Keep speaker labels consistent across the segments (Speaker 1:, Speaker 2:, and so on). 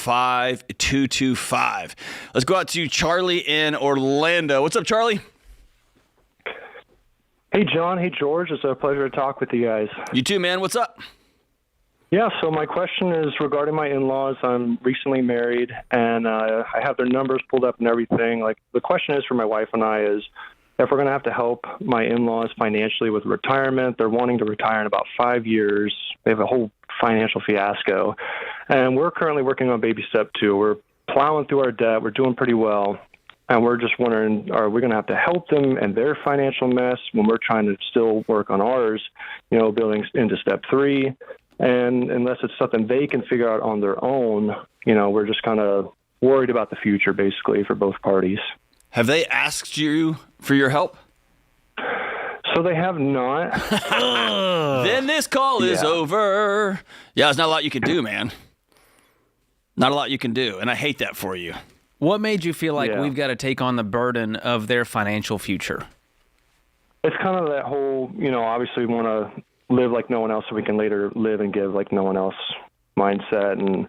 Speaker 1: 888-285-5225. Let's go out to Charlie in Orlando. What's up, Charlie?
Speaker 2: Hey, John. Hey, George. It's a pleasure to talk with you guys.
Speaker 1: You too, man. What's up?
Speaker 2: Yeah, so my question is regarding my in-laws. I'm recently married, and I have their numbers pulled up and everything. Like, the question is for my wife and I is if we're going to have to help my in-laws financially with retirement. They're wanting to retire in about 5 years. They have a whole financial fiasco. And we're currently working on baby step 2. We're plowing through our debt. We're doing pretty well. And we're just wondering, are we going to have to help them in their financial mess when we're trying to still work on ours, building into step 3? And unless it's something they can figure out on their own, we're just kind of worried about the future, basically, for both parties.
Speaker 1: Have they asked you for your help?
Speaker 2: So they have not.
Speaker 1: Then this call is over. Yeah, there's not a lot you can do, man. Not a lot you can do, and I hate that for you.
Speaker 3: What made you feel like we've got to take on the burden of their financial future?
Speaker 2: It's kind of that whole, obviously we want to live like no one else so we can later live and give like no one else mindset. And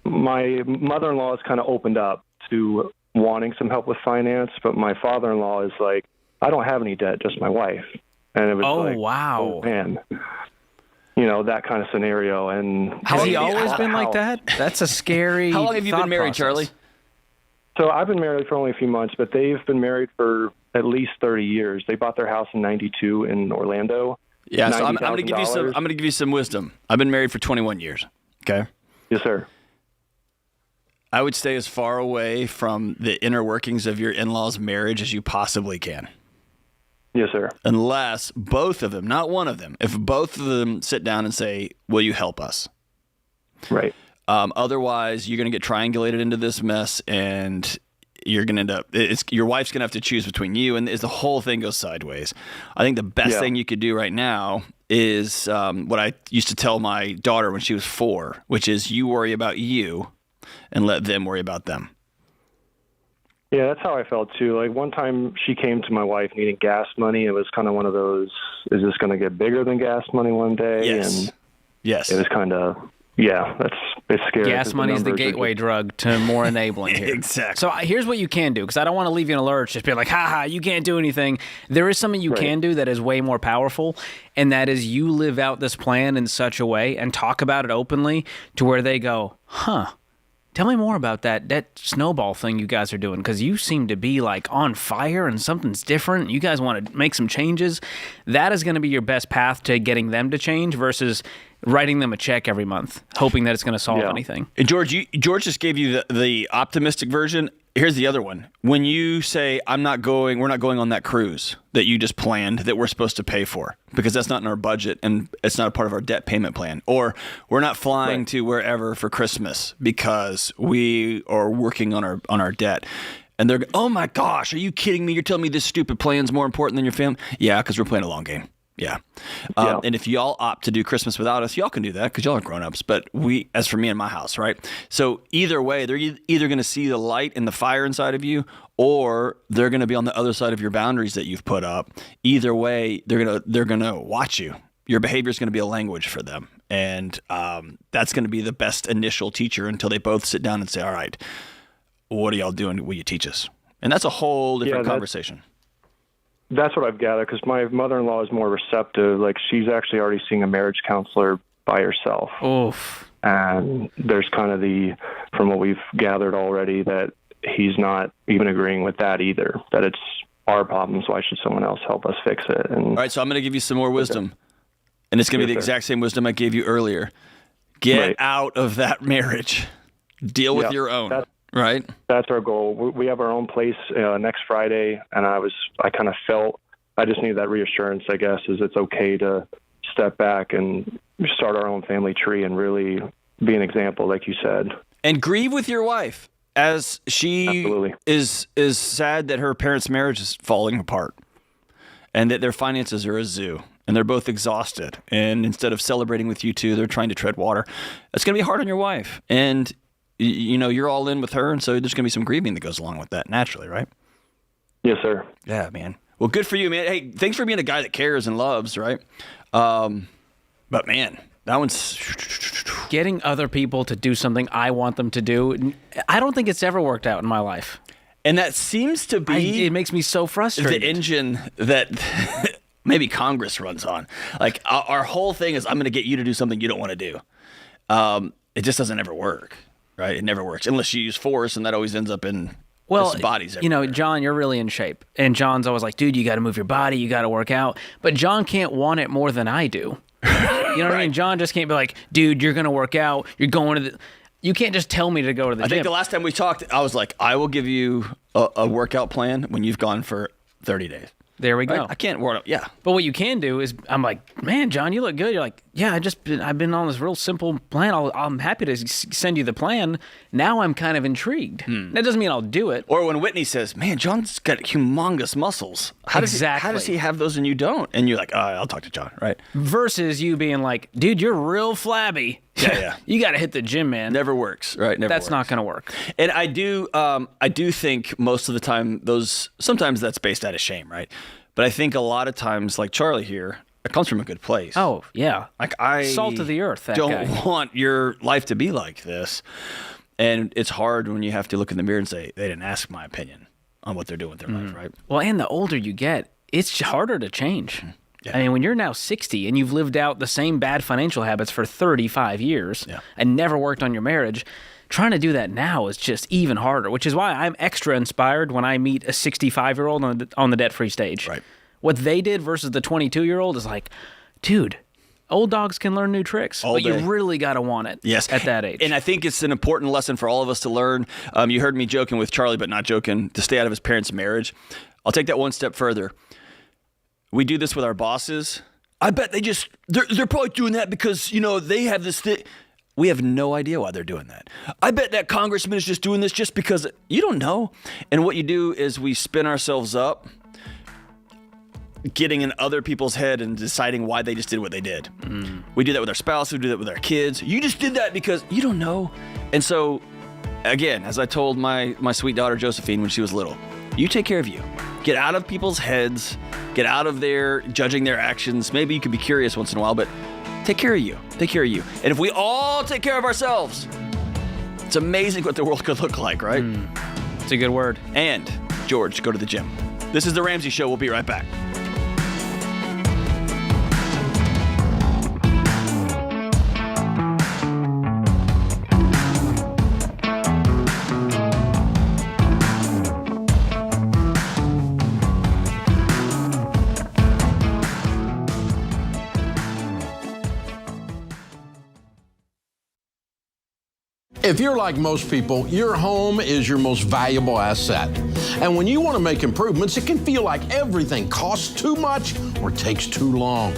Speaker 2: my mother-in-law has kind of opened up to wanting some help with finance, but my father-in-law is like, I don't have any debt, just my wife. And it was
Speaker 3: wow.
Speaker 2: Oh, man. That kind of scenario. And
Speaker 3: has he always been like that? That's a scary
Speaker 1: How long have you been married,
Speaker 3: process.
Speaker 1: Charlie?
Speaker 2: So I've been married for only a few months, but they've been married for at least 30 years. They bought their house in 92 in Orlando.
Speaker 1: Yeah, so I'm going to give you some wisdom. I've been married for 21 years. Okay.
Speaker 2: Yes, sir.
Speaker 1: I would stay as far away from the inner workings of your in-laws' marriage as you possibly can.
Speaker 2: Yes, sir.
Speaker 1: Unless both of them, not one of them, if both of them sit down and say, will you help us?
Speaker 2: Right.
Speaker 1: Otherwise, you're going to get triangulated into this mess, and you're going to end up, your wife's going to have to choose between you, and the whole thing goes sideways. I think the best thing you could do right now is what I used to tell my daughter when she was 4, which is you worry about you and let them worry about them.
Speaker 2: Yeah, that's how I felt too. Like one time she came to my wife needing gas money. It was kind of one of those, is this going to get bigger than gas money one day?
Speaker 1: Yes.
Speaker 2: And
Speaker 1: yes.
Speaker 2: It was kind of, it's scary.
Speaker 3: Gas money is the gateway drug to more enabling here.
Speaker 1: Exactly.
Speaker 3: So here's what you can do, because I don't want to leave you in a lurch, just be like, you can't do anything. There is something you can do that is way more powerful, and that is you live out this plan in such a way and talk about it openly to where they go, tell me more about that snowball thing you guys are doing, because you seem to be like on fire and something's different. You guys want to make some changes. That is going to be your best path to getting them to change versus writing them a check every month, hoping that it's going to solve anything.
Speaker 1: And George just gave you the optimistic version. Here's the other one. When you say, we're not going on that cruise that you just planned that we're supposed to pay for because that's not in our budget and it's not a part of our debt payment plan. Or we're not flying to wherever for Christmas because we are working on our debt. And they're, oh my gosh, are you kidding me? You're telling me this stupid plan's more important than your family? Yeah, because we're playing a long game. Yeah. And if y'all opt to do Christmas without us, y'all can do that because y'all are grown-ups. But as for me and my house, right? So either way, they're either going to see the light and the fire inside of you, or they're going to be on the other side of your boundaries that you've put up. Either way, they're gonna watch you. Your behavior is going to be a language for them. And that's going to be the best initial teacher until they both sit down and say, all right, what are y'all doing? Will you teach us? And that's a whole different conversation.
Speaker 2: That's what I've gathered, because my mother-in-law is more receptive. Like, she's actually already seeing a marriage counselor by herself.
Speaker 3: Oof.
Speaker 2: And there's kind of from what we've gathered already, that he's not even agreeing with that either, that it's our problems. Why should someone else help us fix it? And,
Speaker 1: all right, so I'm going to give you some more wisdom. And it's going to be the exact same wisdom I gave you earlier. Get out of that marriage. Deal with your own. Right.
Speaker 2: That's our goal. We have our own place next Friday, and I kind of felt, I just need that reassurance, I guess, is it's okay to step back and start our own family tree and really be an example, like you said.
Speaker 1: And grieve with your wife as she is sad that her parents' marriage is falling apart and that their finances are a zoo and they're both exhausted. And instead of celebrating with you two, they're trying to tread water. It's going to be hard on your wife. And you're all in with her, and so there's going to be some grieving that goes along with that naturally, right?
Speaker 2: Yes, sir.
Speaker 1: Yeah, man. Well, good for you, man. Hey, thanks for being a guy that cares and loves, right? But, man, That one's
Speaker 3: Getting other people to do something I want them to do. I don't think it's ever worked out in my life.
Speaker 1: and that seems to be
Speaker 3: It makes me so frustrated.
Speaker 1: the engine that maybe Congress runs on. Like our whole thing is, I'm going to get you to do something you don't want to do. It just doesn't ever work, right? It never works unless you use force, and that always ends up in just bodies everywhere.
Speaker 3: John, you're really in shape. And John's always like, dude, you got to move your body. You got to work out. But John can't want it more than I do. You know what I mean? John just can't be like, dude, you're going to work out. You're going to the... You can't just tell me to go to the gym.
Speaker 1: I think the last time we talked, I was like, I will give you a workout plan when you've gone for 30 days.
Speaker 3: There we go.
Speaker 1: Right? I can't work out. Yeah.
Speaker 3: But what you can do is, I'm like, man, John, you look good. You're like, yeah, I've been on this real simple plan. I'm happy to send you the plan. Now I'm kind of intrigued. That doesn't mean I'll do it.
Speaker 1: Or when Whitney says, man, John's got humongous muscles. How does he have those and you don't? And you're like, I'll talk to John, right?
Speaker 3: Versus you being like, dude, you're real flabby.
Speaker 1: Yeah.
Speaker 3: You got to hit the gym, man.
Speaker 1: Never works, right?
Speaker 3: That's not going to work.
Speaker 1: And I do think most of the time sometimes that's based out of shame, right? But I think a lot of times, like Charlie here, it comes from a good place.
Speaker 3: Oh, yeah.
Speaker 1: Like I
Speaker 3: salt of the earth, that
Speaker 1: don't
Speaker 3: guy.
Speaker 1: want your life to be like this. And it's hard when you have to look in the mirror and say, they didn't ask my opinion on what they're doing with their life, right?
Speaker 3: Well, and the older you get, it's harder to change.
Speaker 1: Yeah.
Speaker 3: I mean, when you're now 60 and you've lived out the same bad financial habits for 35 years and never worked on your marriage, trying to do that now is just even harder, which is why I'm extra inspired when I meet a 65-year-old on the debt-free stage.
Speaker 1: Right.
Speaker 3: What they did versus the 22-year-old is like, dude, old dogs can learn new tricks, but you really got to want it at that age.
Speaker 1: And I think it's an important lesson for all of us to learn. You heard me joking with Charlie, but not joking, to stay out of his parents' marriage. I'll take that one step further. We do this with our bosses. I bet they're probably doing that because, they have this thing. We have no idea why they're doing that. I bet that congressman is just doing this just because you don't know. And what you do is we spin ourselves up, getting in other people's head and deciding why they just did what they did. We do that with our spouse. We do that with our kids. You just did that because you don't know. And so, again, as I told my sweet daughter Josephine when she was little, you take care of you. Get out of people's heads. Get out of there judging their actions. Maybe you could be curious once in a while, but take care of you. Take care of you. And if we all take care of ourselves, it's amazing what the world could look like, right?
Speaker 3: It's a good word.
Speaker 1: And, George, go to the gym. This is The Ramsey Show. We'll be right back.
Speaker 4: If you're like most people, your home is your most valuable asset. And when you want to make improvements, it can feel like everything costs too much or takes too long.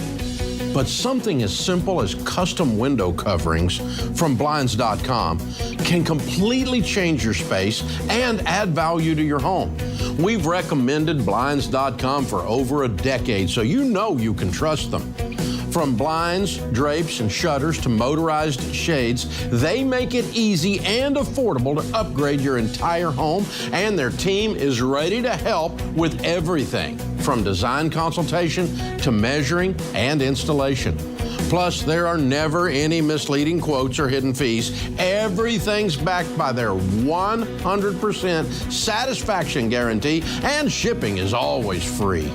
Speaker 4: But something as simple as custom window coverings from Blinds.com can completely change your space and add value to your home. We've recommended Blinds.com for over a decade, so you know you can trust them. From blinds, drapes, and shutters to motorized shades, they make it easy and affordable to upgrade your entire home, and their team is ready to help with everything from design consultation to measuring and installation. Plus, there are never any misleading quotes or hidden fees. Everything's backed by their 100% satisfaction guarantee, and shipping is always free.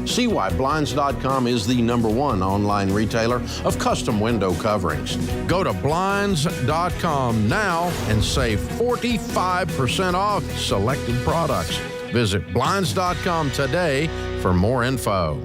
Speaker 4: See why Blinds.com is the #1 online retailer of custom window coverings. Go to Blinds.com now and save 45% off selected products. Visit Blinds.com today for more info.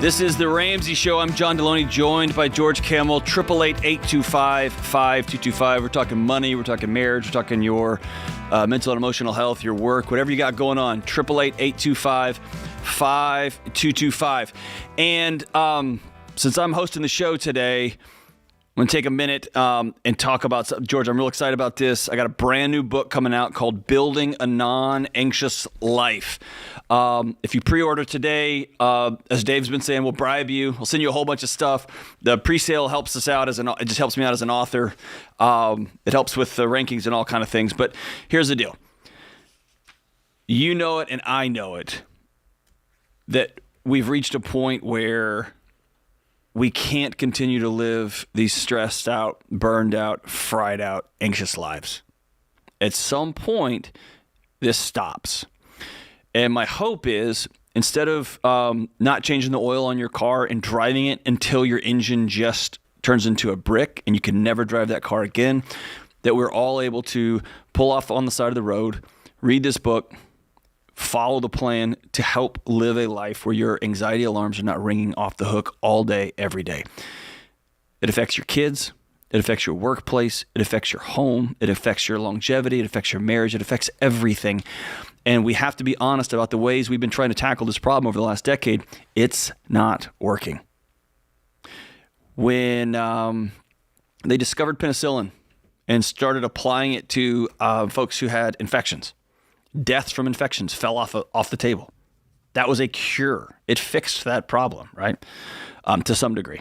Speaker 1: This is The Ramsey Show. I'm John Deloney, joined by George Kamel, 888-825-5225. We're talking money, we're talking marriage, we're talking your mental and emotional health, your work, whatever you got going on. 888-825-5225. And since I'm hosting the show today, I'm going to take a minute and talk about, George, I'm real excited about this. I got a brand new book coming out called Building a Non-Anxious Life. If you pre-order today, as Dave's been saying, we'll bribe you. We'll send you a whole bunch of stuff. The pre-sale helps us out it just helps me out as an author. It helps with the rankings and all kind of things. But here's the deal. You know it and I know it, that we've reached a point where we can't continue to live these stressed out, burned out, fried out, anxious lives. At some point, this stops. And my hope is, instead of not changing the oil on your car and driving it until your engine just turns into a brick and you can never drive that car again, that we're all able to pull off on the side of the road, read this book, follow the plan to help live a life where your anxiety alarms are not ringing off the hook all day, every day. It affects your kids. It affects your workplace. It affects your home. It affects your longevity. It affects your marriage. It affects everything. And we have to be honest about the ways we've been trying to tackle this problem over the last decade. It's not working. When they discovered penicillin and started applying it to folks who had infections, deaths from infections fell off the table. That was a cure. It fixed that problem, right? To some degree.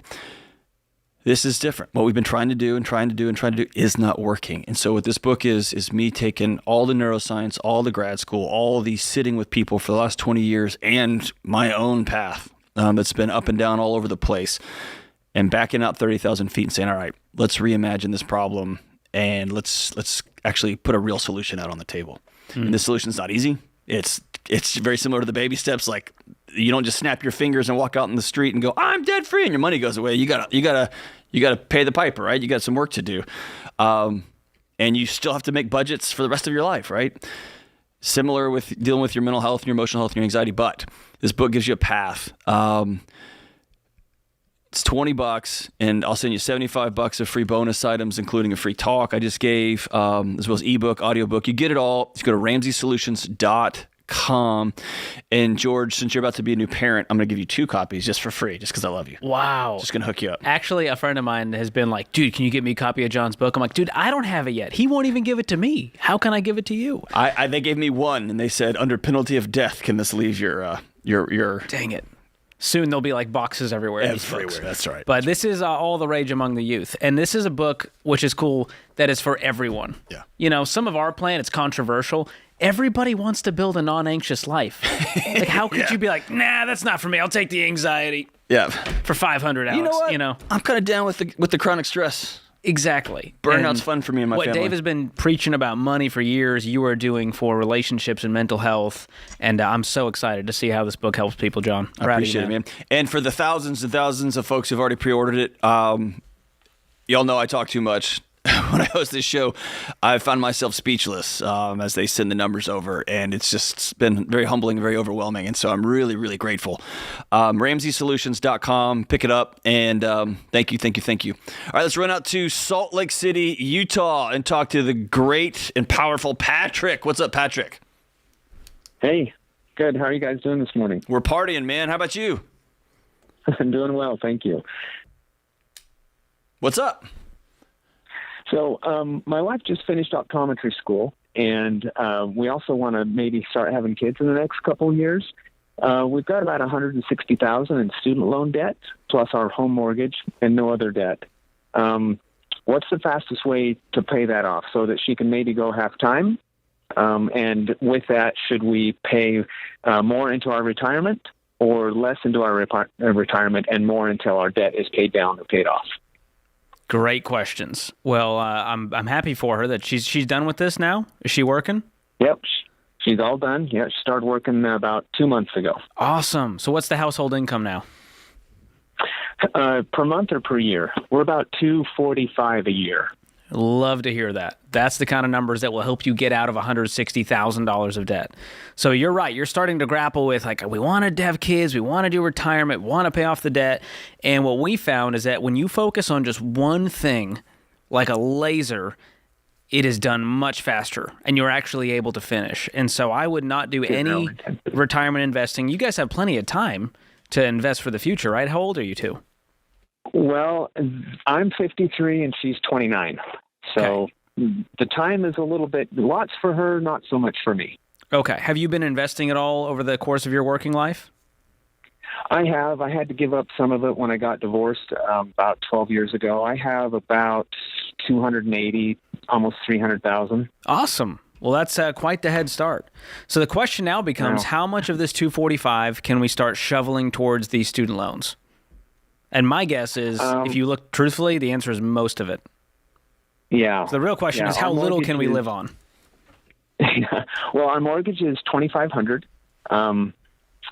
Speaker 1: This is different. What we've been trying to do is not working. And so what this book is me taking all the neuroscience, all the grad school, all the sitting with people for the last 20 years and my own path that's been up and down all over the place and backing out 30,000 feet and saying, all right, let's reimagine this problem and let's actually put a real solution out on the table. And the solution is not easy. It's very similar to the baby steps. Like, you don't just snap your fingers and walk out in the street and go, I'm debt free, and your money goes away. You gotta pay the piper, right? You got some work to do, and you still have to make budgets for the rest of your life, right? Similar with dealing with your mental health and your emotional health and your anxiety. But this book gives you a path. It's $20, and I'll send you $75 of free bonus items, including a free talk I just gave, as well as ebook, audiobook. You get it all. Just go to RamseySolutions.com. And George, since you're about to be a new parent, I'm going to give you 2 copies just for free, just because I love you.
Speaker 3: Wow.
Speaker 1: Just going to hook you up.
Speaker 3: Actually, a friend of mine has been like, dude, can you get me a copy of John's book? I'm like, dude, I don't have it yet. He won't even give it to me. How can I give it to you?
Speaker 1: They gave me 1, and they said, under penalty of death, can this leave your
Speaker 3: Dang it. Soon there'll be like boxes everywhere.
Speaker 1: Everywhere, that's right.
Speaker 3: But this is all the rage among the youth. And this is a book, which is cool, that is for everyone.
Speaker 1: Yeah.
Speaker 3: You know, some of our plan, it's controversial. Everybody wants to build a non-anxious life. Like, how could you be like, nah, that's not for me. I'll take the anxiety.
Speaker 1: Yeah.
Speaker 3: For 500, Alex.
Speaker 1: You know what?
Speaker 3: You know?
Speaker 1: I'm kind of down with the chronic stress.
Speaker 3: Exactly.
Speaker 1: Burnout's fun for me and my family.
Speaker 3: What Dave has been preaching about money for years, you are doing for relationships and mental health. And I'm so excited to see how this book helps people, John.
Speaker 1: I appreciate it, man. And for the thousands and thousands of folks who've already pre-ordered it, y'all know I talk too much. When I host this show, I found myself speechless as they send the numbers over, and it's just been very humbling, very overwhelming, and so I'm really, really grateful. RamseySolutions.com, pick it up, and thank you. All right, let's run out to Salt Lake City, Utah, and talk to the great and powerful Patrick. What's up, Patrick?
Speaker 5: Hey, good. How are you guys doing this morning?
Speaker 1: We're partying, man. How about you?
Speaker 5: I'm doing well, thank you.
Speaker 1: What's up?
Speaker 5: So my wife just finished optometry school, and we also want to maybe start having kids in the next couple of years. We've got about $160,000 in student loan debt, plus our home mortgage and no other debt. What's the fastest way to pay that off so that she can maybe go half-time? And with that, should we pay more into our retirement or less into our retirement and more until our debt is paid down or paid off?
Speaker 3: Great questions. Well, I'm happy for her that she's done with this now. Is she working?
Speaker 5: Yep, she's all done. Yeah, she started working about 2 months ago.
Speaker 3: Awesome. So what's the household income now?
Speaker 5: Per month or per year? We're about $245 a year.
Speaker 3: Love to hear that. That's the kind of numbers that will help you get out of $160,000 of debt. So you're right. You're starting to grapple with, like, we want to have kids, we want to do retirement, want to pay off the debt. And what we found is that when you focus on just one thing, like a laser, it is done much faster, and you're actually able to finish. And so I would not do any retirement investing. You guys have plenty of time to invest for the future, right? How old are you two?
Speaker 5: Well, I'm 53 and she's 29. So the time is a little bit, lots for her, not so much for me.
Speaker 3: Okay. Have you been investing at all over the course of your working life?
Speaker 5: I have. I had to give up some of it when I got divorced about 12 years ago. I have about 280, almost 300,000.
Speaker 3: Awesome. Well, that's quite the head start. So the question now becomes, how much of this 245 can we start shoveling towards these student loans? And my guess is, if you look truthfully, the answer is most of it.
Speaker 5: Yeah.
Speaker 3: So the real question is, how little can we live on?
Speaker 5: Well, our mortgage is $2,500.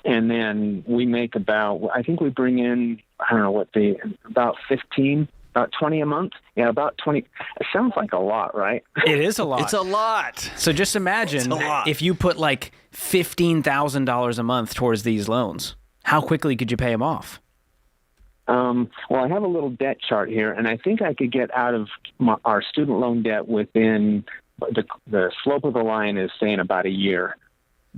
Speaker 5: And then we make I think we bring in, I don't know about 15, about 20 a month. Yeah, about 20. It sounds like a lot, right?
Speaker 3: It is a lot.
Speaker 1: It's a lot.
Speaker 3: So just imagine if you put like $15,000 a month towards these loans, how quickly could you pay them off?
Speaker 5: Well, I have a little debt chart here, and I think I could get out of our student loan debt within the slope of the line is saying about a year.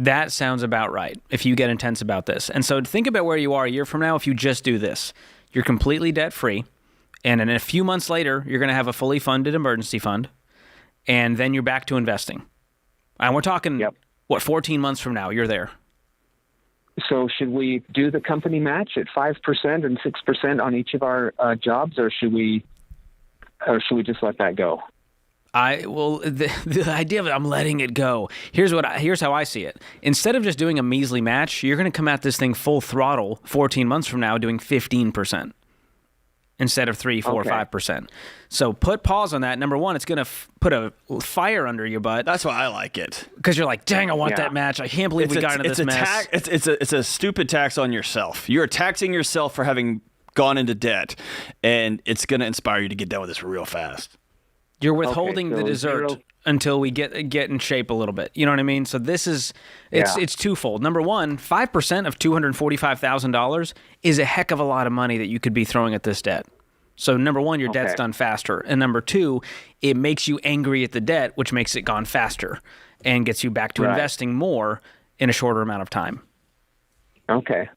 Speaker 3: That sounds about right, if you get intense about this. And so think about where you are a year from now if you just do this. You're completely debt-free, and in a few months later, you're going to have a fully funded emergency fund, and then you're back to investing. And we're talking, 14 months from now, you're there.
Speaker 5: So should we do the company match at 5% and 6% on each of our jobs, or should we just let that go?
Speaker 3: The idea of it, I'm letting it go. Here's how I see it. Instead of just doing a measly match, you're going to come at this thing full throttle 14 months from now doing 15% instead of 3, 4, 5%. So put pause on that. Number one, it's going to put a fire under your butt.
Speaker 1: That's why I like it.
Speaker 3: Because you're like, dang, I want that match. I can't believe we got into this mess.
Speaker 1: It's a stupid tax on yourself. You're taxing yourself for having gone into debt, and it's going to inspire you to get done with this real fast.
Speaker 3: You're withholding the dessert until we get in shape a little bit. You know what I mean? So this is, it's twofold. Number one, 5% of $245,000 is a heck of a lot of money that you could be throwing at this debt. So number one, your debt's done faster. And number two, it makes you angry at the debt, which makes it gone faster and gets you back to investing more in a shorter amount of time.
Speaker 5: Okay.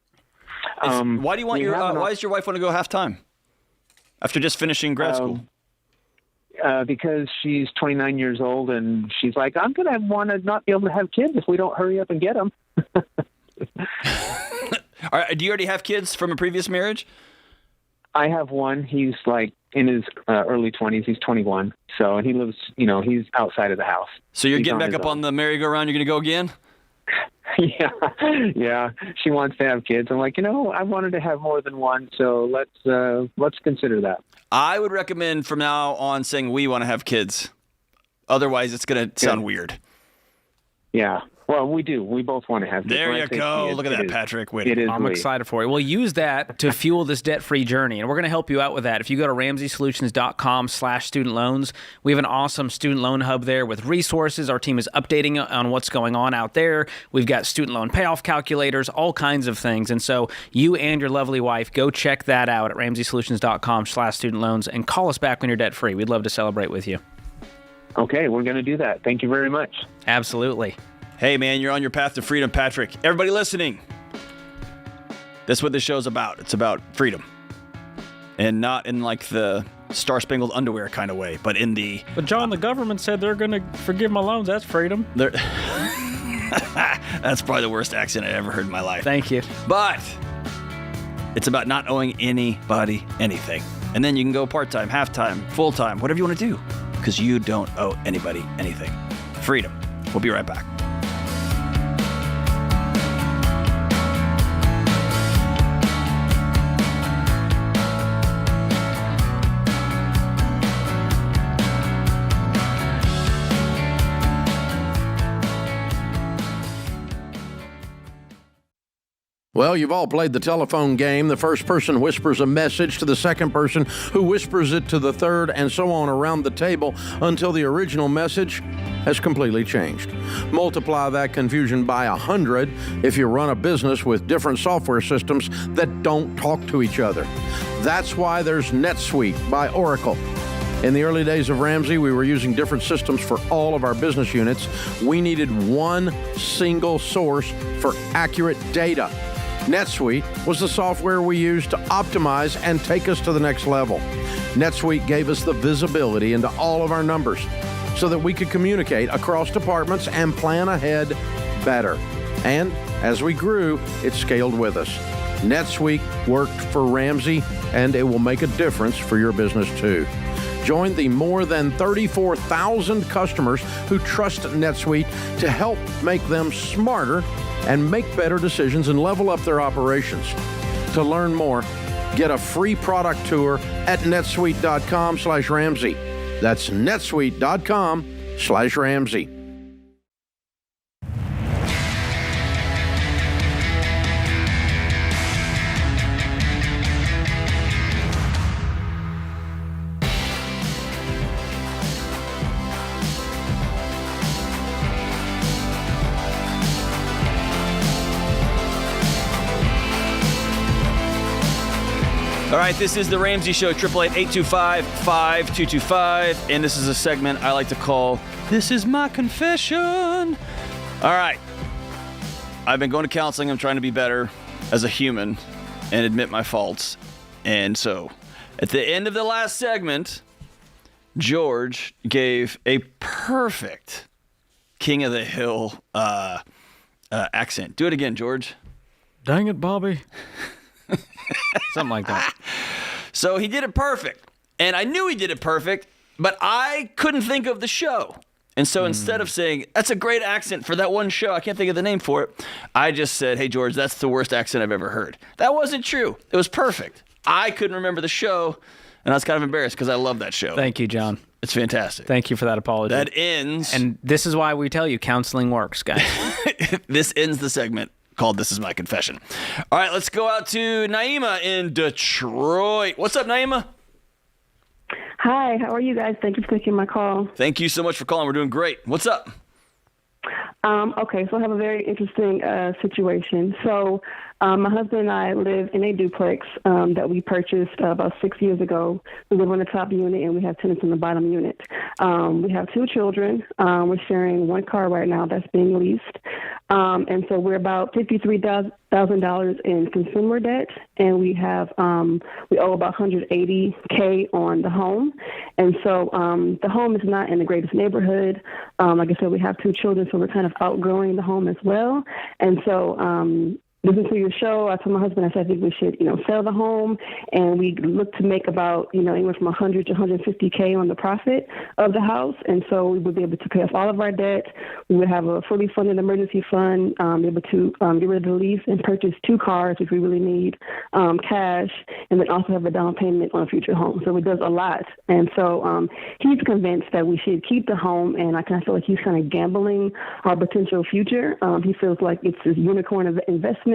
Speaker 1: Why do you want why does your wife want to go half-time after just finishing grad school?
Speaker 5: Because she's 29 years old, and she's like, I'm going to want to not be able to have kids if we don't hurry up and get them.
Speaker 1: All right, do you already have kids from a previous marriage?
Speaker 5: I have one. He's like in his early 20s. He's 21. So, and he lives, he's outside of the house.
Speaker 1: So you're getting back up on the merry-go-round. You're going to go again?
Speaker 5: Yeah. She wants to have kids. I'm like, I wanted to have more than one. So let's consider that.
Speaker 1: I would recommend from now on saying we want to have kids. Otherwise, it's going to sound weird.
Speaker 5: Yeah. Well, we do. We both want to have kids.
Speaker 1: There you go. Look at that, Patrick.
Speaker 3: I'm excited for it. We'll use that to fuel this debt-free journey, and we're going to help you out with that. If you go to RamseySolutions.com/student loans, we have an awesome student loan hub there with resources. Our team is updating on what's going on out there. We've got student loan payoff calculators, all kinds of things. And so you and your lovely wife, go check that out at RamseySolutions.com/student loans and call us back when you're debt-free. We'd love to celebrate with you.
Speaker 5: Okay, we're going to do that. Thank you very much.
Speaker 3: Absolutely.
Speaker 1: Hey, man, you're on your path to freedom, Patrick. Everybody listening, that's what this show's about. It's about freedom. And not in like the star-spangled underwear kind of way, but in the...
Speaker 3: But, John, the government said they're going to forgive my loans. That's freedom.
Speaker 1: That's probably the worst accent I ever heard in my life.
Speaker 3: Thank you.
Speaker 1: But it's about not owing anybody anything. And then you can go part-time, half-time, full-time, whatever you want to do, because you don't owe anybody anything. Freedom. We'll be right back.
Speaker 4: Well, you've all played the telephone game. The first person whispers a message to the second person, who whispers it to the third, and so on around the table until the original message has completely changed. Multiply that confusion by 100 if you run a business with different software systems that don't talk to each other. That's why there's NetSuite by Oracle. In the early days of Ramsey, we were using different systems for all of our business units. We needed one single source for accurate data. NetSuite was the software we used to optimize and take us to the next level. NetSuite gave us the visibility into all of our numbers so that we could communicate across departments and plan ahead better. And as we grew, it scaled with us. NetSuite worked for Ramsey, and it will make a difference for your business too. Join the more than 34,000 customers who trust NetSuite to help make them smarter and make better decisions and level up their operations. To learn more, get a free product tour at netsuite.com/Ramsey. That's netsuite.com/Ramsey.
Speaker 1: All right, this is the Ramsey Show, 888-825-5225, and this is a segment I like to call, This Is My Confession. All right, I've been going to counseling. I'm trying to be better as a human and admit my faults. And so, at the end of the last segment, George gave a perfect King of the Hill accent. Do it again, George.
Speaker 3: Dang it, Bobby. Something like that.
Speaker 1: So he did it perfect. And I knew he did it perfect, but I couldn't think of the show. And so instead of saying, that's a great accent for that one show, I can't think of the name for it, I just said, hey, George, that's the worst accent I've ever heard. That wasn't true. It was perfect. I couldn't remember the show, and I was kind of embarrassed because I love that show.
Speaker 3: Thank you, John.
Speaker 1: It's fantastic.
Speaker 3: Thank you for that apology.
Speaker 1: That ends.
Speaker 3: And this is why we tell you counseling works, guys.
Speaker 1: This ends the segment called This Is My Confession. All right, let's go out to Naima in Detroit. What's up, Naima?
Speaker 6: Hi, how are you guys? Thank you for taking my call.
Speaker 1: Thank you so much for calling. We're doing great. What's up?
Speaker 6: Okay, so I have a very interesting situation. So my husband and I live in a duplex that we purchased about 6 years ago. We live on the top unit, and we have tenants in the bottom unit. We have 2 children. We're sharing 1 car right now that's being leased. And so we're about $53,000 in consumer debt, and we owe about $180K on the home. And so the home is not in the greatest neighborhood. Like I said, we have 2 children, so we're kind of outgrowing the home as well. And so listening to your show, I told my husband, I said, I think we should, sell the home, and we look to make about, anywhere from $100 to $150K on the profit of the house. And so we would be able to pay off all of our debt. We would have a fully funded emergency fund, be able to get rid of the lease and purchase 2 cars, which we really need, cash, and then also have a down payment on a future home. So it does a lot. And so he's convinced that we should keep the home, and I kind of feel like he's kind of gambling our potential future. He feels like it's a unicorn of investment.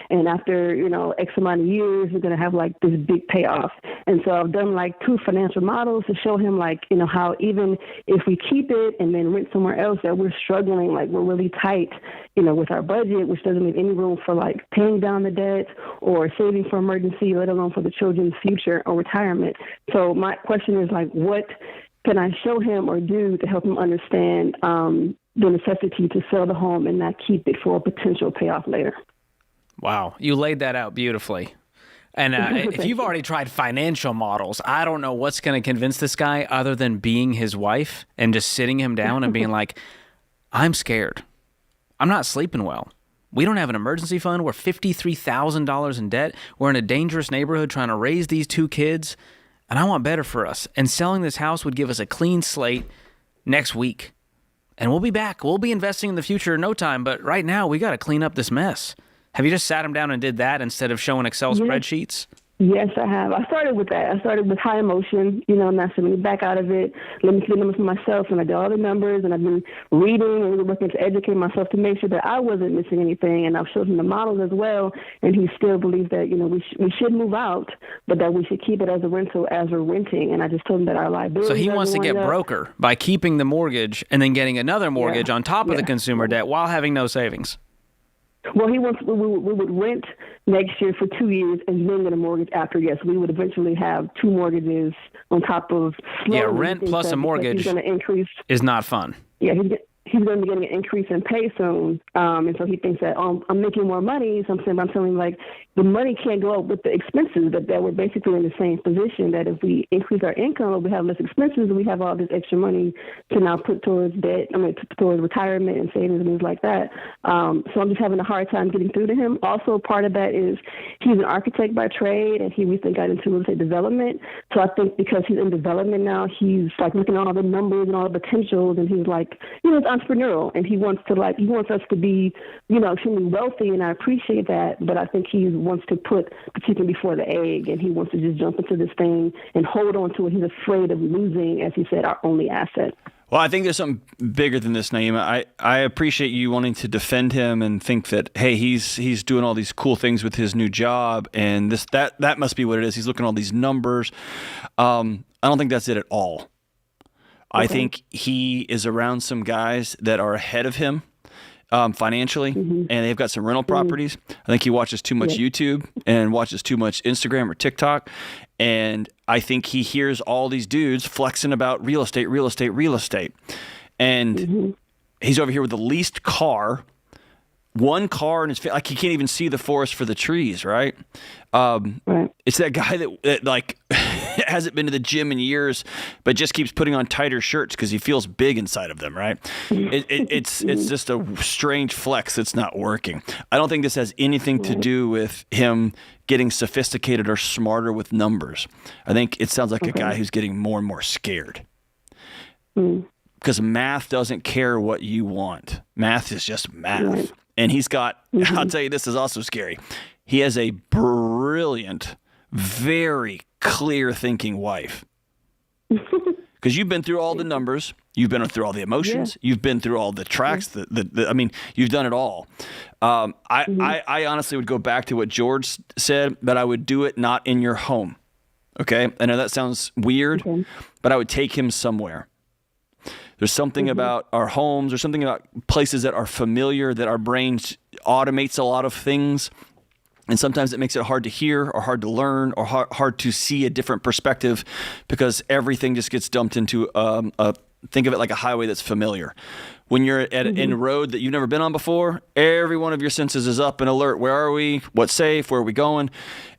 Speaker 6: And after, X amount of years, we're going to have like this big payoff. And so I've done like 2 financial models to show him like, how even if we keep it and then rent somewhere else, that we're struggling, like we're really tight, with our budget, which doesn't leave any room for like paying down the debt or saving for emergency, let alone for the children's future or retirement. So my question is like, what can I show him or do to help him understand the necessity to sell the home and not keep it for a potential payoff later?
Speaker 3: Wow, you laid that out beautifully. And if you've already tried financial models, I don't know what's going to convince this guy other than being his wife and just sitting him down and being like, I'm scared. I'm not sleeping well. We don't have an emergency fund. We're $53,000 in debt. We're in a dangerous neighborhood trying to raise these 2 kids, and I want better for us. And selling this house would give us a clean slate next week. And we'll be back. We'll be investing in the future in no time, but right now we got to clean up this mess. Have you just sat him down and did that instead of showing Excel spreadsheets?
Speaker 6: Yes, I have. I started with that. I started with high emotion, not so let me back out of it. Let me see the numbers for myself. And I did all the numbers, and I've been reading and really working to educate myself to make sure that I wasn't missing anything. And I've showed him the models as well. And he still believes that, we should move out, but that we should keep it as a rental as we're renting. And I just told him that our liability.
Speaker 3: So he wants to get broker by keeping the mortgage and then getting another mortgage on top of the consumer debt while having no savings.
Speaker 6: Well, he wants we would rent next year for 2 years and then get a mortgage after. Yes, we would eventually have 2 mortgages on top of.
Speaker 3: Yeah, rent plus a mortage
Speaker 6: is going to increase.
Speaker 3: Is not fun.
Speaker 6: Yeah, he's going to be getting an increase in pay soon. And so he thinks that, I'm making more money. So I'm telling him, like, the money can't go up with the expenses, but that we're basically in the same position, that if we increase our income or we have less expenses, we have all this extra money to now put towards debt, towards retirement and savings and things like that. So I'm just having a hard time getting through to him. Also, part of that is he's an architect by trade, and he recently got into real estate development. So I think because he's in development now, he's like looking at all the numbers and all the potentials, and he's like, it's entrepreneurial, and he wants us to be, extremely wealthy, and I appreciate that, but I think he wants to put the chicken before the egg, and he wants to just jump into this thing and hold on to it. He's afraid of losing, as he said, our only asset.
Speaker 1: Well, I think there's something bigger than this, Naima. I appreciate you wanting to defend him and think that, hey, he's doing all these cool things with his new job, and that must be what it is. He's looking at all these numbers. I don't think that's it at all. Okay. I think he is around some guys that are ahead of him financially, and they've got some rental properties. I think he watches too much YouTube and watches too much Instagram or TikTok. And I think he hears all these dudes flexing about real estate. And he's over here with the leased car, one car in his face. Like, he can't even see the forest for the trees, right? It's that guy that like hasn't been to the gym in years, but just keeps putting on tighter shirts because he feels big inside of them, right? It's just a strange flex that's not working. I don't think this has anything to do with him getting sophisticated or smarter with numbers. I think it sounds like a guy who's getting more and more scared. Because math doesn't care what you want. Math is just math. And he's got, I'll tell you, this is also scary. He has a brilliant, very clear thinking wife. Because you've been through all the numbers. You've been through all the emotions. You've been through all the tracks. You've done it all. I honestly would go back to what George said, but I would do it not in your home. Okay? I know that sounds weird, but I would take him somewhere. There's something about our homes, or something about places that are familiar, that our brains automates a lot of things. And sometimes it makes it hard to hear or hard to learn or hard to see a different perspective, because everything just gets dumped into think of it like a highway that's familiar. When you're in a road that you've never been on before, every one of your senses is up and alert. Where are we? What's safe? Where are we going?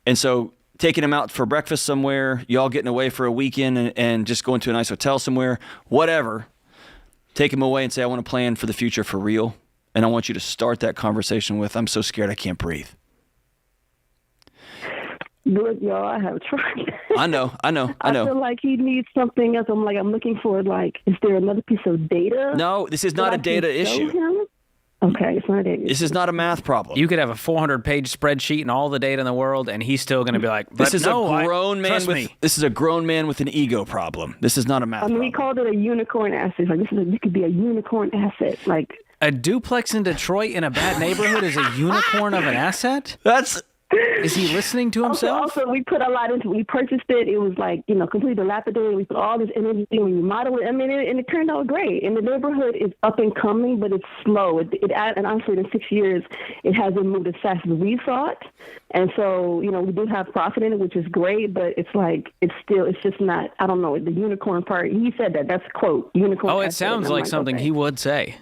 Speaker 1: And so taking him out for breakfast somewhere, y'all getting away for a weekend and just going to a nice hotel somewhere, whatever. Take him away and say, I want to plan for the future for real. And I want you to start that conversation with, I'm so scared I can't breathe.
Speaker 6: Good, y'all. I have tried.
Speaker 1: I know.
Speaker 6: I feel like he needs something else. I'm looking for, is there another piece of data?
Speaker 1: No, this is not a data issue.
Speaker 6: Okay, it's not a data issue.
Speaker 1: This is not a math problem.
Speaker 3: You could have a 400-page spreadsheet and all the data in the world, and he's still going to be like,
Speaker 1: This is a grown man with an ego problem. This is not a math problem.
Speaker 6: He called it a unicorn asset. This could be a unicorn asset.
Speaker 3: A duplex in Detroit in a bad neighborhood is a unicorn of an asset? Is he listening to himself?
Speaker 6: Also, we put a lot into it. We purchased it. It was completely dilapidated. We put all this energy in. We remodeled it. And it turned out great. And the neighborhood is up and coming, but it's slow. And honestly, in 6 years, it hasn't moved as fast as we thought. And so, we do have profit in it, which is great, but it's just not, I don't know, the unicorn part. He said that. That's a quote, unicorn.
Speaker 3: Oh, it sounds like something he would say.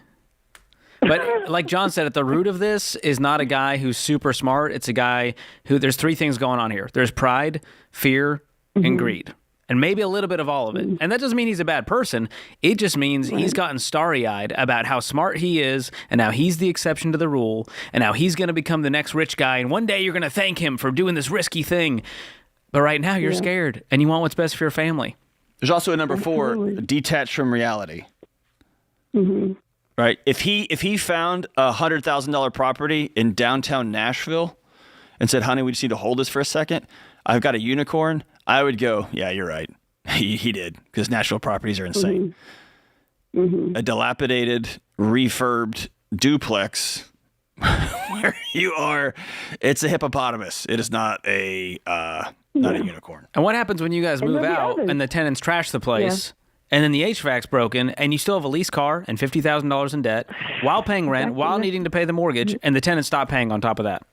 Speaker 3: But like John said, at the root of this is not a guy who's super smart. It's a guy who, there's three things going on here. There's pride, fear, and greed. And maybe a little bit of all of it. And that doesn't mean he's a bad person. It just means he's gotten starry-eyed about how smart he is, and how he's the exception to the rule, and how he's going to become the next rich guy, and one day you're going to thank him for doing this risky thing. But right now you're scared, and you want what's best for your family.
Speaker 1: There's also a number 4, detached from reality. Right? If he found a $100,000 property in downtown Nashville and said, honey, we just need to hold this for a second, I've got a unicorn, I would go, yeah, you're right. He did, because Nashville properties are insane. A dilapidated, refurbed duplex where you are, it's a hippopotamus. It is not a unicorn.
Speaker 3: And what happens when you guys move out and the tenants trash the place? And then the HVAC's broken, and you still have a leased car and $50,000 in debt while paying rent, while needing to pay the mortgage, and the tenants stop paying on top of that.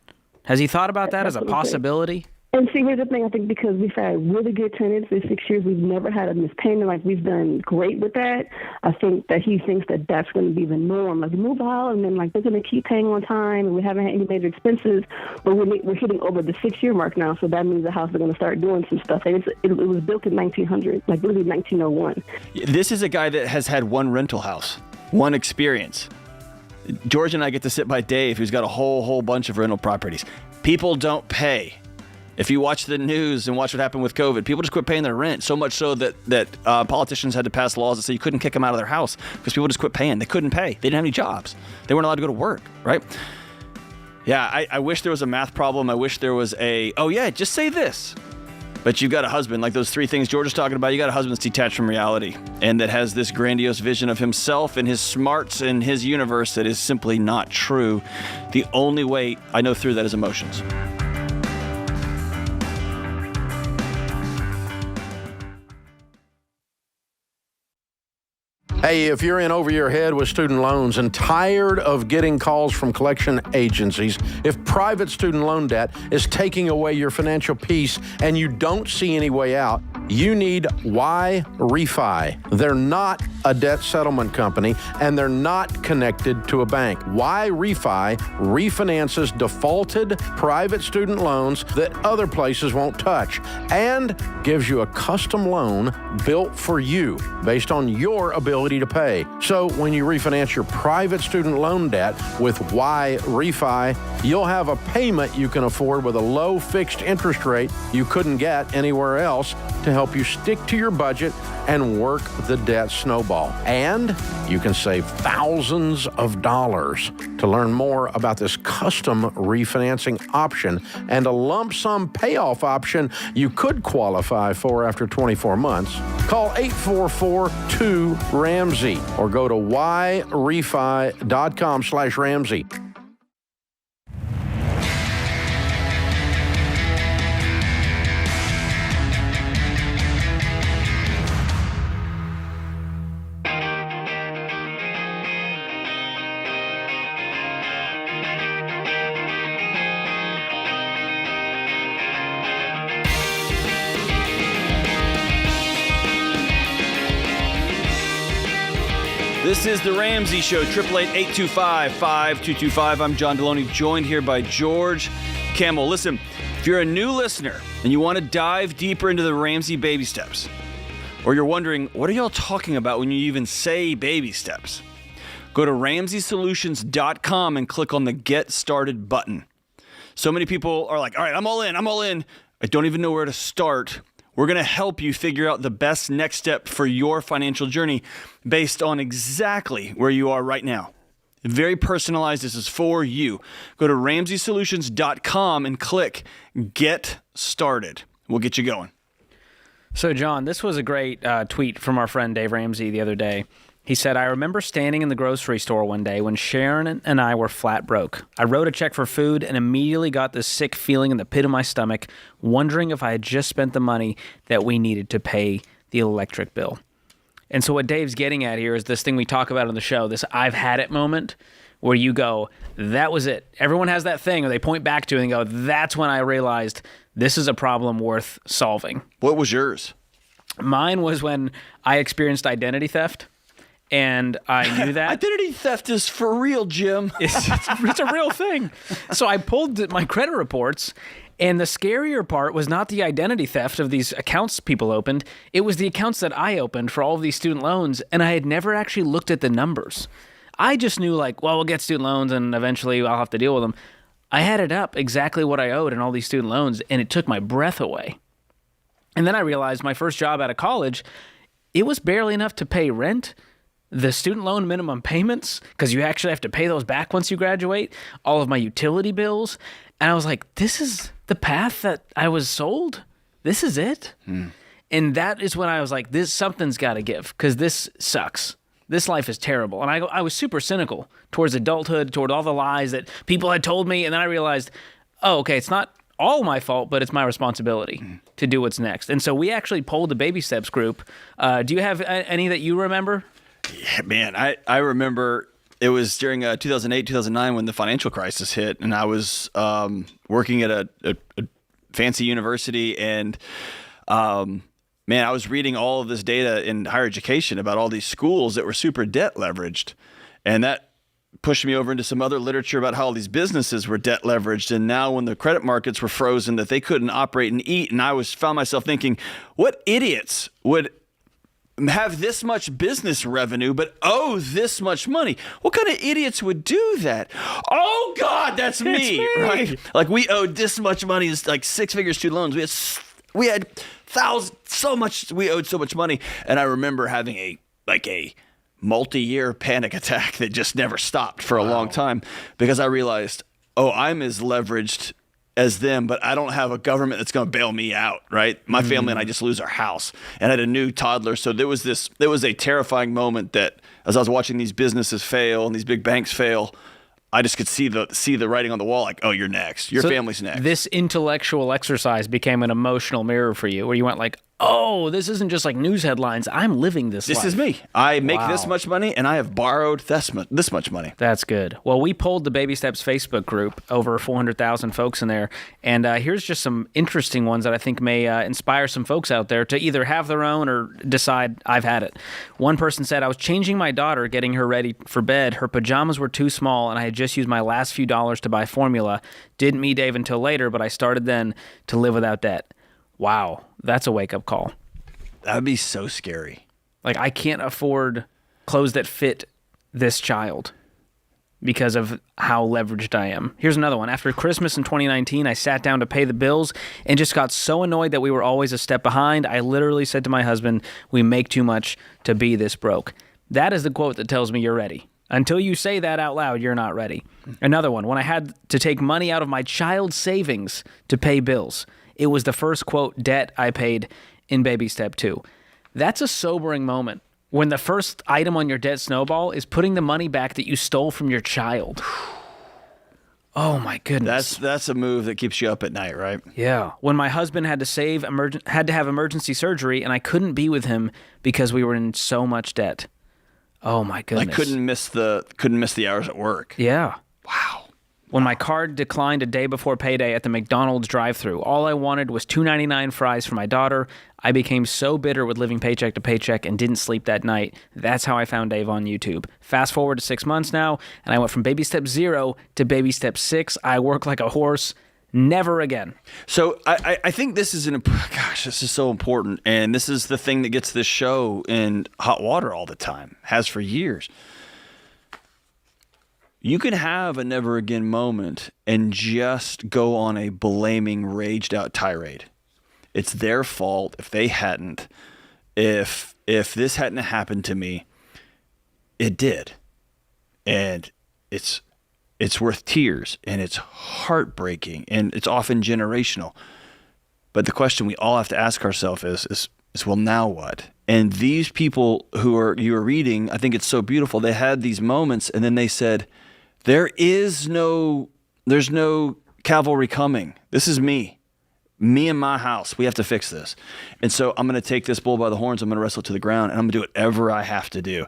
Speaker 3: Has he thought about that as a possibility?
Speaker 6: And see, here's the thing. I think because we've had really good tenants in 6 years, we've never had a missed payment. Like, we've done great with that. I think that he thinks that that's going to be the norm. Like, we move out, and then, like, they're going to keep paying on time, and we haven't had any major expenses. But we're hitting over the 6-year mark now, so that means the house is going to start doing some stuff. And it was built in 1900, like, literally 1901.
Speaker 1: This is a guy that has had one rental house, one experience. George and I get to sit by Dave, who's got a whole bunch of rental properties. People don't pay. If you watch the news and watch what happened with COVID, people just quit paying their rent, so much so that politicians had to pass laws that say you couldn't kick them out of their house because people just quit paying. They couldn't pay. They didn't have any jobs. They weren't allowed to go to work, right? Yeah, I wish there was a math problem. I wish there was just say this. But you've got a husband, like those three things George is talking about, you got a husband that's detached from reality and that has this grandiose vision of himself and his smarts and his universe that is simply not true. The only way I know through that is emotions.
Speaker 4: Hey, if you're in over your head with student loans and tired of getting calls from collection agencies, if private student loan debt is taking away your financial peace and you don't see any way out, you need Y Refi. They're not a debt settlement company and they're not connected to a bank. Y Refi refinances defaulted private student loans that other places won't touch and gives you a custom loan built for you based on your ability to pay. So when you refinance your private student loan debt with Y Refi, you'll have a payment you can afford with a low fixed interest rate you couldn't get anywhere else to help you stick to your budget and work the debt snowball. And you can save thousands of dollars. To learn more about this custom refinancing option and a lump sum payoff option you could qualify for after 24 months, call 844-2-RAMSEY or go to yrefi.com/Ramsey.
Speaker 1: This is the Ramsey Show, 888-825-5225. I'm John Deloney, joined here by George Campbell. Listen, if you're a new listener and you want to dive deeper into the Ramsey baby steps, or you're wondering, what are y'all talking about when you even say baby steps? Go to RamseySolutions.com and click on the Get Started button. So many people are like, all right, I'm all in. I don't even know where to start. We're going to help you figure out the best next step for your financial journey based on exactly where you are right now. Very personalized. This is for you. Go to RamseySolutions.com and click Get Started. We'll get you going.
Speaker 3: So, John, this was a great tweet from our friend Dave Ramsey the other day. He said, I remember standing in the grocery store one day when Sharon and I were flat broke. I wrote a check for food and immediately got this sick feeling in the pit of my stomach, wondering if I had just spent the money that we needed to pay the electric bill. And so what Dave's getting at here is this thing we talk about on the show, this I've had it moment, where you go, that was it. Everyone has that thing, or they point back to it and go, that's when I realized this is a problem worth solving.
Speaker 1: What was yours?
Speaker 3: Mine was when I experienced identity theft. And I knew that.
Speaker 1: Identity theft is for real, Jim.
Speaker 3: It's a real thing. So I pulled my credit reports, and the scarier part was not the identity theft of these accounts people opened. It was the accounts that I opened for all of these student loans, and I had never actually looked at the numbers. I just knew, like, well, we'll get student loans, and eventually I'll have to deal with them. I added up exactly what I owed in all these student loans, and it took my breath away. And then I realized my first job out of college, it was barely enough to pay rent, the student loan minimum payments, because you actually have to pay those back once you graduate, all of my utility bills. And I was like, this is the path that I was sold? This is it? And that is when I was like, something's got to give, because this sucks. This life is terrible. And I was super cynical towards adulthood, toward all the lies that people had told me. And then I realized, oh, okay, it's not all my fault, but it's my responsibility to do what's next. And so we actually polled the Baby Steps group. Do you have any that you remember?
Speaker 1: Yeah, man, I remember it was during 2008, 2009 when the financial crisis hit, and I was working at a fancy university, and man, I was reading all of this data in higher education about all these schools that were super debt leveraged, and that pushed me over into some other literature about how all these businesses were debt leveraged. And now when the credit markets were frozen, that they couldn't operate and eat. And I found myself thinking, what idiots would have this much business revenue, but owe this much money? What kind of idiots would do that? Oh God, that's me, right? Like we owed this much money, it's like 6-figure student loans. We had thousands, we owed so much money. And I remember having a multi-year panic attack that just never stopped for a long time, because I realized, I'm as leveraged as them, but I don't have a government that's going to bail me out, right? My family and I just lose our house, and I had a new toddler. So there was a terrifying moment that as I was watching these businesses fail and these big banks fail, I just could see the writing on the wall, like, oh, you're next. Your family's next.
Speaker 3: This intellectual exercise became an emotional mirror for you, where you went like, oh, this isn't just like news headlines. I'm living this life.
Speaker 1: This is me. I make this much money, and I have borrowed this much money.
Speaker 3: That's good. Well, we polled the Baby Steps Facebook group, over 400,000 folks in there, and here's just some interesting ones that I think may inspire some folks out there to either have their own or decide I've had it. One person said, I was changing my daughter, getting her ready for bed. Her pajamas were too small, and I had just used my last few dollars to buy formula. Didn't meet Dave until later, but I started then to live without debt. Wow, that's a wake-up call.
Speaker 1: That would be so scary.
Speaker 3: Like, I can't afford clothes that fit this child because of how leveraged I am. Here's another one. After Christmas in 2019, I sat down to pay the bills and just got so annoyed that we were always a step behind. I literally said to my husband, we make too much to be this broke. That is the quote that tells me you're ready. Until you say that out loud, you're not ready. Another one. When I had to take money out of my child's savings to pay bills, it was the first, quote, debt I paid in Baby Step 2. That's a sobering moment when the first item on your debt snowball is putting the money back that you stole from your child. Oh, my goodness.
Speaker 1: That's a move that keeps you up at night, right?
Speaker 3: Yeah. When my husband had to have emergency surgery and I couldn't be with him because we were in so much debt. Oh, my goodness.
Speaker 1: I couldn't miss the hours at work.
Speaker 3: Yeah.
Speaker 1: Wow.
Speaker 3: When my card declined a day before payday at the McDonald's drive-thru, all I wanted was $2.99 fries for my daughter. I became so bitter with living paycheck to paycheck and didn't sleep that night. That's how I found Dave on YouTube. Fast forward to 6 months now, and I went from Baby Step 0 to Baby Step 6. I work like a horse. Never again.
Speaker 1: So I think this is this is so important, and this is the thing that gets this show in hot water all the time. Has for years. You can have a never again moment and just go on a blaming, raged out tirade. It's their fault if they hadn't. If this hadn't happened to me, it did. And it's worth tears, and it's heartbreaking, and it's often generational. But the question we all have to ask ourselves is well, now what? And these people you are reading, I think it's so beautiful. They had these moments, and then they said, there's no cavalry coming. This is me and my house. We have to fix this. And so I'm going to take this bull by the horns. I'm going to wrestle it to the ground, and I'm going to do whatever I have to do.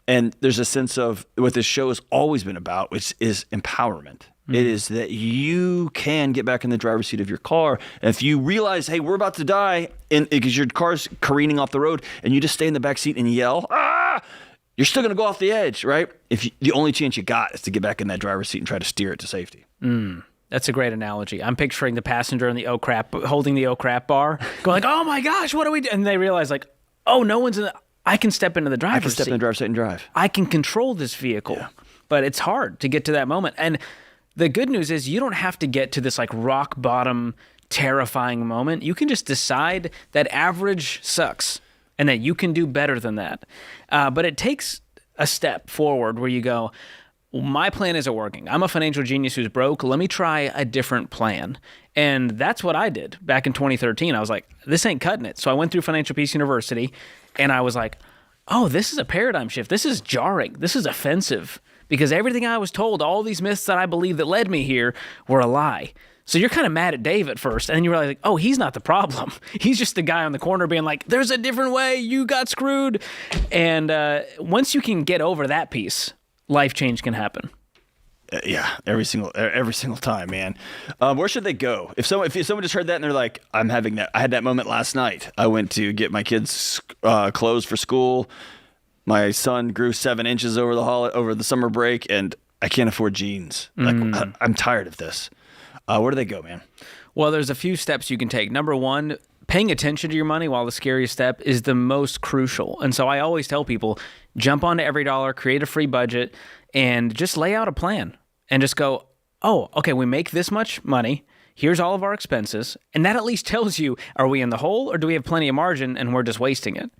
Speaker 1: And there's a sense of what this show has always been about, which is empowerment. Mm-hmm. It is that you can get back in the driver's seat of your car. And if you realize, hey, we're about to die because your car's careening off the road, and you just stay in the back seat and yell, ah! You're still going to go off the edge, right? The only chance you got is to get back in that driver's seat and try to steer it to safety.
Speaker 3: That's a great analogy. I'm picturing the passenger in the oh crap, holding the oh crap bar, going like, oh my gosh, what do we do? And they realize like, oh, no one's in I can step into the driver's seat.
Speaker 1: I can step in the driver's seat and drive.
Speaker 3: I can control this vehicle. Yeah. But it's hard to get to that moment. And the good news is you don't have to get to this like rock bottom, terrifying moment. You can just decide that average sucks and that you can do better than that. But it takes a step forward where you go, my plan isn't working. I'm a financial genius who's broke. Let me try a different plan. And that's what I did back in 2013. I was like, this ain't cutting it. So I went through Financial Peace University, and I was like, oh, this is a paradigm shift. This is jarring. This is offensive. Because everything I was told, all these myths that I believe that led me here were a lie. So you're kind of mad at Dave at first, and then you realize, like, oh, he's not the problem. He's just the guy on the corner being like, there's a different way, you got screwed. And once you can get over that piece, life change can happen.
Speaker 1: Yeah, every single time, man. Where should they go? If someone just heard that and they're like, I had that moment last night. I went to get my kids clothes for school. My son grew 7 inches over the summer break, and I can't afford jeans. I'm tired of this. Where do they go, man?
Speaker 3: Well, there's a few steps you can take. Number one, paying attention to your money, while the scariest step, is the most crucial. And so I always tell people, jump onto EveryDollar, create a free budget, and just lay out a plan. And just go, oh, okay, we make this much money. Here's all of our expenses. And that at least tells you, are we in the hole or do we have plenty of margin and we're just wasting it?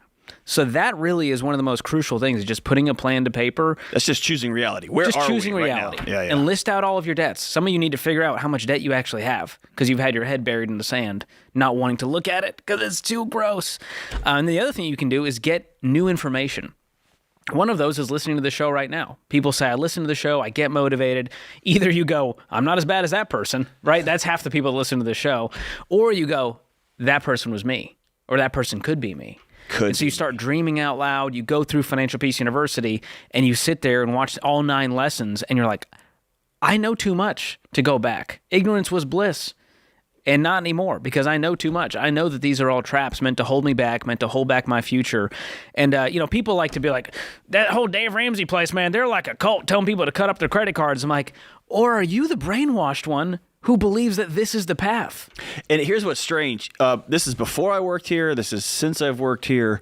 Speaker 3: So that really is one of the most crucial things, is just putting a plan to paper.
Speaker 1: That's just choosing reality. Where
Speaker 3: just
Speaker 1: are
Speaker 3: choosing
Speaker 1: we
Speaker 3: reality.
Speaker 1: Right now? Yeah.
Speaker 3: And list out all of your debts. Some of you need to figure out how much debt you actually have because you've had your head buried in the sand, not wanting to look at it because it's too gross. And the other thing you can do is get new information. One of those is listening to the show right now. People say, I listen to the show, I get motivated. Either you go, I'm not as bad as that person, right? That's half the people that listen to the show. Or you go, that person was me, or that person could be me. And so you start dreaming out loud. You go through Financial Peace University, and you sit there and watch all 9 lessons, and you're like, I know too much to go back. Ignorance was bliss. And not anymore, because I know too much. I know that these are all traps meant to hold me back, meant to hold back my future. And, people like to be like, that whole Dave Ramsey place, man, they're like a cult telling people to cut up their credit cards. I'm like, or are you the brainwashed one who believes that this is the path?
Speaker 1: And here's what's strange. This is before I worked here. This is since I've worked here.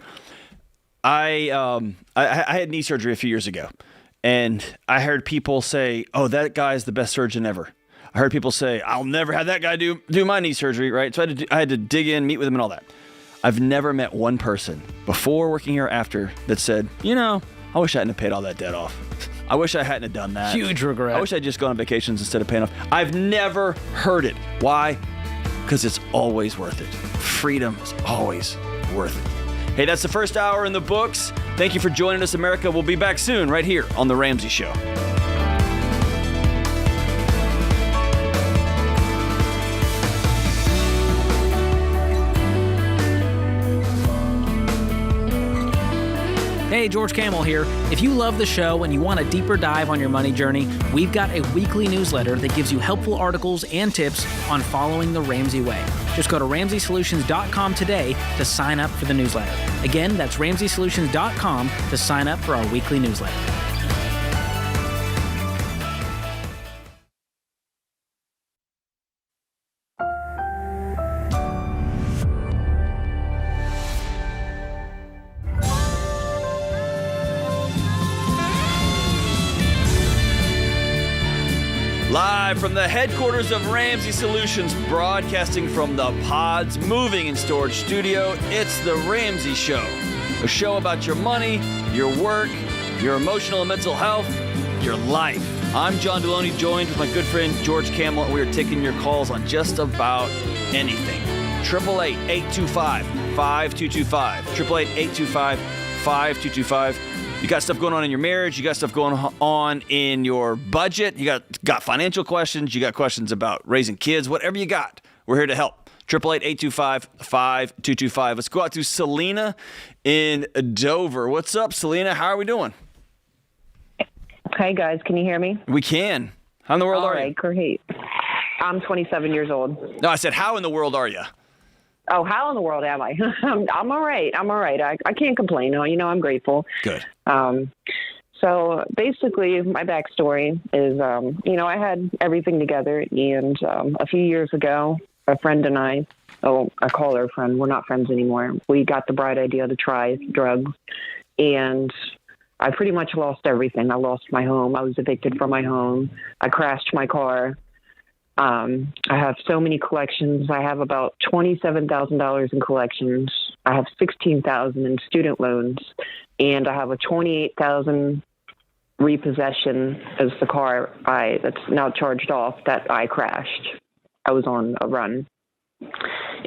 Speaker 1: I had knee surgery a few years ago, and I heard people say, oh, that guy's the best surgeon ever. I heard people say, I'll never have that guy do my knee surgery, right? So I had to dig in, meet with him and all that. I've never met one person before working here or after that said, I wish I hadn't paid all that debt off. I wish I hadn't have done that.
Speaker 3: Huge regret.
Speaker 1: I wish I'd just gone on vacations instead of paying off. I've never heard it. Why? Because it's always worth it. Freedom is always worth it. Hey, that's the first hour in the books. Thank you for joining us, America. We'll be back soon right here on The Ramsey Show.
Speaker 3: Hey, George Camel here. If you love the show and you want a deeper dive on your money journey, we've got a weekly newsletter that gives you helpful articles and tips on following the Ramsey way. Just go to RamseySolutions.com today to sign up for the newsletter. Again, that's RamseySolutions.com to sign up for our weekly newsletter.
Speaker 1: Live from the headquarters of Ramsey Solutions, broadcasting from the Pods Moving and Storage Studio, it's The Ramsey Show. A show about your money, your work, your emotional and mental health, your life. I'm John Deloney, joined with my good friend George Camel, and we are taking your calls on just about anything. 888-825-5225. 888-825-5225. You got stuff going on in your marriage. You got stuff going on in your budget. You got financial questions. You got questions about raising kids. Whatever you got, we're here to help. 888-825-5225. Let's go out to Selena in Dover. What's up, Selena? How are we doing?
Speaker 7: Hey, guys. Can you hear me?
Speaker 1: We can. How in the world are you?
Speaker 7: All right, great. I'm 27 years old.
Speaker 1: No, I said, how in the world are you?
Speaker 7: Oh, how in the world am I? I'm all right. I can't complain. I'm grateful.
Speaker 1: Good.
Speaker 7: So basically, my backstory is, I had everything together, and a few years ago, a friend and I call her a friend. We're not friends anymore. We got the bright idea to try drugs, and I pretty much lost everything. I lost my home. I was evicted from my home. I crashed my car. I have so many collections. I have about $27,000 in collections. I have $16,000 in student loans, and I have a $28,000 repossession as the car that's now charged off that I crashed. I was on a run.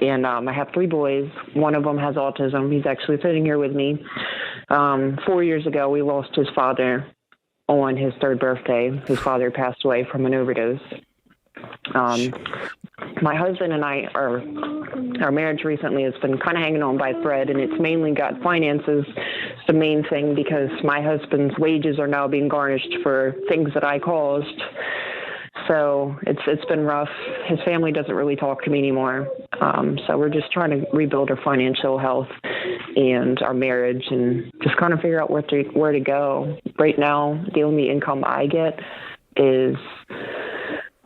Speaker 7: And I have 3 boys. One of them has autism. He's actually sitting here with me. 4 years ago, we lost his father on his 3rd birthday. His father passed away from an overdose. my husband and I, our marriage recently has been kind of hanging on by a thread, and it's mainly got finances, the main thing, because my husband's wages are now being garnished for things that I caused. So it's been rough. His family doesn't really talk to me anymore. So we're just trying to rebuild our financial health and our marriage, and just kind of figure out where to go. Right now, the only income I get is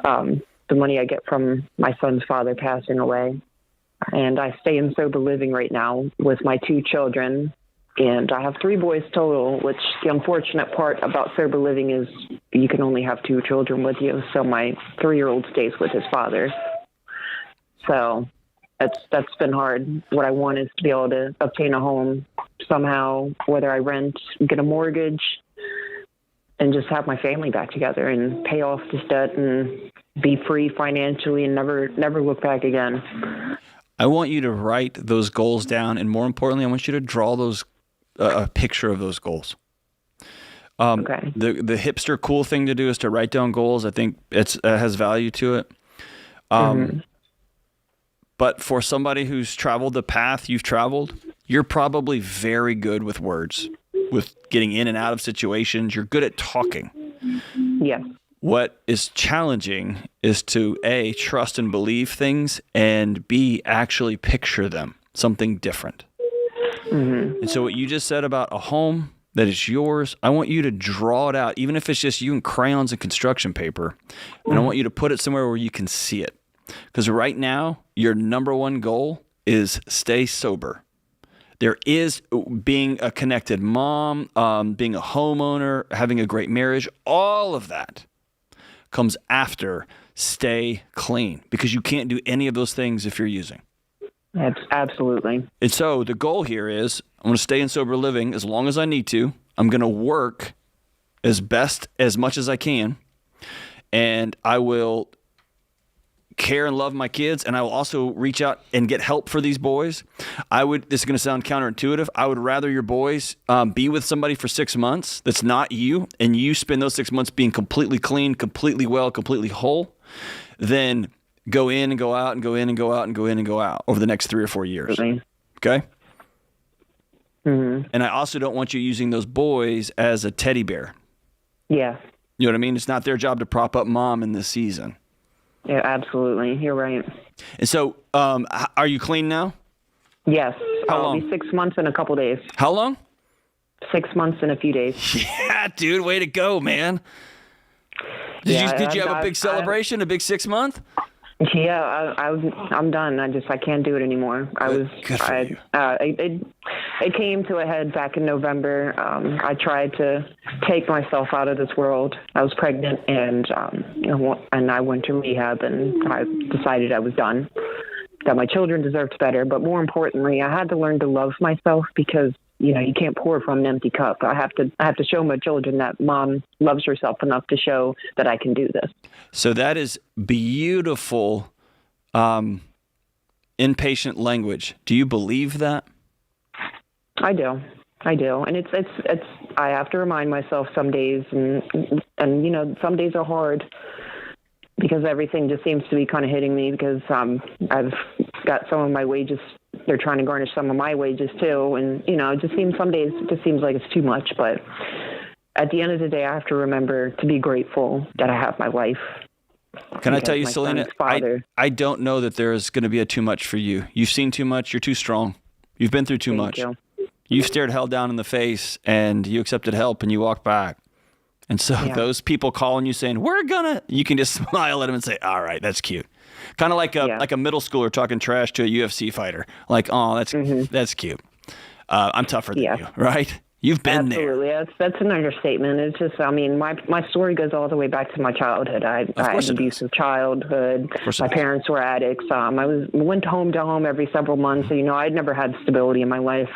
Speaker 7: the money I get from my son's father passing away. And I stay in sober living right now with my 2 children. And I have 3 boys total, which the unfortunate part about sober living is you can only have 2 children with you. So my 3-year-old stays with his father. So that's been hard. What I want is to be able to obtain a home somehow, whether I rent, get a mortgage, and just have my family back together and pay off this debt and be free financially and never look back again.
Speaker 1: I want you to write those goals down, and more importantly, I want you to draw those a picture of those goals.
Speaker 7: Okay.
Speaker 1: The hipster cool thing to do is to write down goals. I think it has value to it. But for somebody who's traveled the path you've traveled, you're probably very good with words, with getting in and out of situations. You're good at talking.
Speaker 7: Yes.
Speaker 1: What is challenging is to A, trust and believe things, and B, actually picture them, something different. And so what you just said about a home that is yours, I want you to draw it out, even if it's just you and crayons and construction paper, and I want you to put it somewhere where you can see it. Because right now, your number one goal is stay sober. There is being a connected mom, being a homeowner, having a great marriage, all of that comes after stay clean, because you can't do any of those things if you're using.
Speaker 7: Absolutely.
Speaker 1: And so the goal here is I'm going to stay in sober living as long as I need to. I'm going to work as much as I can, and I will care and love my kids, and I will also reach out and get help for these boys. This is going to sound counterintuitive. I would rather your boys be with somebody for 6 months that's not you, and you spend those 6 months being completely clean, completely well, completely whole, than go in and go out and go in and go out and go in and go out over the next 3 or 4 years. Okay? And I also don't want you using those boys as a teddy bear.
Speaker 7: Yeah.
Speaker 1: You know what I mean? It's not their job to prop up mom in this season.
Speaker 7: Yeah, absolutely. You're right.
Speaker 1: And so, are you clean now?
Speaker 7: Yes.
Speaker 1: How
Speaker 7: I'll
Speaker 1: long?
Speaker 7: be 6 months in a couple days.
Speaker 1: How long?
Speaker 7: 6 months in a few days.
Speaker 1: Yeah, dude, way to go, man. Did you have a big celebration, a big 6 month?
Speaker 7: Yeah, I'm done. I can't do it anymore.
Speaker 1: Good for you.
Speaker 7: It came to a head back in November. I tried to take myself out of this world. I was pregnant, and I went to rehab, and I decided I was done. That my children deserved better, but more importantly, I had to learn to love myself, because you can't pour from an empty cup. I have to show my children that mom loves herself enough to show that I can do this. So
Speaker 1: that is beautiful inpatient language. Do you believe that?
Speaker 7: I do, and it's I have to remind myself some days, and some days are hard, because everything just seems to be kind of hitting me, because I've got some of my wages. They're trying to garnish some of my wages too. And, it just seems some days it just seems like it's too much. But at the end of the day, I have to remember to be grateful that I have my wife.
Speaker 1: Can I tell you, Selena, I don't know that there's going to be a too much for you. You've seen too much. You're too strong. You've been through too much. You stared hell down in the face, and you accepted help, and you walked back. And so those people calling you saying, you can just smile at them and say, all right, that's cute. Kind of like a middle schooler talking trash to a UFC fighter. Like, oh, that's cute. I'm tougher than you, right? You've been
Speaker 7: there. Absolutely. That's an understatement. It's just, my story goes all the way back to my childhood. I had an abusive childhood. My parents were addicts. I went home to home every several months. So, I'd never had stability in my life.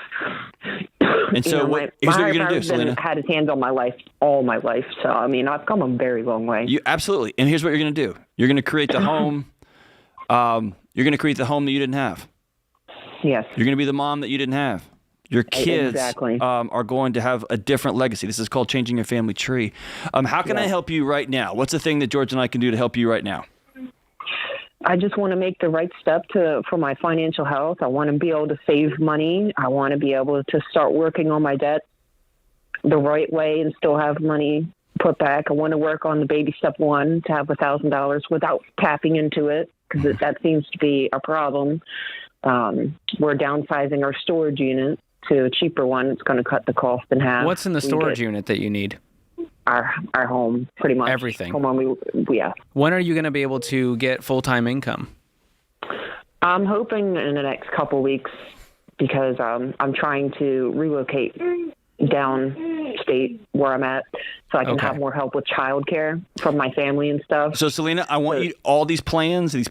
Speaker 1: And so here's what you're going to do, Selena.
Speaker 7: Had his hands on my life all my life. So, I've come a very long way.
Speaker 1: Absolutely. And here's what you're going to do. You're going to create the home. You're going to create the home that you didn't have.
Speaker 7: Yes.
Speaker 1: You're going to be the mom that you didn't have. Your kids are going to have a different legacy. This is called changing your family tree. How can I help you right now? What's the thing that George and I can do to help you right now?
Speaker 7: I just want to make the right step for my financial health. I want to be able to save money. I want to be able to start working on my debt the right way and still have money put back. I want to work on the baby step one to have $1,000 without tapping into it, because that seems to be a problem. We're downsizing our storage unit to a cheaper one. It's going to cut the cost in half.
Speaker 3: What's in the storage unit that you need?
Speaker 7: Our home, pretty much.
Speaker 3: Everything.
Speaker 7: Yeah.
Speaker 3: When are you going to be able to get full-time income?
Speaker 7: I'm hoping in the next couple of weeks, because I'm trying to relocate downstate where I'm at so I can have more help with childcare from my family and stuff.
Speaker 1: So, Selena, I want you, all these plans, I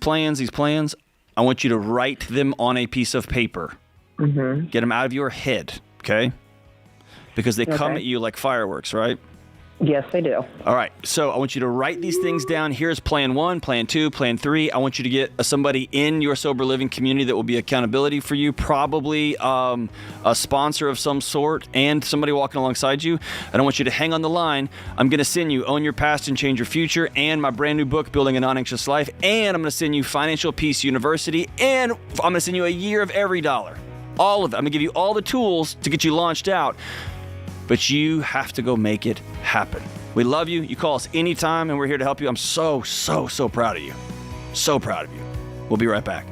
Speaker 1: want you to write them on a piece of paper. Mm-hmm. Get them out of your head, okay? Because they come at you like fireworks, right?
Speaker 7: Yes, they do.
Speaker 1: All right. So I want you to write these things down. Here's plan 1, plan 2, plan 3. I want you to get somebody in your sober living community that will be accountability for you, probably a sponsor of some sort, and somebody walking alongside you. And I want you to hang on the line. I'm going to send you Own Your Past and Change Your Future and my brand new book, Building a Non-Anxious Life. And I'm going to send you Financial Peace University. And I'm going to send you a year of every dollar. All of it. I'm going to give you all the tools to get you launched out. But you have to go make it happen. We love you. You call us anytime, and we're here to help you. I'm so proud of you. So proud of you. We'll be right back.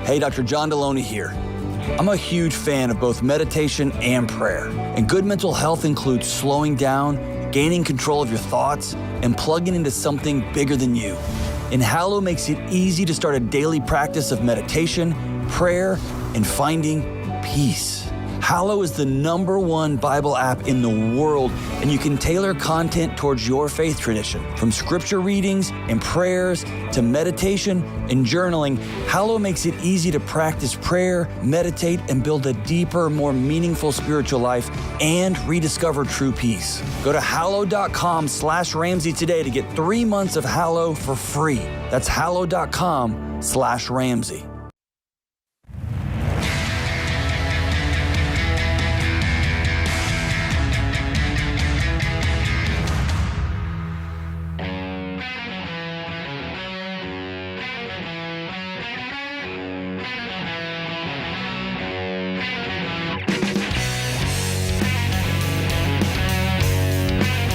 Speaker 1: Hey, Dr. John Deloney here. I'm a huge fan of both meditation and prayer. And good mental health includes slowing down, gaining control of your thoughts, and plugging into something bigger than you. And Hallow makes it easy to start a daily practice of meditation, prayer, and finding peace. Hallow is the #1 Bible app in the world, and you can tailor content towards your faith tradition. From scripture readings and prayers to meditation and journaling, Hallow makes it easy to practice prayer, meditate, and build a deeper, more meaningful spiritual life and rediscover true peace. Go to hallow.com/Ramsey today to get 3 months of Hallow for free. That's hallow.com/Ramsey.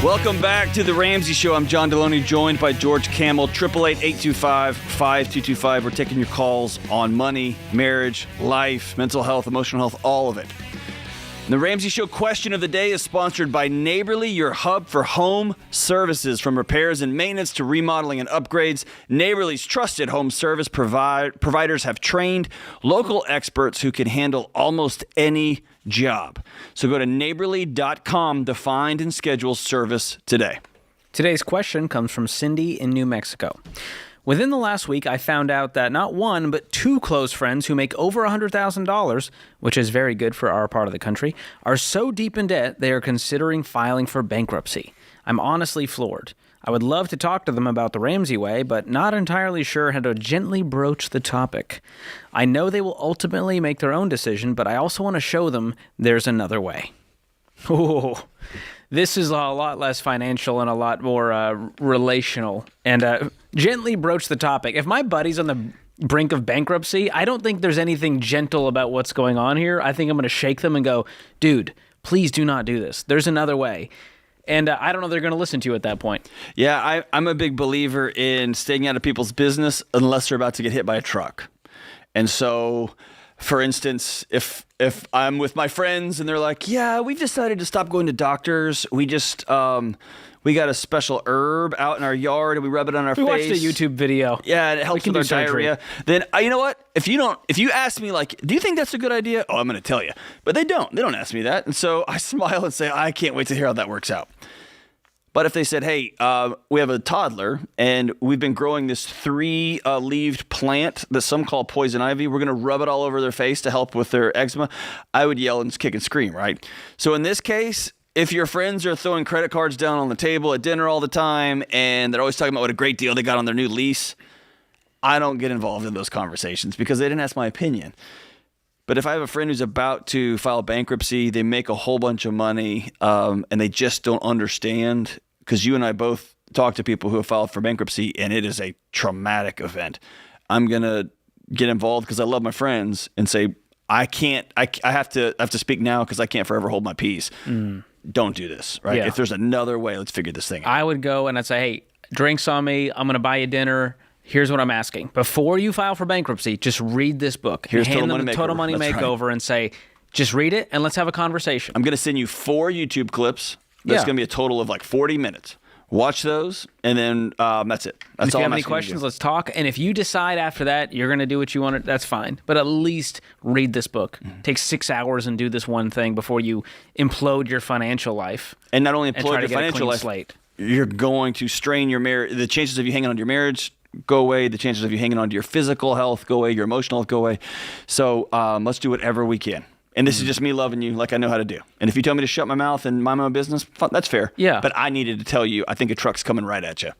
Speaker 1: Welcome back to the Ramsey Show. I'm John Deloney, joined by George Camel. 888-825-5225. We're taking your calls on money, marriage, life, mental health, emotional health, all of it. The Ramsey Show question of the day is sponsored by Neighborly, your hub for home services. From repairs and maintenance to remodeling and upgrades, Neighborly's trusted home service providers have trained local experts who can handle almost any job. So go to neighborly.com to find and schedule service today.
Speaker 3: Today's question comes from Cindy in New Mexico. Within the last week, I found out that not one, but 2 close friends who make over $100,000, which is very good for our part of the country, are so deep in debt they are considering filing for bankruptcy. I'm honestly floored. I would love to talk to them about the Ramsey way, but not entirely sure how to gently broach the topic. I know they will ultimately make their own decision, but I also want to show them there's another way. Oh, this is a lot less financial and a lot more relational. And gently broach the topic. If my buddy's on the brink of bankruptcy, I don't think there's anything gentle about what's going on here. I think I'm going to shake them and go, dude, please do not do this. There's another way. And I don't know if they're going to listen to you at that point.
Speaker 1: Yeah, I'm a big believer in staying out of people's business unless they're about to get hit by a truck. And so, for instance, if I'm with my friends and they're like, yeah, we've decided to stop going to doctors. We just, we got a special herb out in our yard and we rub it on our face.
Speaker 3: We watched a YouTube video.
Speaker 1: Yeah, and it helps with our diarrhea. Then, you know what? If you ask me like, do you think that's a good idea? Oh, I'm going to tell you. But they don't ask me that. And so I smile and say, I can't wait to hear how that works out. But if they said, hey, we have a toddler and we've been growing this 3-leaved plant that some call poison ivy, we're going to rub it all over their face to help with their eczema, I would yell and kick and scream, right? So in this case, if your friends are throwing credit cards down on the table at dinner all the time and they're always talking about what a great deal they got on their new lease, I don't get involved in those conversations because they didn't ask my opinion. But if I have a friend who's about to file bankruptcy, they make a whole bunch of money, and they just don't understand, because you and I both talk to people who have filed for bankruptcy, and it is a traumatic event. I'm going to get involved because I love my friends and say, I have to speak now because I can't forever hold my peace. Don't do this, right?
Speaker 3: Yeah.
Speaker 1: If there's another way, let's figure this thing out.
Speaker 3: I would go and I'd say, hey, drinks on me. I'm going to buy you dinner. Here's what I'm asking. Before you file for bankruptcy, just read this book.
Speaker 1: Here's
Speaker 3: Hand
Speaker 1: Total
Speaker 3: them
Speaker 1: Money
Speaker 3: the Total
Speaker 1: Makeover.
Speaker 3: Money
Speaker 1: That's
Speaker 3: Makeover and say, just read it and let's have a conversation.
Speaker 1: I'm going to send you 4 YouTube clips. That's
Speaker 3: Yeah.
Speaker 1: going to be a total of like 40 minutes. Watch those, and then that's it. That's
Speaker 3: If
Speaker 1: all
Speaker 3: you
Speaker 1: I'm
Speaker 3: have any
Speaker 1: asking you to
Speaker 3: questions,
Speaker 1: do.
Speaker 3: let's talk. And if you decide after that you're going to do what you want, that's fine. But at least read this book. Take 6 hours and do this one thing before you implode your financial life.
Speaker 1: And not only
Speaker 3: and
Speaker 1: implode
Speaker 3: try to
Speaker 1: your
Speaker 3: get a
Speaker 1: financial
Speaker 3: clean
Speaker 1: life,
Speaker 3: slate.
Speaker 1: you're going to strain your marriage. The chances of you hanging on to your marriage go away. The chances of you hanging on to your physical health go away. Your emotional health go away. So let's do whatever we can. And this is just me loving you like I know how to do. And if you tell me to shut my mouth and mind my own business, that's fair.
Speaker 3: Yeah.
Speaker 1: But I needed to tell you, I think a truck's coming right at you.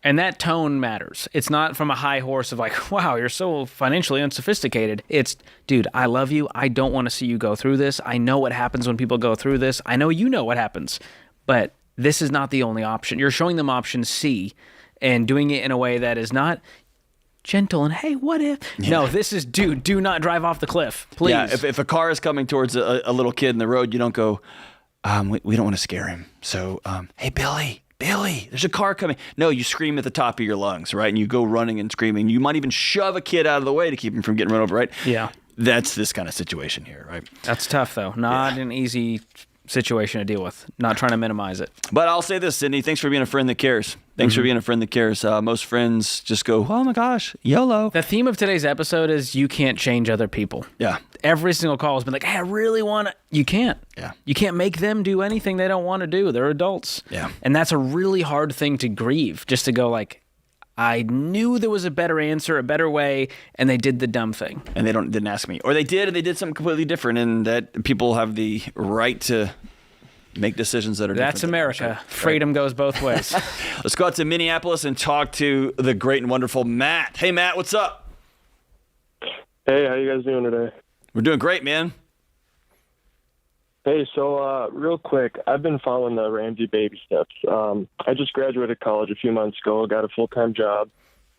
Speaker 3: And that tone matters. It's not from a high horse of like, wow, you're so financially unsophisticated. It's, dude, I love you. I don't want to see you go through this. I know what happens when people go through this. I know you know what happens. But this is not the only option. You're showing them option C and doing it in a way that is not gentle and, hey, what if? Yeah. No, this is, dude, do not drive off the cliff, please.
Speaker 1: Yeah, if a car is coming towards a little kid in the road, you don't go, we don't want to scare him. So, hey, Billy, there's a car coming. No, you scream at the top of your lungs, right? And you go running and screaming. You might even shove a kid out of the way to keep him from getting run over, right?
Speaker 3: Yeah.
Speaker 1: That's this kind of situation here, right?
Speaker 3: That's tough, though. Not an easy situation to deal with. Not trying to minimize it.
Speaker 1: But I'll say this, Sydney, thanks for being a friend that cares. Thanks for being a friend that cares. Most friends just go, oh my gosh, YOLO.
Speaker 3: The theme of today's episode is you can't change other people.
Speaker 1: Yeah.
Speaker 3: Every single call has been like, hey, I really want to. You can't.
Speaker 1: Yeah.
Speaker 3: You can't make them do anything they don't want to do. They're adults.
Speaker 1: Yeah.
Speaker 3: And that's a really hard thing to grieve, just to go like, I knew there was a better answer, a better way, and they did the dumb thing.
Speaker 1: And they didn't ask me. Or they did, and they did something completely different, and that people have the right to make decisions that are different.
Speaker 3: That's America. Freedom goes both ways.
Speaker 1: Let's go out to Minneapolis and talk to the great and wonderful Matt. Hey, Matt, what's up?
Speaker 2: Hey, how you guys doing today?
Speaker 1: We're doing great, man.
Speaker 2: Hey, so real quick, I've been following the Ramsey baby steps. I just graduated college a few months ago, got a full-time job,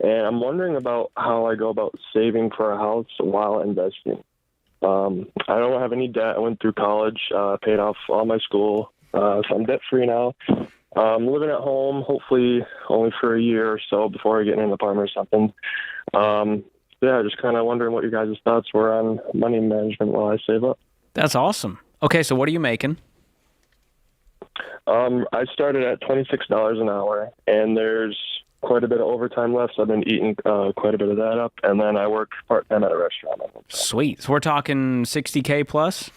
Speaker 2: and I'm wondering about how I go about saving for a house while investing. I don't have any debt. I went through college, paid off all my school, so I'm debt-free now. I'm living at home, hopefully only for a year or so before I get in an apartment or something. Yeah, just kind of wondering what your guys' thoughts were on money management while I save up.
Speaker 3: That's awesome. Okay, so what are you making?
Speaker 2: I started at $26 an hour, and there's quite a bit of overtime left, so I've been eating quite a bit of that up, and then I work part-time at a restaurant.
Speaker 3: Sweet. So we're talking $60K plus?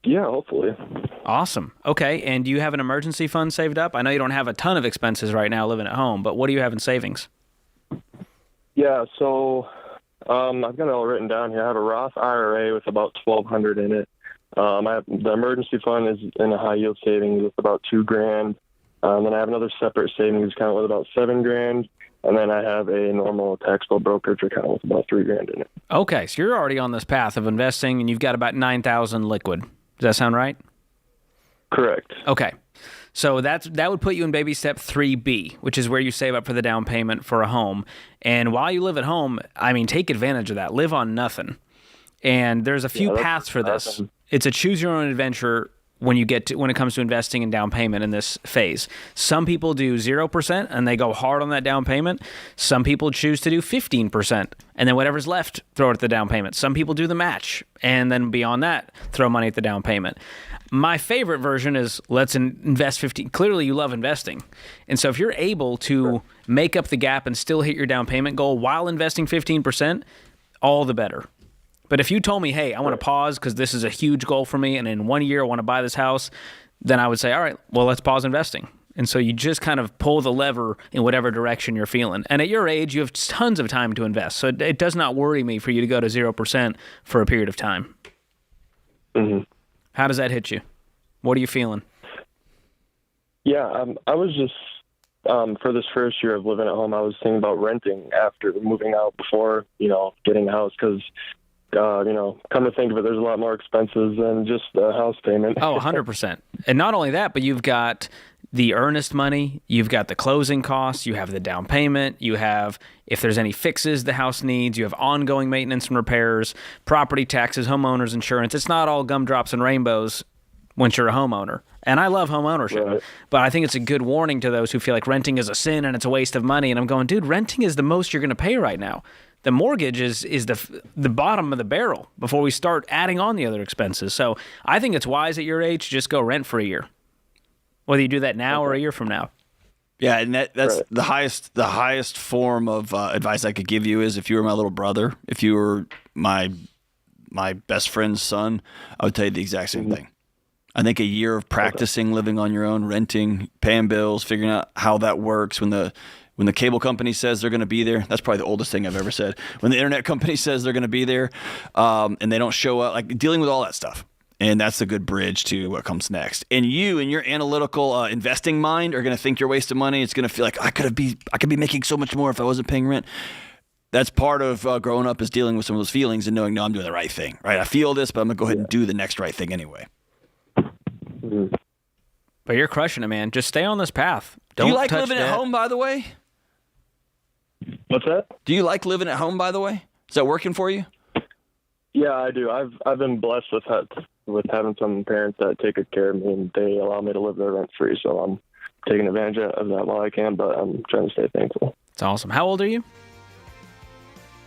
Speaker 2: Yeah, hopefully.
Speaker 3: Awesome. Okay, and do you have an emergency fund saved up? I know you don't have a ton of expenses right now living at home, but what do you have in savings?
Speaker 2: Yeah, so I've got it all written down here. I have a Roth IRA with about $1,200 in it. The emergency fund is in a high-yield savings with about $2,000. Then I have another separate savings account with about $7,000, and then I have a normal taxable brokerage account with about $3,000 in it.
Speaker 3: Okay, so you're already on this path of investing, and you've got about $9,000 liquid. Does that sound right?
Speaker 2: Correct.
Speaker 3: Okay, so that would put you in baby step 3B, which is where you save up for the down payment for a home. And while you live at home, I mean, take advantage of that. Live on nothing. And there's a few paths for this.
Speaker 2: Awesome.
Speaker 3: It's a choose your own adventure when it comes to investing in down payment in this phase. Some people do 0% and they go hard on that down payment. Some people choose to do 15% and then whatever's left, throw it at the down payment. Some people do the match and then beyond that, throw money at the down payment. My favorite version is let's invest 15. Clearly you love investing. And so if you're able to make up the gap and still hit your down payment goal while investing 15%, all the better. But if you told me, hey, I want to pause because this is a huge goal for me, and in 1 year I want to buy this house, then I would say, all right, well, let's pause investing. And so you just kind of pull the lever in whatever direction you're feeling. And at your age, you have tons of time to invest. So it does not worry me for you to go to 0% for a period of time.
Speaker 2: Mm-hmm.
Speaker 3: How does that hit you? What are you feeling?
Speaker 2: Yeah, I was just
Speaker 8: for this first year of living at home, I was thinking about renting after moving out before, getting a house because, come to think of it, there's a lot more expenses than just the house payment.
Speaker 3: Oh, 100%. And not only that, but you've got the earnest money, you've got the closing costs, you have the down payment, you have, if there's any fixes the house needs, you have ongoing maintenance and repairs, property taxes, homeowners insurance. It's not all gumdrops and rainbows once you're a homeowner. And I love home ownership,
Speaker 8: right.
Speaker 3: But I think it's a good warning to those who feel like renting is a sin and it's a waste of money. And I'm going, dude, renting is the most you're going to pay right now. The mortgage is the bottom of the barrel before we start adding on the other expenses. So I think it's wise at your age, just go rent for a year. Whether you do that now or a year from now.
Speaker 1: Yeah, and that's
Speaker 8: right.
Speaker 1: the highest form of advice I could give you is if you were my little brother, if you were my best friend's son, I would tell you the exact same thing. I think a year of practicing living on your own, renting, paying bills, figuring out how that works. When the cable company says they're going to be there, that's probably the oldest thing I've ever said. When the internet company says they're going to be there, and they don't show up, like dealing with all that stuff. And that's a good bridge to what comes next. And you and your analytical investing mind are going to think you're wasting money. It's going to feel like I could be making so much more if I wasn't paying rent. That's part of growing up is dealing with some of those feelings and knowing, no, I'm doing the right thing, right? I feel this, but I'm going to go ahead and do the next right thing anyway.
Speaker 8: Mm-hmm.
Speaker 3: But you're crushing it, man. Just stay on this path.
Speaker 1: Do you like living at home, by the way?
Speaker 8: What's that?
Speaker 1: Do you like living at home, by the way? Is that working for you?
Speaker 8: Yeah, I do. I've been blessed with having some parents that take good care of me, and they allow me to live there rent free. So I'm taking advantage of that while I can, but I'm trying to stay thankful.
Speaker 3: It's awesome. How old are you?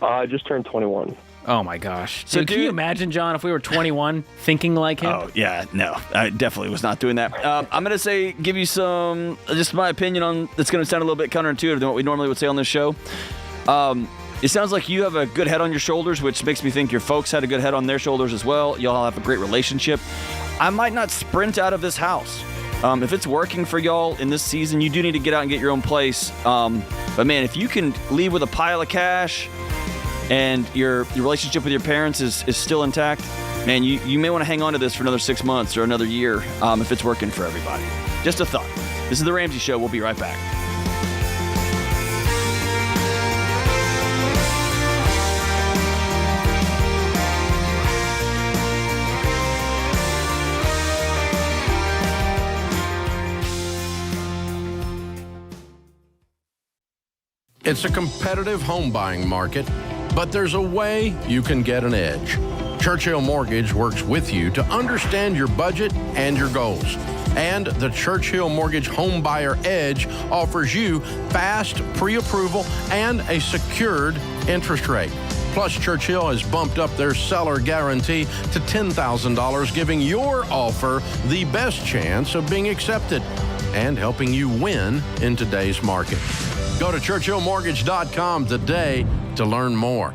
Speaker 8: I just turned 21.
Speaker 3: Oh my gosh.
Speaker 1: So,
Speaker 3: can you imagine, John, if we were 21 thinking like him?
Speaker 1: Oh, yeah, no. I definitely was not doing that. I'm going to give you some, just my opinion on, it's going to sound a little bit counterintuitive than what we normally would say on this show. It sounds like you have a good head on your shoulders, which makes me think your folks had a good head on their shoulders as well. Y'all have a great relationship. I might not sprint out of this house. If it's working for y'all in this season, you do need to get out and get your own place. But man, if you can leave with a pile of cash and your relationship with your parents is still intact, man, you may want to hang on to this for another 6 months or another year if it's working for everybody. Just a thought. This is The Ramsey Show. We'll be right back.
Speaker 4: It's a competitive home buying market, but there's a way you can get an edge. Churchill Mortgage works with you to understand your budget and your goals. And the Churchill Mortgage Home Buyer Edge offers you fast pre-approval and a secured interest rate. Plus, Churchill has bumped up their seller guarantee to $10,000, giving your offer the best chance of being accepted and helping you win in today's market. Go to ChurchillMortgage.com today to learn more.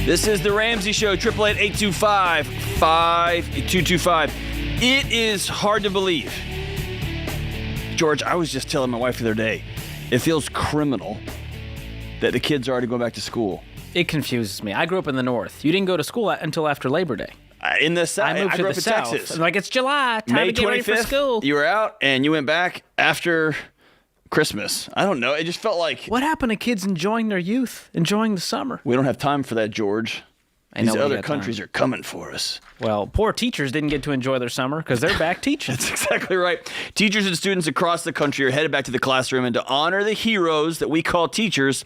Speaker 1: This is The Ramsey Show, 888-825-5225. It is hard to believe. George, I was just telling my wife the other day, it feels criminal that the kids are already going back to school.
Speaker 3: It confuses me. I grew up in the North. You didn't go to school until after Labor Day.
Speaker 1: In the South,
Speaker 3: I moved to
Speaker 1: grew
Speaker 3: the
Speaker 1: up in
Speaker 3: South.
Speaker 1: Texas.
Speaker 3: I'm like, it's July, time
Speaker 1: May
Speaker 3: to get ready for
Speaker 1: 25th,
Speaker 3: school.
Speaker 1: you were out and you went back after Christmas. I don't know. It just felt like
Speaker 3: What happened to kids enjoying their youth, enjoying the summer?
Speaker 1: we don't have time for that, George.
Speaker 3: I know
Speaker 1: These
Speaker 3: we
Speaker 1: other
Speaker 3: got
Speaker 1: countries
Speaker 3: time.
Speaker 1: are coming for us.
Speaker 3: Well, poor teachers didn't get to enjoy their summer because they're back teaching.
Speaker 1: That's exactly right. Teachers and students across the country are headed back to the classroom, and to honor the heroes that we call teachers,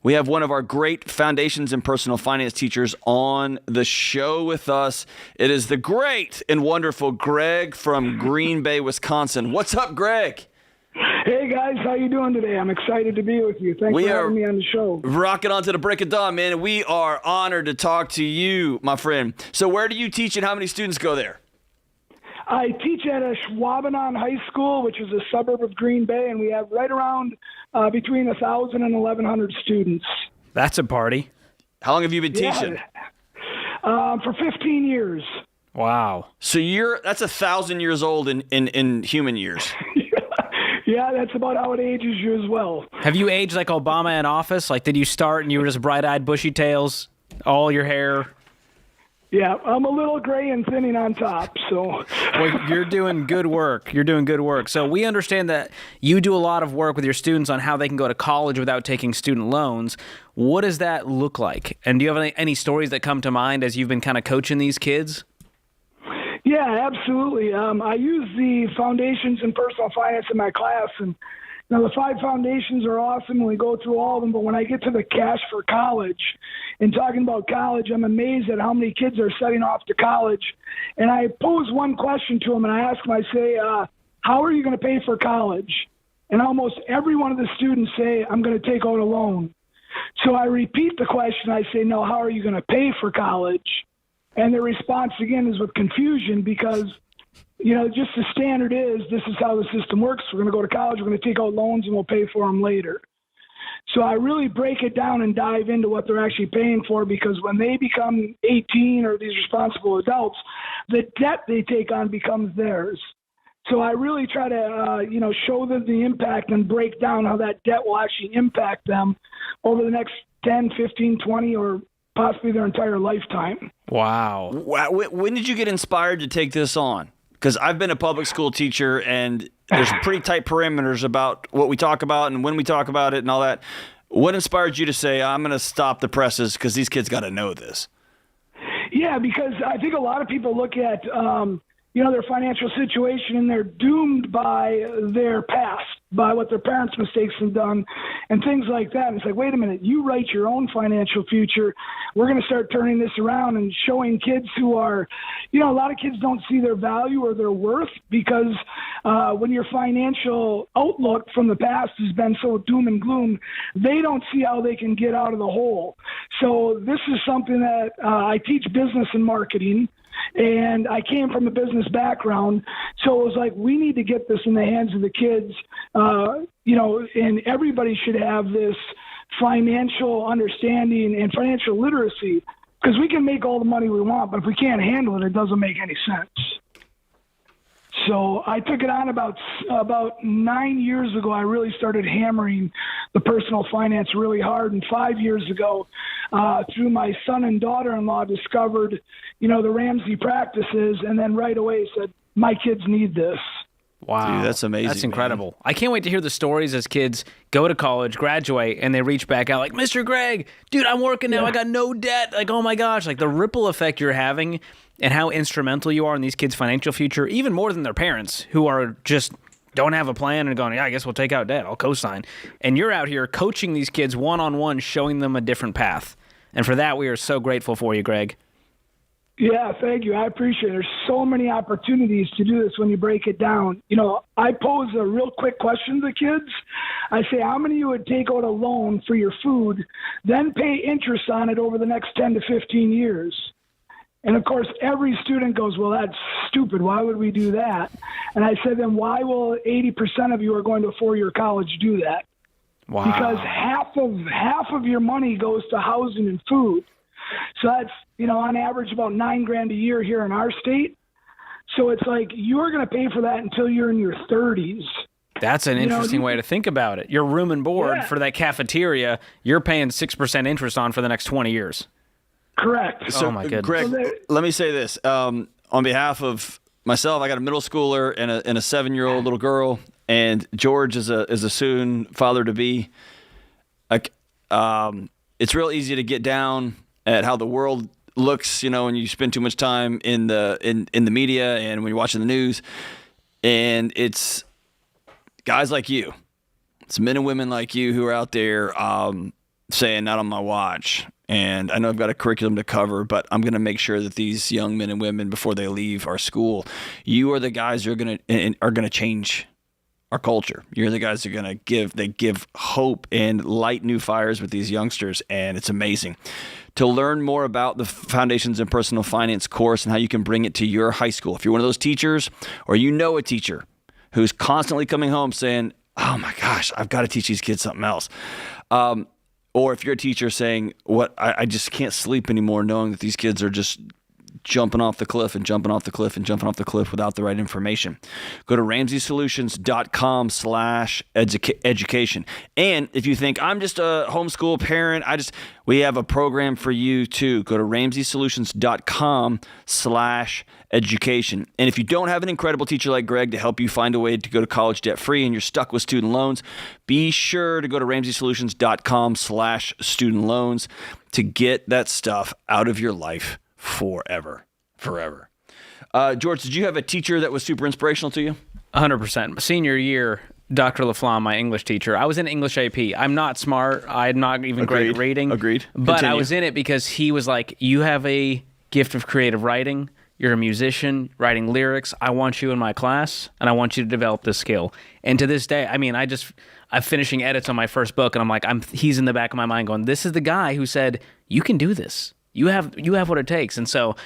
Speaker 1: we have one of our great foundations and personal finance teachers on the show with us. It is the great and wonderful Greg from Green Bay, Wisconsin. What's up, Greg?
Speaker 9: Hey guys, how you doing today? I'm excited to be with you. Thanks for having me on the show.
Speaker 1: Rocking on to the break of dawn, man. We are honored to talk to you, my friend. So where do you teach and how many students go there?
Speaker 9: I teach at a Schwabenon High School, which is a suburb of Green Bay, and we have right around between 1,000 and 1,100 students.
Speaker 3: That's a party.
Speaker 1: How long have you been teaching?
Speaker 9: For 15 years.
Speaker 3: Wow.
Speaker 1: So that's 1,000 years old in human years.
Speaker 9: Yeah, that's about how it ages you as well.
Speaker 3: Have you aged like Obama in office? Like, did you start and you were just bright-eyed, bushy tails, all your hair?
Speaker 9: Yeah, I'm a little gray and thinning on top, so.
Speaker 3: Well, you're doing good work. You're doing good work. So we understand that you do a lot of work with your students on how they can go to college without taking student loans. What does that look like? And do you have any stories that come to mind as you've been kind of coaching these kids?
Speaker 9: Yeah, absolutely. I use the foundations in personal finance in my class, and the 5 foundations are awesome, and we go through all of them. But when I get to the cash for college, and talking about college, I'm amazed at how many kids are setting off to college. And I pose one question to them, and I ask them, I say, how are you going to pay for college? And almost every one of the students say, I'm going to take out a loan. So I repeat the question. I say, no, how are you going to pay for college? And their response, again, is with confusion because, just the standard is this is how the system works. We're going to go to college, we're going to take out loans, and we'll pay for them later. So I really break it down and dive into what they're actually paying for, because when they become 18 or these responsible adults, the debt they take on becomes theirs. So I really try to, show them the impact and break down how that debt will actually impact them over the next 10, 15, 20, or possibly their entire lifetime.
Speaker 3: Wow.
Speaker 1: When did you get inspired to take this on? Because I've been a public school teacher, and there's pretty tight parameters about what we talk about and when we talk about it and all that. What inspired you to say, I'm going to stop the presses because these kids got to know this?
Speaker 9: Yeah, because I think a lot of people look at, their financial situation, and they're doomed by their past, by what their parents' mistakes have done and things like that. And it's like, wait a minute, you write your own financial future. We're going to start turning this around and showing kids who are, a lot of kids don't see their value or their worth because when your financial outlook from the past has been so doom and gloom, they don't see how they can get out of the hole. So this is something that I teach business and marketing. And I came from a business background, so it was like, we need to get this in the hands of the kids, and everybody should have this financial understanding and financial literacy, because we can make all the money we want, but if we can't handle it, it doesn't make any sense. So I took it on about 9 years ago. I really started hammering the personal finance really hard. And 5 years ago, through my son and daughter-in-law, discovered, the Ramsey practices, and then right away said, my kids need this.
Speaker 3: Wow.
Speaker 1: Dude, that's amazing.
Speaker 3: That's incredible. Man. I can't wait to hear the stories as kids go to college, graduate, and they reach back out like, Mr. Greg, dude, I'm working now. I got no debt. Like, oh my gosh, like the ripple effect you're having and how instrumental you are in these kids' financial future, even more than their parents who are just don't have a plan and going, yeah, I guess we'll take out debt. I'll co-sign. And you're out here coaching these kids one-on-one, showing them a different path. And for that, we are so grateful for you, Greg.
Speaker 9: Yeah, thank you. I appreciate it. There's so many opportunities to do this when you break it down. I pose a real quick question to the kids. I say, how many of you would take out a loan for your food, then pay interest on it over the next 10 to 15 years? And, of course, every student goes, well, that's stupid. Why would we do that? And I said, then why will 80% of you who are going to a four-year college do that?
Speaker 3: Wow.
Speaker 9: Because half of your money goes to housing and food. So that's, on average about $9,000 a year here in our state. So it's like you're going to pay for that until you're in your 30s.
Speaker 3: That's an interesting way to think about it. Your room and board for that cafeteria, you're paying 6% interest on for the next 20 years.
Speaker 9: Correct.
Speaker 1: So,
Speaker 3: oh, my goodness.
Speaker 1: Greg, let me say this. On behalf of myself, I got a middle schooler and a 7-year-old little girl, and George is a soon father-to-be. It's real easy to get down at how the world looks, when you spend too much time in the media and when you're watching the news. And it's guys like you. It's men and women like you who are out there saying, not on my watch. And I know I've got a curriculum to cover, but I'm going to make sure that these young men and women, before they leave our school, you are the guys who are going to change our culture. You're the guys who are going to give hope and light new fires with these youngsters, and it's amazing. To learn more about the Foundations in Personal Finance course and how you can bring it to your high school, if you're one of those teachers or a teacher who's constantly coming home saying, oh my gosh, I've got to teach these kids something else. Or if you're a teacher saying, I just can't sleep anymore knowing that these kids are just jumping off the cliff and jumping off the cliff and jumping off the cliff without the right information. Go to RamseySolutions.com/education. And if you think I'm just a homeschool parent, we have a program for you too. Go to RamseySolutions.com/education. And if you don't have an incredible teacher like Greg to help you find a way to go to college debt free and you're stuck with student loans, be sure to go to RamseySolutions.com/student loans to get that stuff out of your life forever. George, did you have a teacher that was super inspirational to you?
Speaker 3: 100%. Senior year, Dr. LaFlamme, my English teacher, I was in English AP. I'm not smart. I'm not even great at reading.
Speaker 1: Agreed.
Speaker 3: But
Speaker 1: Continue.
Speaker 3: I was in it because he was like, you have a gift of creative writing. You're a musician, writing lyrics. I want you in my class, and I want you to develop this skill. And to this day, I mean, I'm finishing edits on my first book, and I'm like, he's in the back of my mind going, this is the guy who said, you can do this. You have what it takes. And so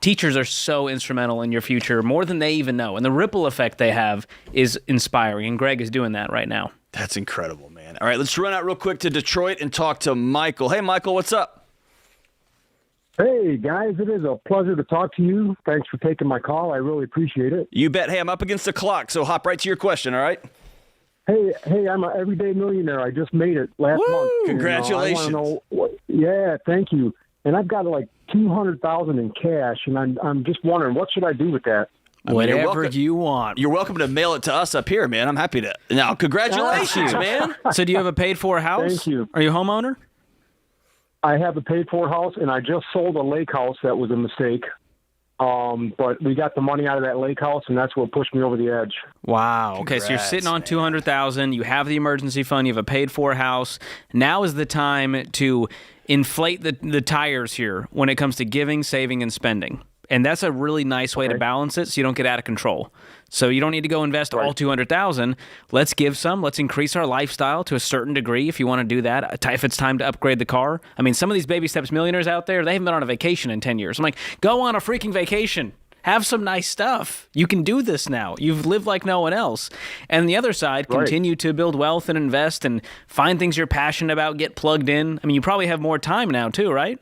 Speaker 3: teachers are so instrumental in your future, more than they even know. And the ripple effect they have is inspiring. And Greg is doing that right now.
Speaker 1: That's incredible, man. All right, let's run out real quick to Detroit and talk to Michael. Hey, Michael, what's up?
Speaker 10: Hey, guys, it is a pleasure to talk to you. Thanks for taking my call. I really appreciate it.
Speaker 1: You bet. Hey, I'm up against the clock, so hop right to your question, all right?
Speaker 10: Hey, I'm an everyday millionaire. I just made it last month.
Speaker 1: Congratulations.
Speaker 10: Yeah, thank you. And I've got like $200,000 in cash, and I'm just wondering, what should I do with that?
Speaker 3: Whatever you want.
Speaker 1: You're welcome to mail it to us up here, man. I'm happy to. Now, congratulations, man.
Speaker 3: So do you have a paid-for house?
Speaker 10: Thank you.
Speaker 3: Are you a homeowner?
Speaker 10: I have a paid-for house, and I just sold a lake house that was a mistake. But we got the money out of that lake house, and that's what pushed me over the edge.
Speaker 3: Wow. Okay, so you're sitting on $200,000. You have the emergency fund. You have a paid-for house. Now is the time to inflate the tires here when it comes to giving, saving, and spending. And that's a really nice way to balance it so you don't get out of control. So you don't need to go invest all $200,000. Let's give some. Let's increase our lifestyle to a certain degree if you want to do that. If it's time to upgrade the car. I mean, some of these baby steps millionaires out there, they haven't been on a vacation in 10 years. I'm like, go on a freaking vacation. Have some nice stuff. You can do this now. You've lived like no one else. And the other side, continue to build wealth and invest and find things you're passionate about, get plugged in. I mean, you probably have more time now too, right?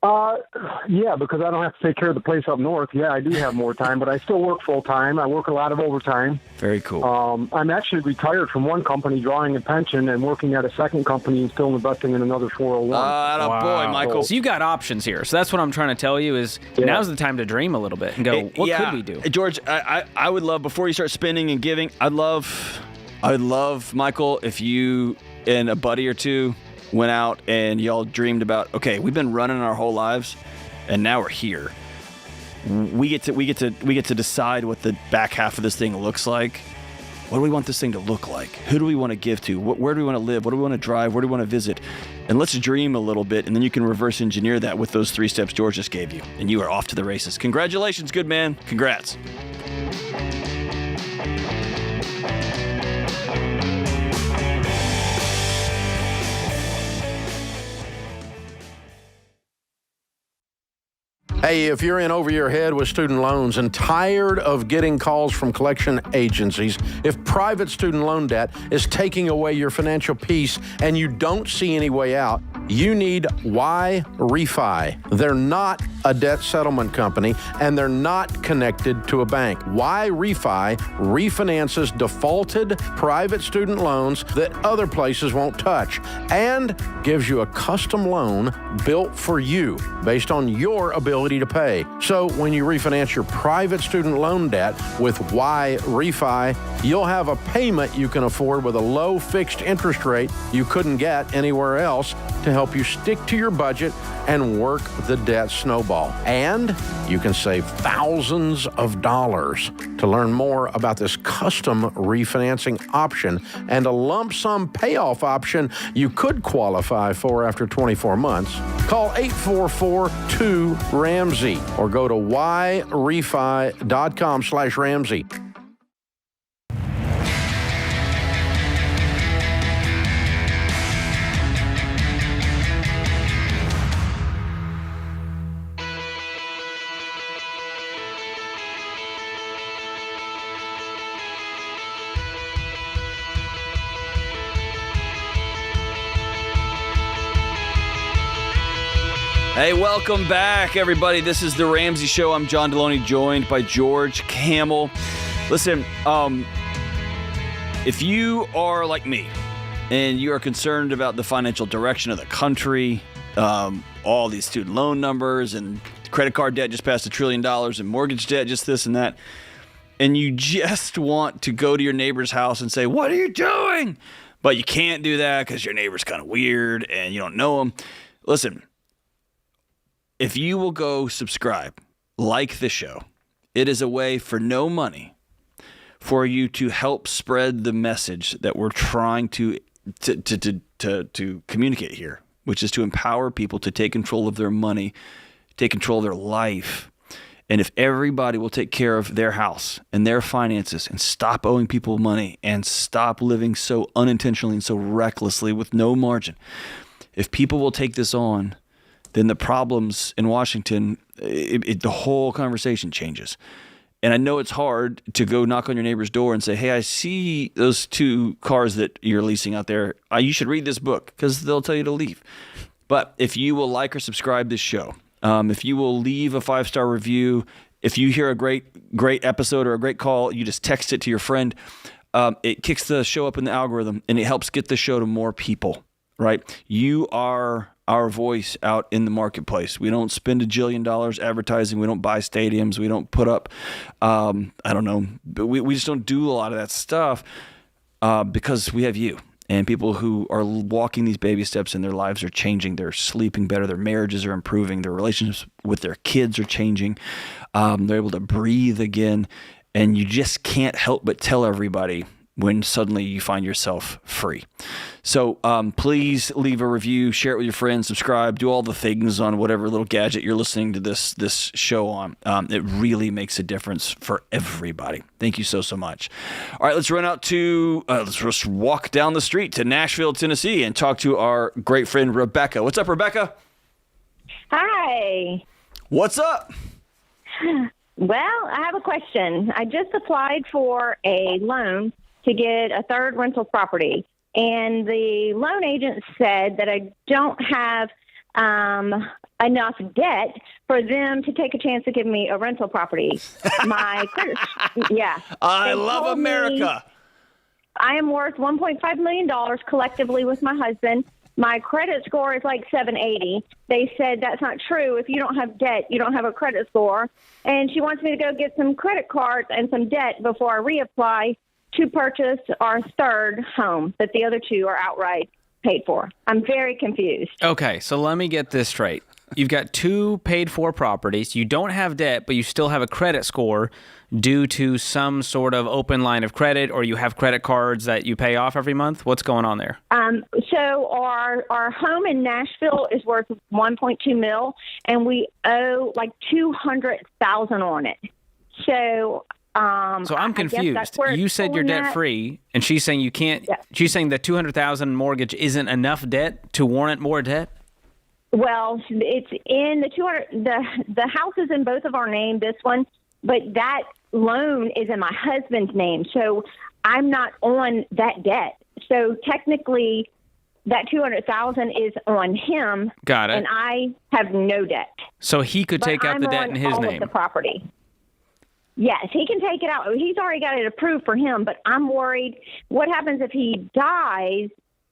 Speaker 10: Yeah, because I don't have to take care of the place up north. Yeah, I do have more time, but I still work full time. I work a lot of overtime.
Speaker 1: Very cool.
Speaker 10: I'm actually retired from one company, drawing a pension, and working at a second company and still investing in another 401.
Speaker 1: Boy, Michael.
Speaker 3: So you got options here. So that's what I'm trying to tell you is now's the time to dream a little bit and go, what could we do?
Speaker 1: George, I would love, before you start spending and giving, I'd love, Michael, if you and a buddy or two went out and y'all dreamed about, okay, we've been running our whole lives and now we're here. We get to decide what the back half of this thing looks like. What do we want this thing to look like? Who do we want to give to? Where do we want to live? What do we want to drive? Where do we want to visit? And let's dream a little bit, and then you can reverse engineer that with those 3 steps George just gave you, and you are off to the races. Congratulations, good man. Congrats.
Speaker 4: Hey, if you're in over your head with student loans and tired of getting calls from collection agencies, if private student loan debt is taking away your financial peace and you don't see any way out, you need Y Refi. They're not a debt settlement company and they're not connected to a bank. Y Refi refinances defaulted private student loans that other places won't touch and gives you a custom loan built for you based on your ability to pay. So when you refinance your private student loan debt with Y Refi, you'll have a payment you can afford with a low fixed interest rate you couldn't get anywhere else to help you stick to your budget and work the debt snowball. And you can save thousands of dollars. To learn more about this custom refinancing option and a lump sum payoff option you could qualify for after 24 months, call 844-2-RAMSEY or go to yrefi.com/Ramsey.
Speaker 1: Hey, welcome back, everybody. This is the Ramsey Show. I'm John Deloney, joined by George Camel. Listen, if you are like me and you are concerned about the financial direction of the country, all these student loan numbers and credit card debt just passed $1 trillion and mortgage debt, just this and that, and you just want to go to your neighbor's house and say, "What are you doing?" But you can't do that because your neighbor's kind of weird and you don't know him. Listen. If you will go subscribe, like the show, it is a way for no money for you to help spread the message that we're trying to communicate here, which is to empower people to take control of their money, take control of their life. And if everybody will take care of their house and their finances and stop owing people money and stop living so unintentionally and so recklessly with no margin, if people will take this on, then the problems in Washington, the whole conversation changes. And I know it's hard to go knock on your neighbor's door and say, "Hey, I see those 2 cars that you're leasing out there. You should read this book," because they'll tell you to leave. But if you will like or subscribe this show, if you will leave a 5-star review, if you hear a great episode or a great call, you just text it to your friend. It kicks the show up in the algorithm, and it helps get the show to more people, right? You are our voice out in the marketplace. We don't spend $1 jillion advertising. We don't buy stadiums. We don't put up, I don't know, but we just don't do a lot of that stuff because we have you and people who are walking these baby steps and their lives are changing. They're sleeping better. Their marriages are improving. Their relationships with their kids are changing. They're able to breathe again. And you just can't help but tell everybody when suddenly you find yourself free. So please leave a review, share it with your friends, subscribe, do all the things on whatever little gadget you're listening to this show on. It really makes a difference for everybody. Thank you so much. All right, let's let's just walk down the street to Nashville, Tennessee, and talk to our great friend, Rebecca. What's up, Rebecca?
Speaker 11: Hi.
Speaker 1: What's up?
Speaker 11: Well, I have a question. I just applied for a loan to get a third rental property, and the loan agent said that I don't have enough debt for them to take a chance to give me a rental property. My credit, yeah.
Speaker 1: I love America.
Speaker 11: I am worth $1.5 million collectively with my husband. My credit score is like 780. They said that's not true. If you don't have debt, you don't have a credit score. And she wants me to go get some credit cards and some debt before I reapply to purchase our third home, but the other 2 are outright paid for. I'm very confused.
Speaker 3: Okay, so let me get this straight. You've got 2 paid-for properties. You don't have debt, but you still have a credit score due to some sort of open line of credit, or you have credit cards that you pay off every month? What's going on there?
Speaker 11: So our home in Nashville is worth $1.2 million, and we owe like $200,000 on it. So
Speaker 3: I'm confused. You said you're debt free, and she's saying you can't. Yeah. She's saying the $200,000 mortgage isn't enough debt to warrant more debt.
Speaker 11: Well, it's in the 200. The house is in both of our name. This one, but that loan is in my husband's name, so I'm not on that debt. So technically, that $200,000 is on him.
Speaker 3: Got it.
Speaker 11: And I have no debt.
Speaker 3: So he could take out the debt in his
Speaker 11: all
Speaker 3: name.
Speaker 11: Of the property. Yes, he can take it out. He's already got it approved for him, but I'm worried what happens if he dies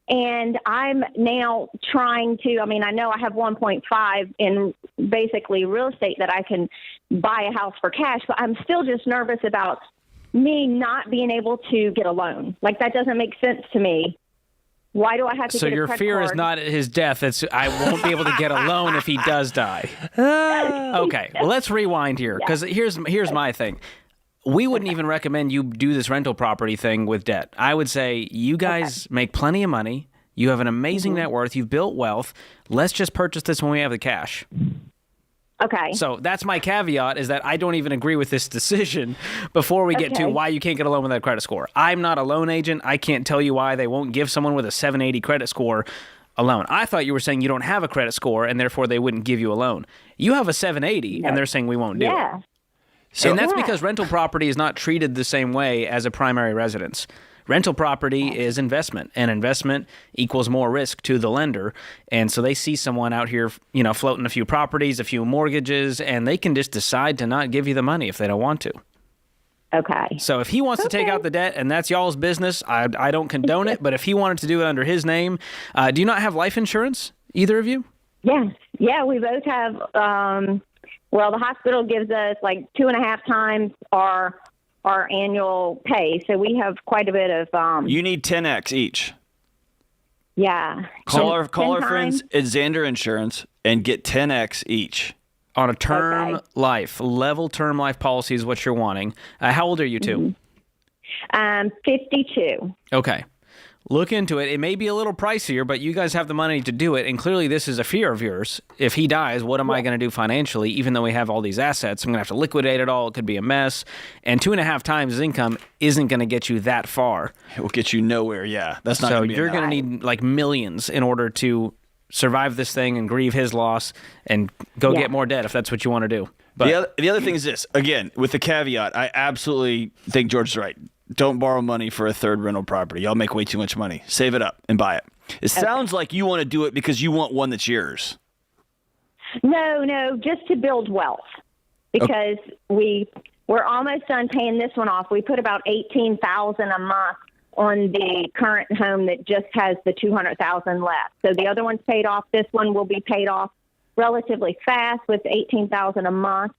Speaker 11: and I'm now trying to, I know I have 1.5 in basically real estate that I can buy a house for cash, but I'm still just nervous about me not being able to get a loan. Like, that doesn't make sense to me. Why do I have to
Speaker 3: So
Speaker 11: get a
Speaker 3: your
Speaker 11: credit
Speaker 3: fear
Speaker 11: card?
Speaker 3: is not his death. It's I won't be able to get a loan if he does die. Okay, well, let's rewind here, because here's my thing. We wouldn't even recommend you do this rental property thing with debt. I would say you guys make plenty of money. You have an amazing net worth. You've built wealth. Let's just purchase this when we have the cash.
Speaker 11: Okay.
Speaker 3: So that's my caveat, is that I don't even agree with this decision before we get to why you can't get a loan with that credit score. I'm not a loan agent. I can't tell you why they won't give someone with a 780 credit score a loan. I thought you were saying you don't have a credit score and therefore they wouldn't give you a loan. You have a 780 and they're saying we won't do it. So, and that's because rental property is not treated the same way as a primary residence. Rental property is investment, and investment equals more risk to the lender. And so they see someone out here, floating a few properties, a few mortgages, and they can just decide to not give you the money if they don't want to.
Speaker 11: Okay.
Speaker 3: So if he wants to take out the debt, and that's y'all's business, I don't condone it. But if he wanted to do it under his name, do you not have life insurance, either of you?
Speaker 11: Yes. Yeah, we both have. Well, the hospital gives us like 2.5 times our annual pay, so we have quite a bit of.
Speaker 1: You need 10x each.
Speaker 11: Yeah.
Speaker 1: Call our friends at Xander Insurance and get 10x each.
Speaker 3: On a term life, level term life policy is what you're wanting. How old are you two?
Speaker 11: 52.
Speaker 3: Okay. Look into it. It may be a little pricier, but you guys have the money to do it. And clearly this is a fear of yours. If he dies, what am I going to do financially? Even though we have all these assets, I'm going to have to liquidate it all. It could be a mess. And 2.5 times his income isn't going to get you that far.
Speaker 1: It will get you nowhere. Yeah. That's not
Speaker 3: so
Speaker 1: gonna be
Speaker 3: you're going to need like millions in order to survive this thing and grieve his loss and go get more debt if that's what you want to do. But
Speaker 1: the other thing is this, again, with the caveat, I absolutely think George's right. Don't borrow money for a third rental property. Y'all make way too much money. Save it up and buy it. It sounds like you want to do it because you want one that's yours.
Speaker 11: No, just to build wealth. Because we're almost done paying this one off. We put about $18,000 a month on the current home that just has the $200,000 left. So the other one's paid off. This one will be paid off relatively fast with $18,000 a month.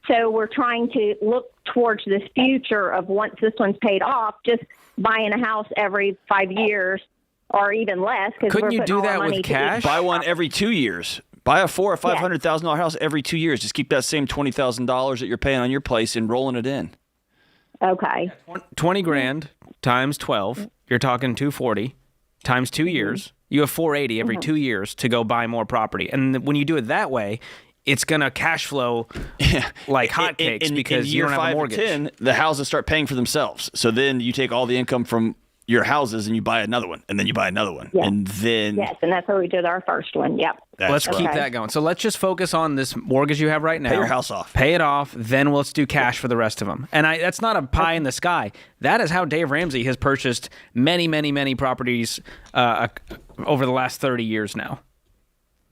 Speaker 11: So we're trying to look towards this future of once this one's paid off, just buying a house every 5 years or even less.
Speaker 3: Couldn't you do that with cash?
Speaker 1: Buy one every 2 years. Buy a $400,000 or $500,000 house every 2 years. Just keep that same $20,000 that you're paying on your place and rolling it in.
Speaker 11: Okay.
Speaker 3: 20 grand times 12, you're talking 240 times 2 years. You have 480 every 2 years to go buy more property. And when you do it that way, it's going to cash flow like hotcakes because you don't have a mortgage.
Speaker 1: In 5 or 10, the houses start paying for themselves. So then you take all the income from your houses and you buy another one, and then you buy another one.
Speaker 11: Yes.
Speaker 1: And then...
Speaker 11: Yes, and that's what we did our first one. Yep.
Speaker 3: Let's keep that going. So let's just focus on this mortgage you have right now.
Speaker 1: Pay your house off.
Speaker 3: Pay it off, then let's do cash for the rest of them. And that's not a pie in the sky. That is how Dave Ramsey has purchased many, many, many properties over the last 30 years now.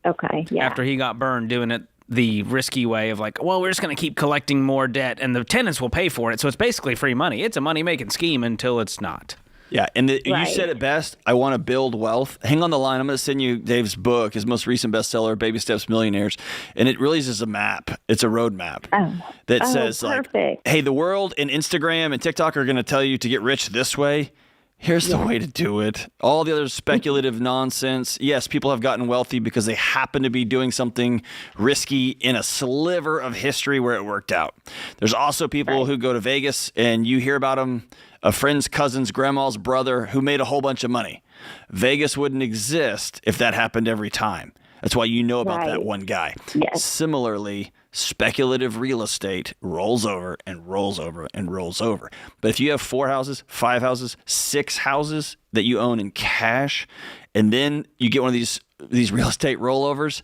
Speaker 11: Okay, yeah.
Speaker 3: After he got burned doing it the risky way of like, well, we're just going to keep collecting more debt and the tenants will pay for it. So it's basically free money. It's a money-making scheme until it's not.
Speaker 1: Yeah, and you said it best. I want to build wealth. Hang on the line. I'm going to send you Dave's book, his most recent bestseller, Baby Steps Millionaires. And it really is just a map. It's a road map that says, like, hey, the world and Instagram and TikTok are going to tell you to get rich this way. Here's the way to do it. All the other speculative nonsense. Yes, people have gotten wealthy because they happen to be doing something risky in a sliver of history where it worked out. There's also people who go to Vegas and you hear about them, a friend's cousin's grandma's brother who made a whole bunch of money. Vegas wouldn't exist if that happened every time. That's why you know about that one guy.
Speaker 11: Yes.
Speaker 1: Similarly, speculative real estate rolls over and rolls over and rolls over. But if you have 4 houses, 5 houses, 6 houses that you own in cash, and then you get one of these real estate rollovers,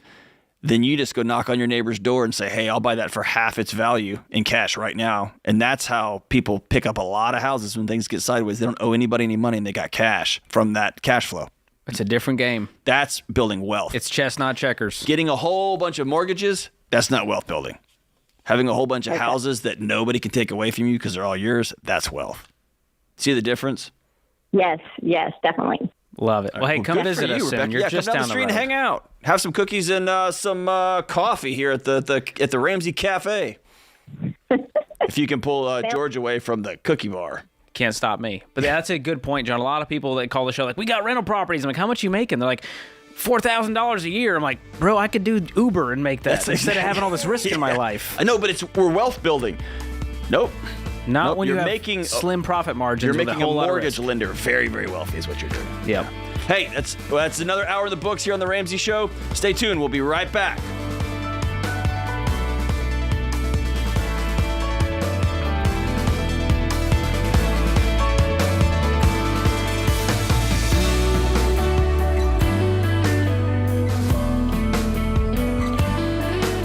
Speaker 1: then you just go knock on your neighbor's door and say, hey, I'll buy that for half its value in cash right now. And that's how people pick up a lot of houses when things get sideways. They don't owe anybody any money and they got cash from that cash flow.
Speaker 3: It's a different game.
Speaker 1: That's building wealth.
Speaker 3: It's chess, not checkers.
Speaker 1: Getting a whole bunch of mortgages, that's not wealth building. Having a whole bunch of houses that nobody can take away from you because they're all yours, that's wealth. See the difference?
Speaker 11: Yes, definitely.
Speaker 3: Love it. Well, hey, come visit us soon.
Speaker 1: Rebecca.
Speaker 3: You're just
Speaker 1: come down
Speaker 3: down
Speaker 1: the street
Speaker 3: road.
Speaker 1: and hang out. Have some cookies and some coffee here at the Ramsey Cafe. If you can pull George away from the cookie bar.
Speaker 3: Can't stop me. But that's a good point, John. A lot of people that call the show like, we got rental properties. I'm like, how much you making? They're like, $4,000 a year. I'm like, bro, I could do Uber and make that instead of having all this risk in my life.
Speaker 1: I know, but we're wealth building. Nope.
Speaker 3: Not when
Speaker 1: you're
Speaker 3: you have
Speaker 1: making
Speaker 3: slim profit margins.
Speaker 1: You're
Speaker 3: with
Speaker 1: making
Speaker 3: a whole
Speaker 1: mortgage lender very, very wealthy is what you're doing.
Speaker 3: Yep.
Speaker 1: Hey, that's another hour of the books here on the Ramsey Show. Stay tuned. We'll be right back.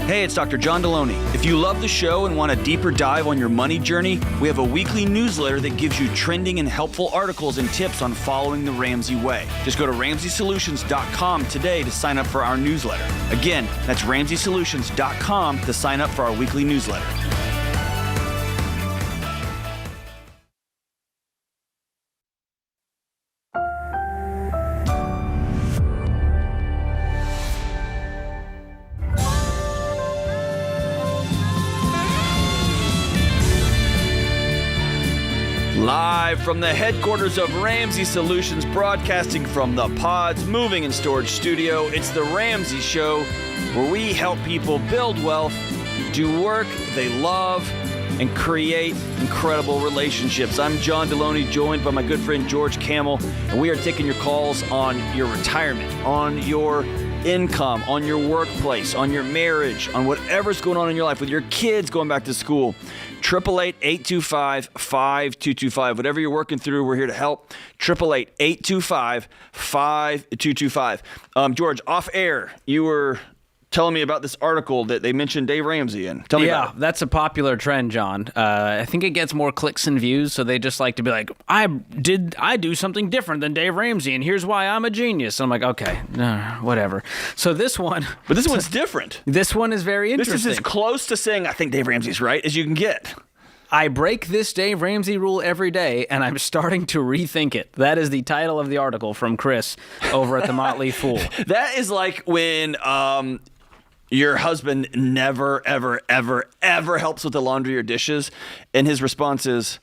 Speaker 1: Hey, it's Dr. John Deloney. If you love the show and want a deeper dive on your money journey, we have a weekly newsletter that gives you trending and helpful articles and tips on following the Ramsey way. Just go to RamseySolutions.com today to sign up for our newsletter. Again, that's RamseySolutions.com to sign up for our weekly newsletter. Live from the headquarters of Ramsey Solutions, broadcasting from the Pods Moving and Storage Studio, it's the Ramsey Show, where we help people build wealth, do work they love, and create incredible relationships. I'm John Deloney, joined by my good friend George Camel, and we are taking your calls on your retirement, on your income, on your workplace, on your marriage, on whatever's going on in your life, with your kids going back to school. 888-825-5225. Whatever you're working through, we're here to help. 888-825-5225. George, off air, you were telling me about this article that they mentioned Dave Ramsey in. Tell me about it.
Speaker 3: Yeah, that's a popular trend, John. I think it gets more clicks and views, so they just like to be like, I do something different than Dave Ramsey, and here's why I'm a genius. And I'm like, okay, whatever. So this one...
Speaker 1: But this one's different.
Speaker 3: This one is very interesting.
Speaker 1: This is as close to saying, I think Dave Ramsey's right, as you can get.
Speaker 3: I break this Dave Ramsey rule every day, and I'm starting to rethink it. That is the title of the article from Chris over at the Motley Fool.
Speaker 1: That is like when... your husband never, ever, ever, ever helps with the laundry or dishes, and his response is,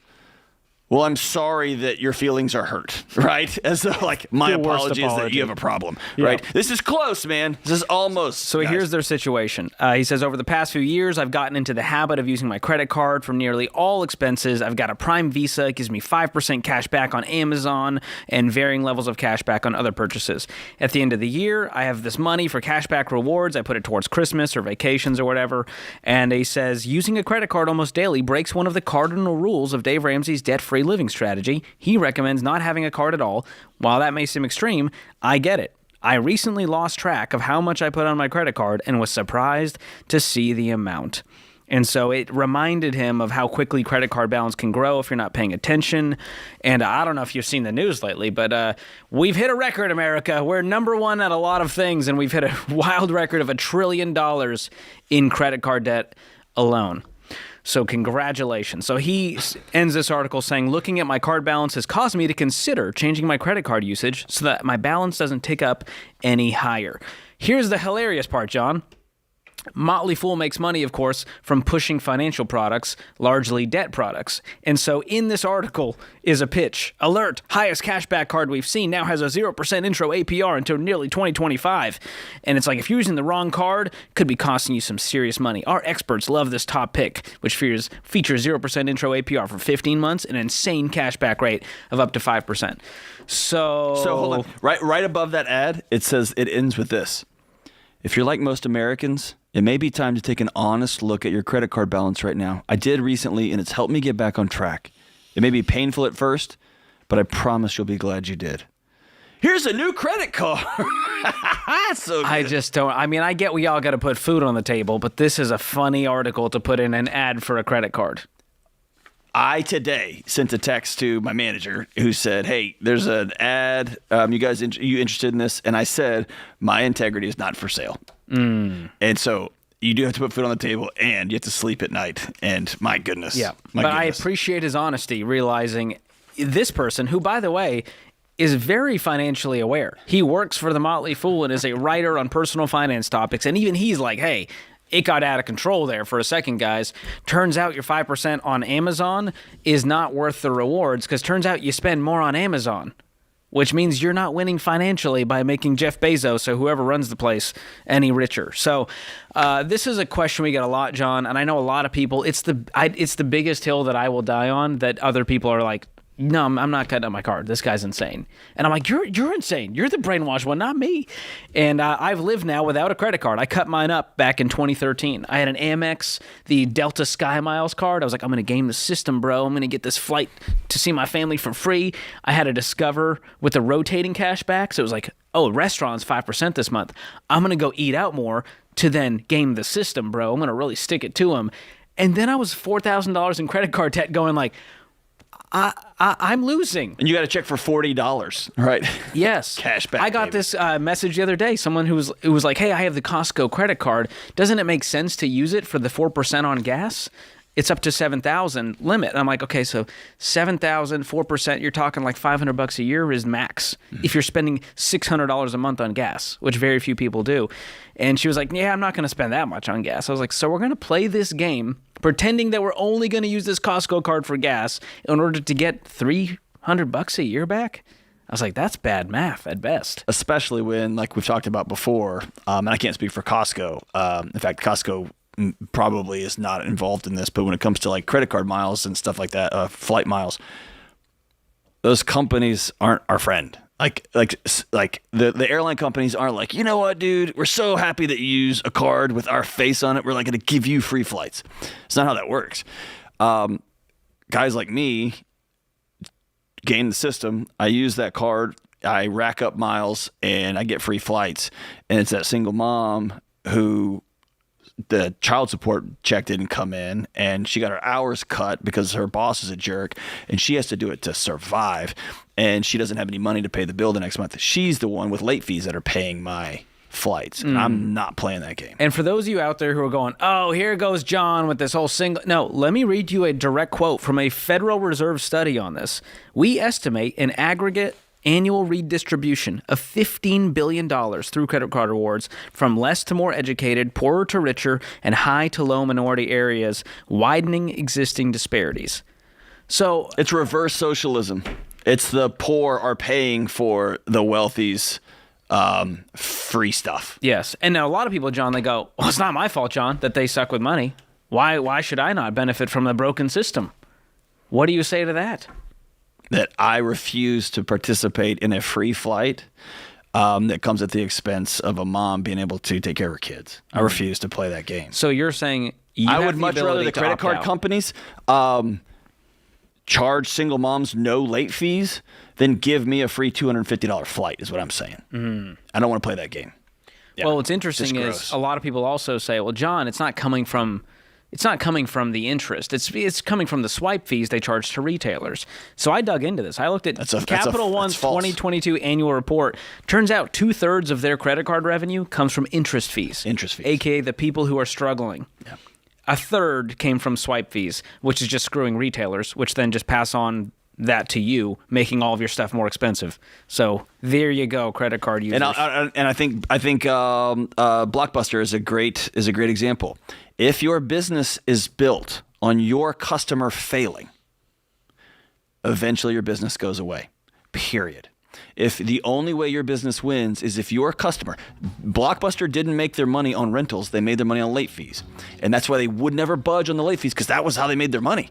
Speaker 1: well, I'm sorry that your feelings are hurt, right? As though, like, my apology is that you have a problem, right? This is close, man. This is almost.
Speaker 3: So here's their situation. He says, over the past few years, I've gotten into the habit of using my credit card for nearly all expenses. I've got a Prime Visa. It gives me 5% cash back on Amazon and varying levels of cash back on other purchases. At the end of the year, I have this money for cash back rewards. I put it towards Christmas or vacations or whatever. And he says, using a credit card almost daily breaks one of the cardinal rules of Dave Ramsey's debt-free living strategy. He recommends not having a card at all. While that may seem extreme, I get it. I recently lost track of how much I put on my credit card and was surprised to see the amount. And so it reminded him of how quickly credit card balance can grow if you're not paying attention. And I don't know if you've seen the news lately, but we've hit a record, America. We're number one at a lot of things, and we've hit a wild record of $1 trillion in credit card debt alone. So congratulations. So he ends this article saying, looking at my card balance has caused me to consider changing my credit card usage so that my balance doesn't tick up any higher. Here's the hilarious part, John. Motley Fool makes money, of course, from pushing financial products, largely debt products. And so in this article is a pitch. Alert, highest cashback card we've seen now has a 0% intro APR until nearly 2025. And it's like, if you're using the wrong card, it could be costing you some serious money. Our experts love this top pick, which features 0% intro APR for 15 months, an insane cashback rate of up to 5%. So
Speaker 1: hold on. Right above that ad, it says, it ends with this. If you're like most Americans, it may be time to take an honest look at your credit card balance right now. I did recently, and it's helped me get back on track. It may be painful at first, but I promise you'll be glad you did. Here's a new credit card. So good.
Speaker 3: I just don't. I mean, I get we all got to put food on the table, but this is a funny article to put in an ad for a credit card.
Speaker 1: I today sent a text to my manager who said, hey, there's an ad. You guys, you interested in this? And I said, my integrity is not for sale. And so you do have to put food on the table and you have to sleep at night. And my goodness.
Speaker 3: Yeah. I appreciate his honesty, realizing this person, who, by the way, is very financially aware. He works for the Motley Fool and is a writer on personal finance topics. And even he's like, hey, it got out of control there for a second, guys. Turns out your 5% on Amazon is not worth the rewards, because turns out you spend more on Amazon, which means you're not winning financially by making Jeff Bezos or whoever runs the place any richer. So this is a question we get a lot, John, and I know a lot of people. It's the biggest hill that I will die on, that other people are like, no, I'm not cutting up my card. This guy's insane. And I'm like, you're insane. You're the brainwashed one, not me. And I've lived now without a credit card. I cut mine up back in 2013. I had an Amex, the Delta Sky Miles card. I was like, I'm going to game the system, bro. I'm going to get this flight to see my family for free. I had a Discover with the rotating cash back. So it was like, oh, restaurants 5% this month. I'm going to go eat out more to then game the system, bro. I'm going to really stick it to him. And then I was $4,000 in credit card debt going like, I'm losing.
Speaker 1: And you got to check for $40, right?
Speaker 3: Yes.
Speaker 1: Cash back.
Speaker 3: I got this message the other day. Someone who was like, hey, I have the Costco credit card. Doesn't it make sense to use it for the 4% on gas? It's up to $7,000 limit. And I'm like, okay, so $7,000, 4%, you're talking like $500 a year is max. If you're spending $600 a month on gas, which very few people do. And she was like, yeah, I'm not going to spend that much on gas. I was like, so we're going to play this game, pretending that we're only going to use this Costco card for gas in order to get $300 a year back? I was like, that's bad math at best.
Speaker 1: Especially when, like we've talked about before, and I can't speak for Costco. In fact, Costco probably is not involved in this, but when it comes to like credit card miles and stuff like that, flight miles, those companies aren't our friend. Like the airline companies aren't like, you know what, dude, we're so happy that you use a card with our face on it. We're like going to give you free flights. It's not how that works. Guys like me game the system. I use that card. I rack up miles and I get free flights. And it's that single mom who the child support check didn't come in and she got her hours cut because her boss is a jerk and she has to do it to survive and she doesn't have any money to pay the bill the next month. She's the one with late fees that are paying my flights. And I'm not playing that game.
Speaker 3: And for those of you out there who are going, oh, here goes John with this whole single. No, let me read you a direct quote from a Federal Reserve study on this. We estimate an aggregate annual redistribution of $15 billion through credit card rewards from less to more educated, poorer to richer, and high to low minority areas, widening existing disparities. So
Speaker 1: it's reverse socialism. It's the poor are paying for the wealthy's free stuff.
Speaker 3: Yes. And now a lot of people, John, they go, well, it's not my fault, John, that they suck with money. Why should I not benefit from the broken system? What do you say to that?
Speaker 1: That I refuse to participate in a free flight that comes at the expense of a mom being able to take care of her kids. I refuse to play that game.
Speaker 3: So you're saying
Speaker 1: I would much rather the credit card companies charge single moms no late fees than give me a free $250 flight is what I'm saying. I don't want to play that game. Yeah,
Speaker 3: well, what's interesting is a lot of people also say, well, John, it's not coming from the interest. It's coming from the swipe fees they charge to retailers. So I dug into this. I looked at Capital One's 2022 annual report. Turns out 2/3 of their credit card revenue comes from interest fees. AKA the people who are struggling.
Speaker 1: Yeah.
Speaker 3: 1/3 came from swipe fees, which is just screwing retailers, which then just pass on that to you, making all of your stuff more expensive. So there you go, credit card users.
Speaker 1: And I think Blockbuster is a great example. If your business is built on your customer failing, eventually your business goes away. Period. If the only way your business wins is if your customer, Blockbuster didn't make their money on rentals, they made their money on late fees. And that's why they would never budge on the late fees because that was how they made their money.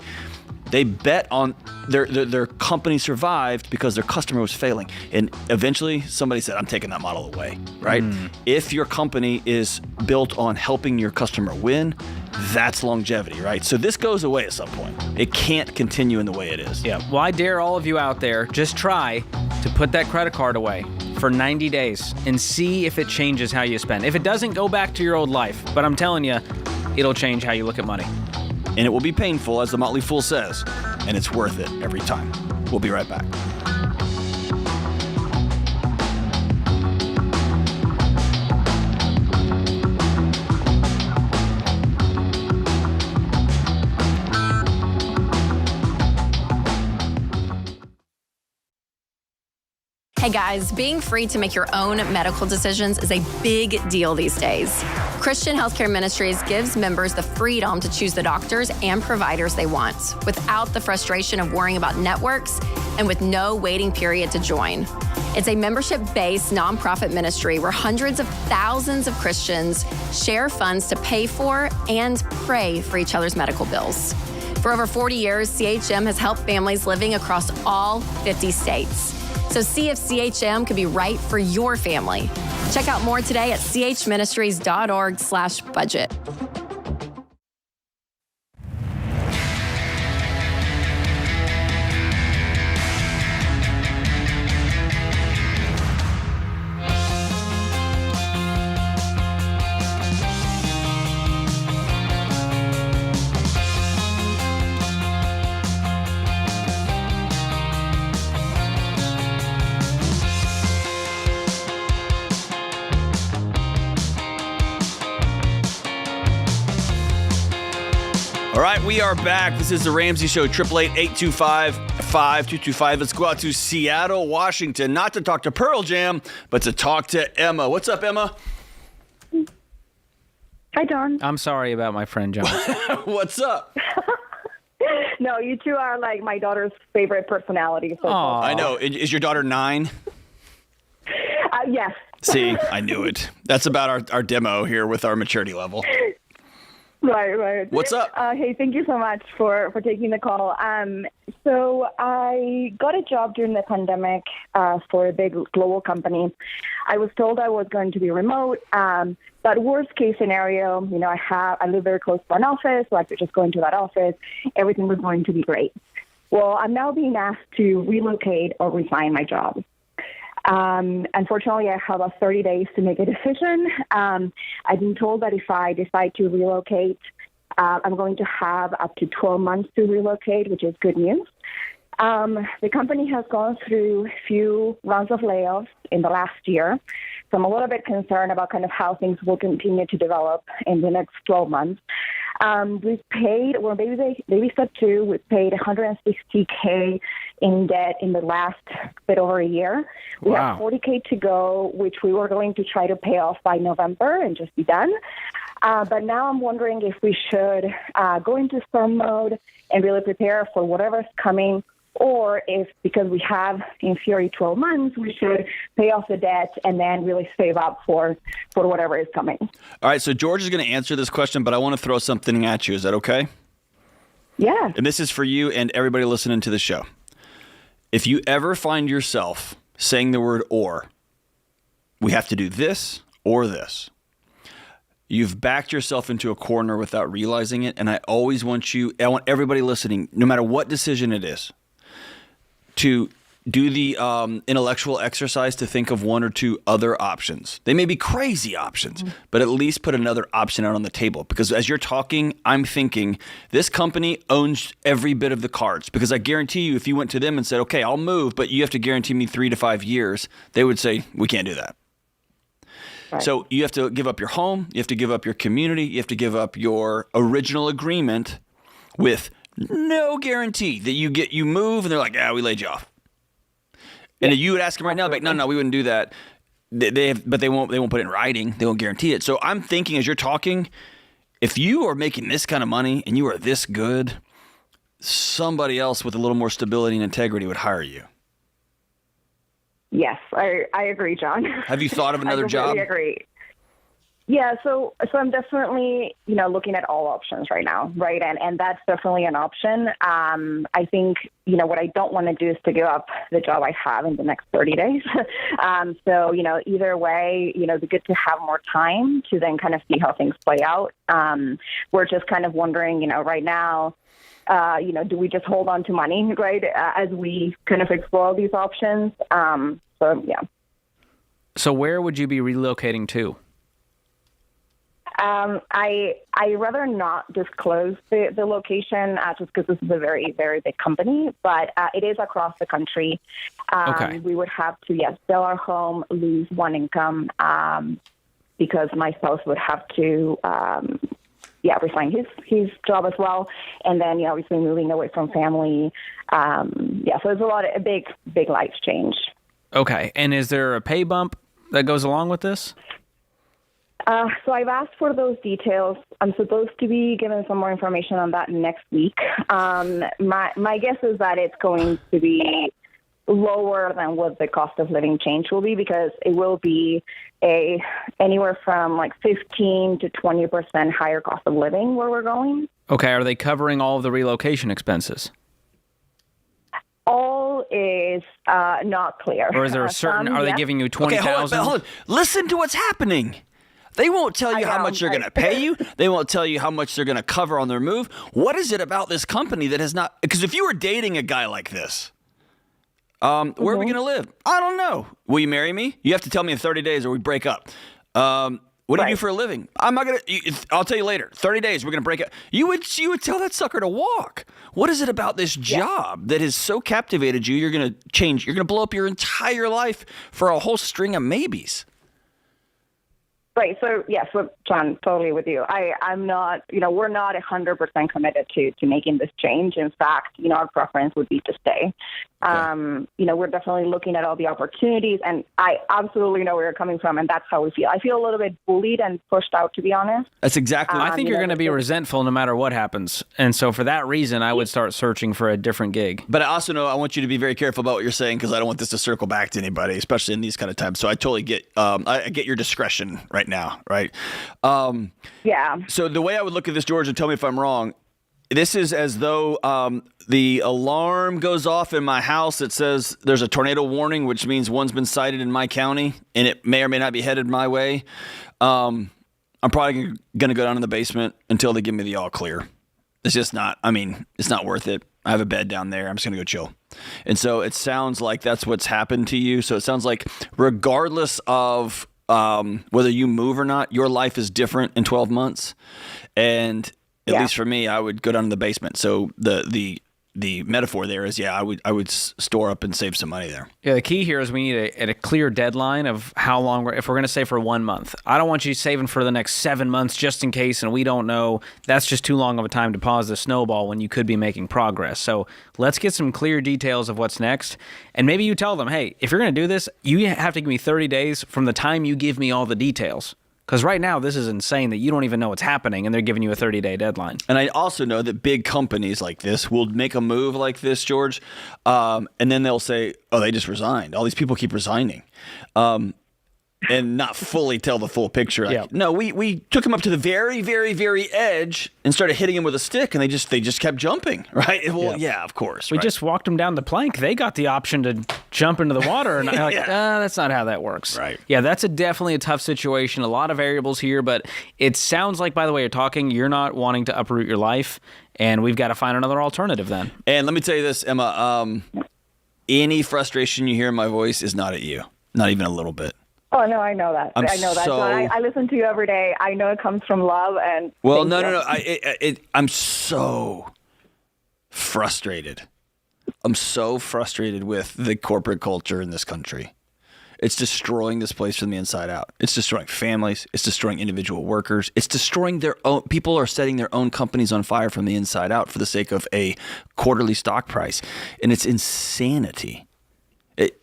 Speaker 1: They bet on their company survived because their customer was failing. And eventually somebody said, I'm taking that model away, right? If your company is built on helping your customer win, that's longevity, right? So this goes away at some point. It can't continue in the way it is.
Speaker 3: Yeah. Well, I dare all of you out there, just try to put that credit card away for 90 days and see if it changes how you spend. If it doesn't, go back to your old life. But I'm telling you, it'll change how you look at money.
Speaker 1: And it will be painful, as the Motley Fool says, and it's worth it every time. We'll be right back.
Speaker 12: Hey guys, being free to make your own medical decisions is a big deal these days. Christian Healthcare Ministries gives members the freedom to choose the doctors and providers they want without the frustration of worrying about networks and with no waiting period to join. It's a membership-based nonprofit ministry where hundreds of thousands of Christians share funds to pay for and pray for each other's medical bills. For over 40 years, CHM has helped families living across all 50 states. So see if CHM could be right for your family. Check out more today at chministries.org/budget.
Speaker 1: All right, we are back. This is the Ramsey Show, 888-825-5225. Let's go out to Seattle, Washington, not to talk to Pearl Jam, but to talk to Emma. What's up, Emma?
Speaker 13: Hi, John.
Speaker 3: I'm sorry about my friend John.
Speaker 1: What's up?
Speaker 13: No, you two are like my daughter's favorite personality. So
Speaker 1: I know. Is your daughter 9?
Speaker 13: Yes.
Speaker 1: See, I knew it. That's about our demo here with our maturity level.
Speaker 13: Right.
Speaker 1: What's up?
Speaker 13: Hey, thank you so much for taking the call. So I got a job during the pandemic for a big global company. I was told I was going to be remote. But worst case scenario, I live very close to an office, so I could just go into that office. Everything was going to be great. Well, I'm now being asked to relocate or resign my job. Unfortunately, I have 30 days to make a decision. I've been told that if I decide to relocate, I'm going to have up to 12 months to relocate, which is good news. The company has gone through a few rounds of layoffs in the last year, so I'm a little bit concerned about kind of how things will continue to develop in the next 12 months. We've paid, baby step 2, we've paid $160K in debt in the last bit over a year. We have $40K to go, which we were going to try to pay off by November and just be done. But now I'm wondering if we should go into storm mode and really prepare for whatever's coming, or if, because we have in theory 12 months, we should pay off the debt and then really save up for whatever is coming.
Speaker 1: All right, so George is going to answer this question, but I want to throw something at you. Is that okay?
Speaker 13: Yeah.
Speaker 1: And this is for you and everybody listening to the show. If you ever find yourself saying the word or, we have to do this or this, you've backed yourself into a corner without realizing it. And I want everybody listening, no matter what decision it is, to do the intellectual exercise to think of one or two other options. They may be crazy options, but at least put another option out on the table. Because as you're talking, I'm thinking this company owns every bit of the cards. Because I guarantee you, if you went to them and said, okay, I'll move, but you have to guarantee me 3 to 5 years, they would say, we can't do that. Right. So you have to give up your home, you have to give up your community, you have to give up your original agreement with no guarantee that you move and they're like, we laid you off. And you would ask them right now, like, no, we wouldn't do that. But they won't put it in writing. They won't guarantee it. So I'm thinking as you're talking, if you are making this kind of money and you are this good, somebody else with a little more stability and integrity would hire you.
Speaker 13: Yes, I agree, John.
Speaker 1: Have you thought of another job?
Speaker 13: I agree. Yeah, so I'm definitely, looking at all options right now, right? And that's definitely an option. I think, what I don't want to do is to give up the job I have in the next 30 days. So, either way, it'd be good to have more time to then kind of see how things play out. We're just kind of wondering, right now, do we just hold on to money, right, as we kind of explore these options? Yeah.
Speaker 3: So where would you be relocating to?
Speaker 13: I rather not disclose the location just because this is a very, very big company, but it is across the country.
Speaker 3: Okay.
Speaker 13: We would have to, sell our home, lose one income because my spouse would have to, resign his job as well. And then, obviously moving away from family. So there's a big life change.
Speaker 3: Okay. And is there a pay bump that goes along with this?
Speaker 13: So I've asked for those details. I'm supposed to be given some more information on that next week. My guess is that it's going to be lower than what the cost of living change will be, because it will be anywhere from like 15 to 20% higher cost of living where we're going.
Speaker 3: Okay. Are they covering all of the relocation expenses?
Speaker 13: All is not clear.
Speaker 3: Or is there a certain? Are they giving you $20,000?
Speaker 1: Okay, hold on. Listen to what's happening. They won't tell you how much they're going to pay you. They won't tell you how much they're going to cover on their move. What is it about this company that has not? Because if you were dating a guy like this, where are we going to live? I don't know. Will you marry me? You have to tell me in 30 days or we break up. What do you do for a living? I'm not going to. I'll tell you later. 30 days, we're going to break up. You would tell that sucker to walk. What is it about this job that has so captivated you? You're going to change. You're going to blow up your entire life for a whole string of maybes.
Speaker 13: Right. So, yes, John, totally with you. I'm not, we're not 100% committed to making this change. In fact, our preference would be to stay. We're definitely looking at all the opportunities, and I absolutely know where you're coming from, and that's how we feel. I feel a little bit bullied and pushed out, to be honest.
Speaker 1: That's exactly.
Speaker 3: I think you're going to be resentful no matter what happens. And so for that reason, I would start searching for a different gig.
Speaker 1: But I also know I want you to be very careful about what you're saying, because I don't want this to circle back to anybody, especially in these kind of times. So I totally get I get your discretion right now, right?
Speaker 13: Yeah.
Speaker 1: So the way I would look at this, George, and tell me if I'm wrong, this is as though the alarm goes off in my house that says there's a tornado warning, which means one's been sighted in my county, and it may or may not be headed my way. I'm probably going to go down in the basement until they give me the all clear. It's just not, it's not worth it. I have a bed down there. I'm just going to go chill. And so it sounds like that's what's happened to you. So it sounds like regardless of whether you move or not, your life is different in 12 months. And at least for me, I would go down in the basement. So the metaphor there is, I would store up and save some money there.
Speaker 3: Yeah, the key here is we need a clear deadline of how long if we're going to save for 1 month. I don't want you saving for the next 7 months just in case, and we don't know. That's just too long of a time to pause the snowball when you could be making progress. So let's get some clear details of what's next. And maybe you tell them, hey, if you're going to do this, you have to give me 30 days from the time you give me all the details. Because right now, this is insane that you don't even know what's happening, and they're giving you a 30-day deadline. And
Speaker 1: I also know that big companies like this will make a move like this, George, and then they'll say, oh, they just resigned. All these people keep resigning. And not fully tell the full picture. Like, no, we took him up to the very, very, very edge and started hitting him with a stick, and they just kept jumping, right? Well, of course.
Speaker 3: We just walked them down the plank. They got the option to jump into the water, and I'm like, that's not how that works.
Speaker 1: Right.
Speaker 3: Yeah, that's definitely a tough situation. A lot of variables here, but it sounds like, by the way you're talking, you're not wanting to uproot your life, and we've got to find another alternative then.
Speaker 1: And let me tell you this, Emma, any frustration you hear in my voice is not at you, not even a little bit.
Speaker 13: Oh, no, I know that. I know that. John, I listen to you every day. I know it comes from love. And
Speaker 1: well, no. I'm so frustrated. I'm so frustrated with the corporate culture in this country. It's destroying this place from the inside out. It's destroying families. It's destroying individual workers. It's destroying their own. People are setting their own companies on fire from the inside out for the sake of a quarterly stock price. And it's insanity.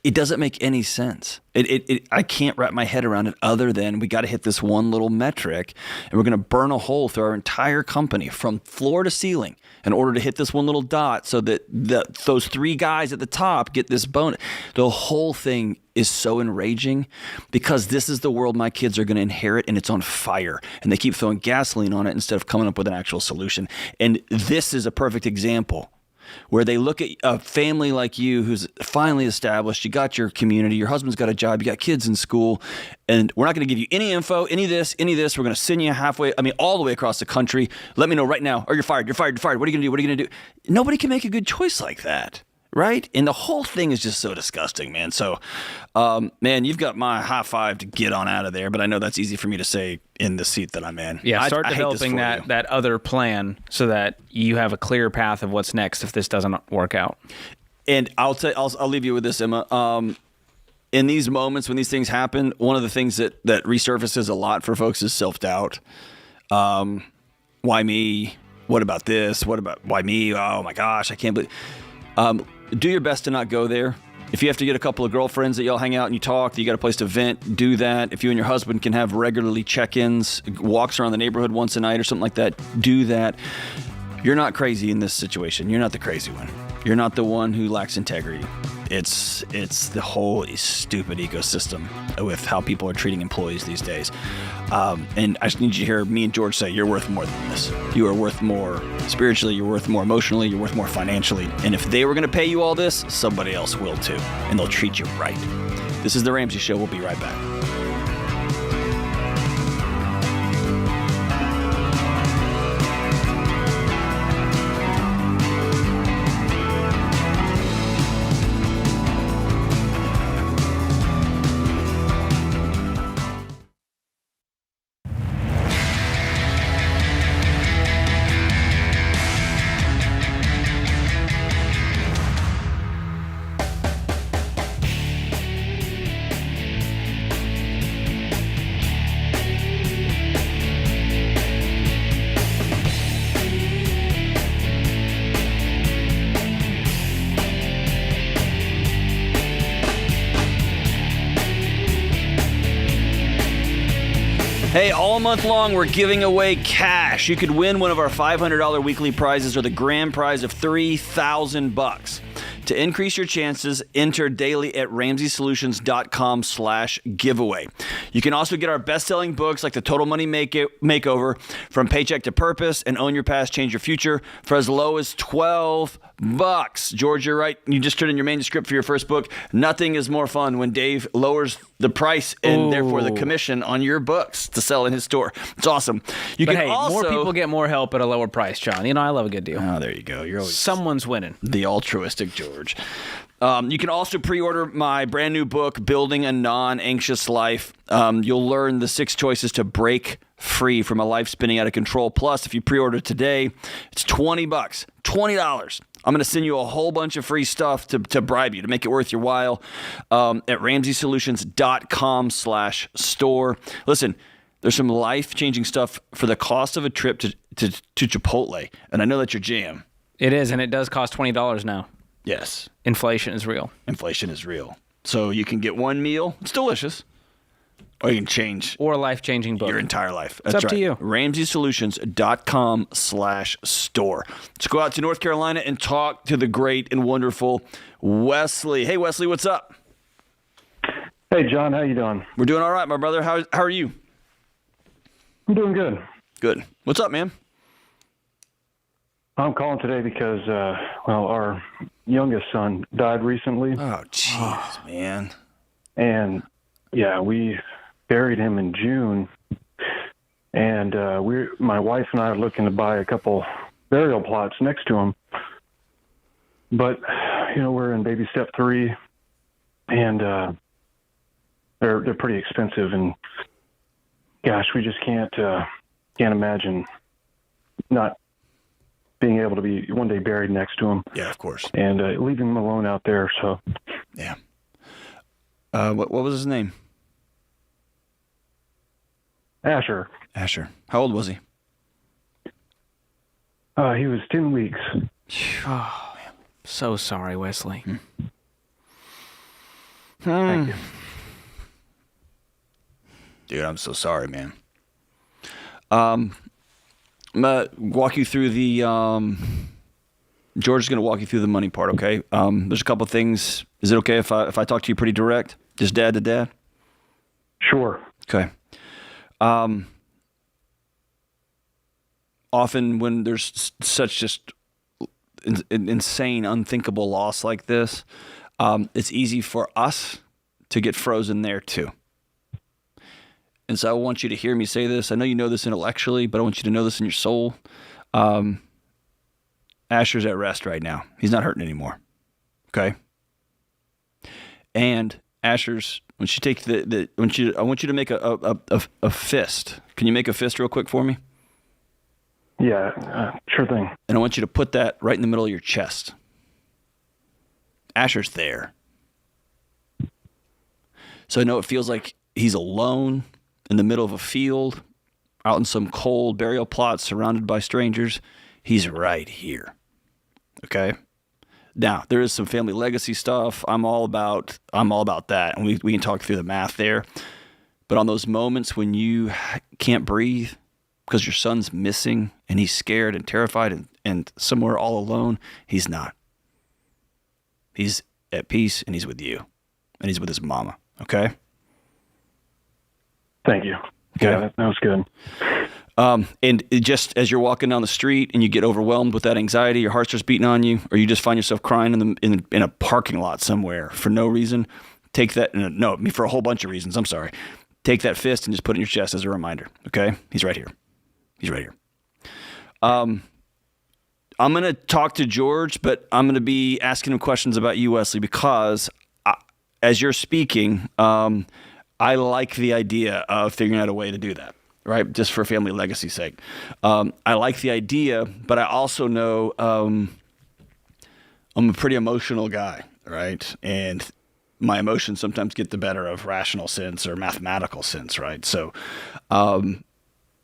Speaker 1: It doesn't make any sense. I can't wrap my head around it other than we got to hit this one little metric, and we're going to burn a hole through our entire company from floor to ceiling in order to hit this one little dot so that those three guys at the top get this bonus. The whole thing is so enraging because this is the world my kids are going to inherit, and it's on fire, and they keep throwing gasoline on it instead of coming up with an actual solution. And this is a perfect example where they look at a family like you who's finally established, you got your community, your husband's got a job, you got kids in school, and we're not going to give you any info, any of this. We're going to send you all the way across the country. Let me know right now, or you're fired. What are you going to do? Nobody can make a good choice like that, right? And the whole thing is just so disgusting, man. So, man, you've got my high five to get on out of there, but I know that's easy for me to say in the seat that I'm in.
Speaker 3: Yeah, start developing that other plan so that you have a clear path of what's next if this doesn't work out.
Speaker 1: And I'll leave you with this, Emma. In these moments when these things happen, one of the things that resurfaces a lot for folks is self-doubt. Why me? What about this? Why me? Oh my gosh, I can't believe. Do your best to not go there. If you have to get a couple of girlfriends that y'all hang out and you talk, that you got a place to vent, do that. If you and your husband can have regularly check-ins, walks around the neighborhood once a night or something like that, do that. You're not crazy in this situation. You're not the crazy one. You're not the one who lacks integrity. It's the whole stupid ecosystem with how people are treating employees these days. And I just need you to hear me and George say, you're worth more than this. You are worth more spiritually, you're worth more emotionally, you're worth more financially. And if they were going to pay you all this, somebody else will too. And they'll treat you right. This is The Ramsey Show. We'll be right back. Hey, all month long, we're giving away cash. You could win one of our $500 weekly prizes or the grand prize of $3,000. To increase your chances, enter daily at RamseySolutions.com/giveaway. You can also get our best-selling books like The Total Money Makeover, From Paycheck to Purpose, and Own Your Past, Change Your Future for as low as $12. George, you're right. You just turned in your manuscript for your first book. Nothing is more fun when Dave lowers the price and therefore the commission on your books to sell in his store. It's awesome.
Speaker 3: More people get more help at a lower price, John. You know, I love a good deal.
Speaker 1: Oh, there you go. You're always
Speaker 3: someone's winning.
Speaker 1: The altruistic George. You can also pre-order my brand new book, Building a Non-Anxious Life. You'll learn the 6 choices to break free from a life spinning out of control. Plus, if you pre-order today, it's $20. $20. I'm going to send you a whole bunch of free stuff to bribe you, to make it worth your while at RamseySolutions.com/store. Listen, there's some life-changing stuff for the cost of a trip to Chipotle, and I know that's your jam.
Speaker 3: It is, and it does cost $20 now.
Speaker 1: Yes.
Speaker 3: Inflation is real.
Speaker 1: Inflation is real. So you can get one meal. It's delicious. Or you can change.
Speaker 3: Or a life-changing book.
Speaker 1: Your entire life.
Speaker 3: It's up to you.
Speaker 1: RamseySolutions.com/store. Let's go out to North Carolina and talk to the great and wonderful Wesley. Hey, Wesley, what's up?
Speaker 14: Hey, John. How you doing?
Speaker 1: We're doing all right, my brother. How are you?
Speaker 14: I'm doing good.
Speaker 1: Good. What's up, man?
Speaker 14: I'm calling today because, our youngest son died recently.
Speaker 1: Oh, jeez, man.
Speaker 14: And, yeah, we buried him in June. And my wife and I are looking to buy a couple burial plots next to him. But, we're in baby step 3, and they're pretty expensive. And, gosh, we just can't imagine not being able to be one day buried next to him.
Speaker 1: Yeah, of course.
Speaker 14: And leaving him alone out there. So,
Speaker 1: yeah. What was his name?
Speaker 14: Asher.
Speaker 1: How old was he?
Speaker 14: He was 10 weeks.
Speaker 3: Oh, man. So sorry, Wesley.
Speaker 14: Thank you.
Speaker 1: Dude, I'm so sorry, man. I'm going to walk you through the George is going to walk you through the money part, okay? There's a couple things. Is it okay if I talk to you pretty direct? Just dad to dad?
Speaker 14: Sure.
Speaker 1: Okay. Often when there's such just insane, unthinkable loss like this, it's easy for us to get frozen there too. And so I want you to hear me say this. I know you know this intellectually, but I want you to know this in your soul. Asher's at rest right now. He's not hurting anymore. Okay? And Asher's, when she takes I want you to make a fist. Can you make a fist real quick for me?
Speaker 14: Yeah, sure thing.
Speaker 1: And I want you to put that right in the middle of your chest. Asher's there. So I know it feels like he's alone in the middle of a field, out in some cold burial plot, surrounded by strangers. He's right here. Okay? Now, there is some family legacy stuff. I'm all about that, and we can talk through the math there. But on those moments when you can't breathe because your son's missing and he's scared and terrified and somewhere all alone, he's not. He's at peace, and he's with you, and he's with his mama. Okay?
Speaker 14: Thank you.
Speaker 1: Okay.
Speaker 14: Yeah, that was good.
Speaker 1: And it just as you're walking down the street and you get overwhelmed with that anxiety, your heart starts beating on you, or you just find yourself crying in a parking lot somewhere for no reason, take that. No, for a whole bunch of reasons. I'm sorry. Take that fist and just put it in your chest as a reminder. Okay, he's right here. He's right here. I'm going to talk to George, but I'm going to be asking him questions about you, Wesley, because as you're speaking, I like the idea of figuring out a way to do that, right? Just for family legacy's sake. I like the idea, but I also know I'm a pretty emotional guy, right? And my emotions sometimes get the better of rational sense or mathematical sense, right? So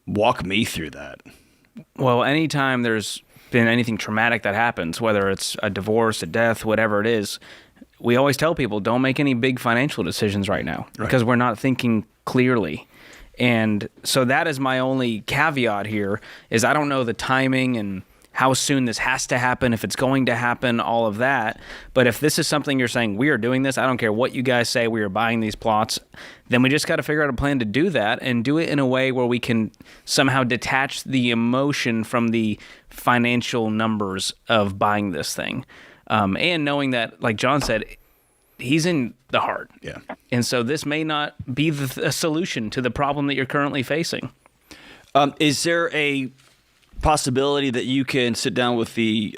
Speaker 1: walk me through that.
Speaker 3: Well, anytime there's been anything traumatic that happens, whether it's a divorce, a death, whatever it is, we always tell people don't make any big financial decisions right now because we're not thinking clearly. And so that is my only caveat here, is I don't know the timing and how soon this has to happen, if it's going to happen, all of that. But if this is something you're saying, we are doing this, I don't care what you guys say, we are buying these plots, then we just got to figure out a plan to do that and do it in a way where we can somehow detach the emotion from the financial numbers of buying this thing. And knowing that, like John said, he's in the heart.
Speaker 1: Yeah.
Speaker 3: And so this may not be a solution to the problem that you're currently facing.
Speaker 1: Is there a possibility that you can sit down with the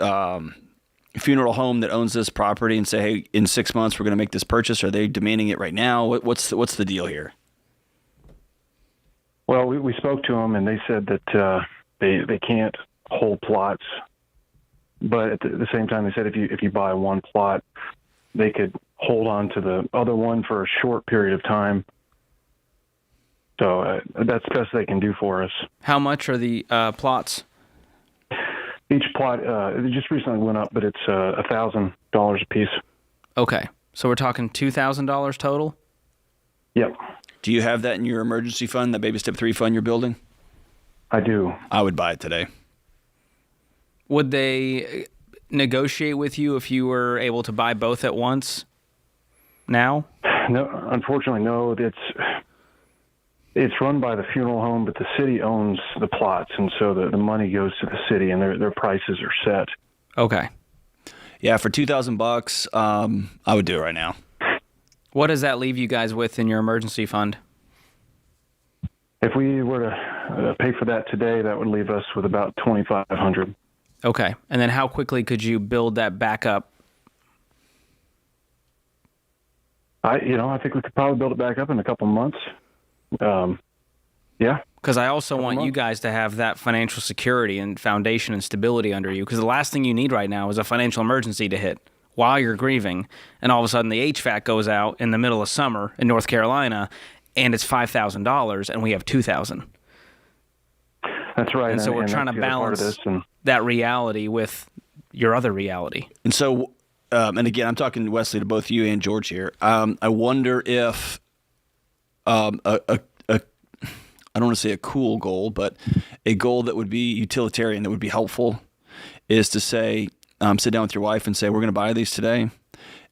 Speaker 1: funeral home that owns this property and say, hey, in 6 months, we're going to make this purchase? Are they demanding it right now? What's the deal here?
Speaker 14: Well, we spoke to them, and they said that they can't hold plots. But at the same time, they said if you buy one plot, they could hold on to the other one for a short period of time. So that's the best they can do for us.
Speaker 3: How much are the plots?
Speaker 14: Each plot, it just recently went up, but it's $1,000 a piece.
Speaker 3: Okay. So we're talking $2,000 total?
Speaker 14: Yep.
Speaker 1: Do you have that in your emergency fund, that Baby Step 3 fund you're building?
Speaker 14: I do.
Speaker 1: I would buy it today.
Speaker 3: Would they negotiate with you if you were able to buy both at once now?
Speaker 14: No, unfortunately, no. It's run by the funeral home, but the city owns the plots, and so the money goes to the city, and their prices are set.
Speaker 3: Okay.
Speaker 1: Yeah, for $2,000, I would do it right now.
Speaker 3: What does that leave you guys with in your emergency fund?
Speaker 14: If we were to pay for that today, that would leave us with about $2,500.
Speaker 3: Okay. And then how quickly could you build that back up?
Speaker 14: I think we could probably build it back up in a couple months. Yeah.
Speaker 3: Because I also want you guys to have that financial security and foundation and stability under you. Because the last thing you need right now is a financial emergency to hit while you're grieving, and all of a sudden the HVAC goes out in the middle of summer in North Carolina, and it's $5,000, and we have $2,000.
Speaker 14: That's right.
Speaker 3: And so we're trying to balance that reality with your other reality.
Speaker 1: And so, and again, I'm talking, Wesley, to both you and George here. I wonder if I don't want to say a cool goal, but a goal that would be utilitarian, that would be helpful, is to say, sit down with your wife and say, we're going to buy these today,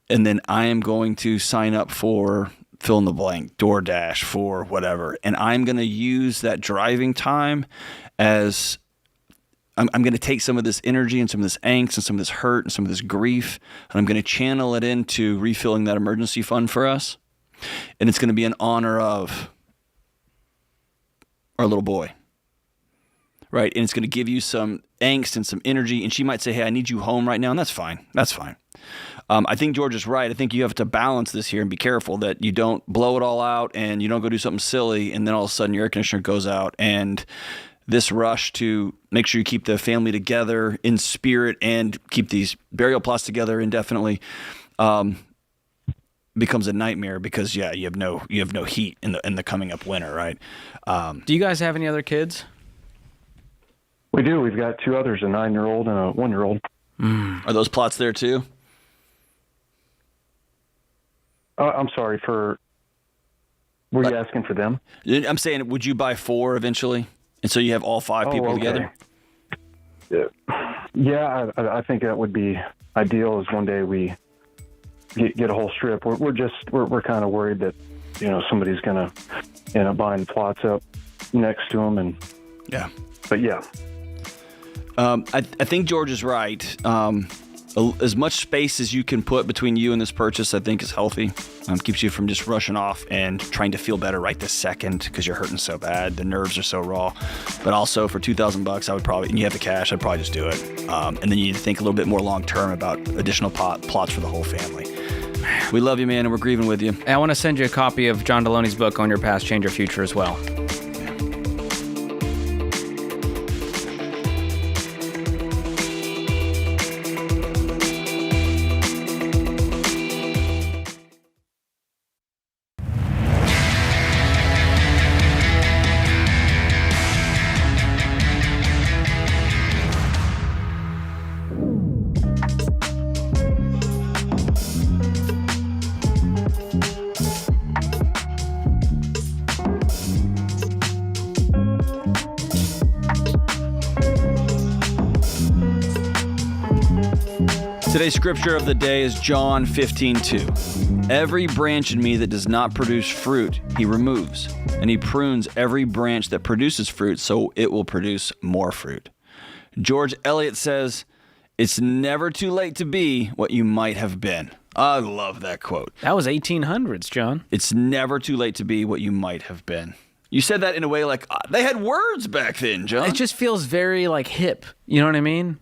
Speaker 1: and then I am going to sign up for fill in the blank, DoorDash, for whatever, and I'm going to use that driving time as I'm going to take some of this energy and some of this angst and some of this hurt and some of this grief, and I'm going to channel it into refilling that emergency fund for us, and it's going to be in honor of our little boy, right? And it's going to give you some angst and some energy, and she might say, hey, I need you home right now, and that's fine. That's fine. I think George is right. I think you have to balance this here and be careful that you don't blow it all out and you don't go do something silly, and then all of a sudden your air conditioner goes out, and this rush to make sure you keep the family together in spirit and keep these burial plots together indefinitely becomes a nightmare because, yeah, you have no heat in the coming up winter, right?
Speaker 3: Do you guys have any other kids?
Speaker 14: We do. We've got two others, a 9-year-old and a 1-year-old.
Speaker 1: Are those plots there too?
Speaker 14: I'm sorry, were you asking for them?
Speaker 1: I'm saying, would you buy 4 eventually? And so you have all 5 people together?
Speaker 14: Yeah, I think that would be ideal, is one day we get a whole strip. We're kind of worried that, somebody's going to end up buying plots up next to them. And
Speaker 1: yeah.
Speaker 14: But yeah.
Speaker 1: I think George is right. As much space as you can put between you and this purchase, I think, is healthy. Keeps you from just rushing off and trying to feel better right this second because you're hurting so bad. The nerves are so raw. But also for $2,000, I would probably, and you have the cash, I'd probably just do it. And then you need to think a little bit more long term about additional plots for the whole family. We love you, man, and we're grieving with you.
Speaker 3: And I want to send you a copy of John Deloney's book on your past, change your future as well.
Speaker 1: Today's scripture of the day is John 15:2. Every branch in me that does not produce fruit, he removes, and he prunes every branch that produces fruit so it will produce more fruit. George Eliot says, it's never too late to be what you might have been. I love that quote.
Speaker 3: That was 1800s, John.
Speaker 1: It's never too late to be what you might have been. You said that in a way like, they had words back then, John.
Speaker 3: It just feels very, like, hip. You know what I mean?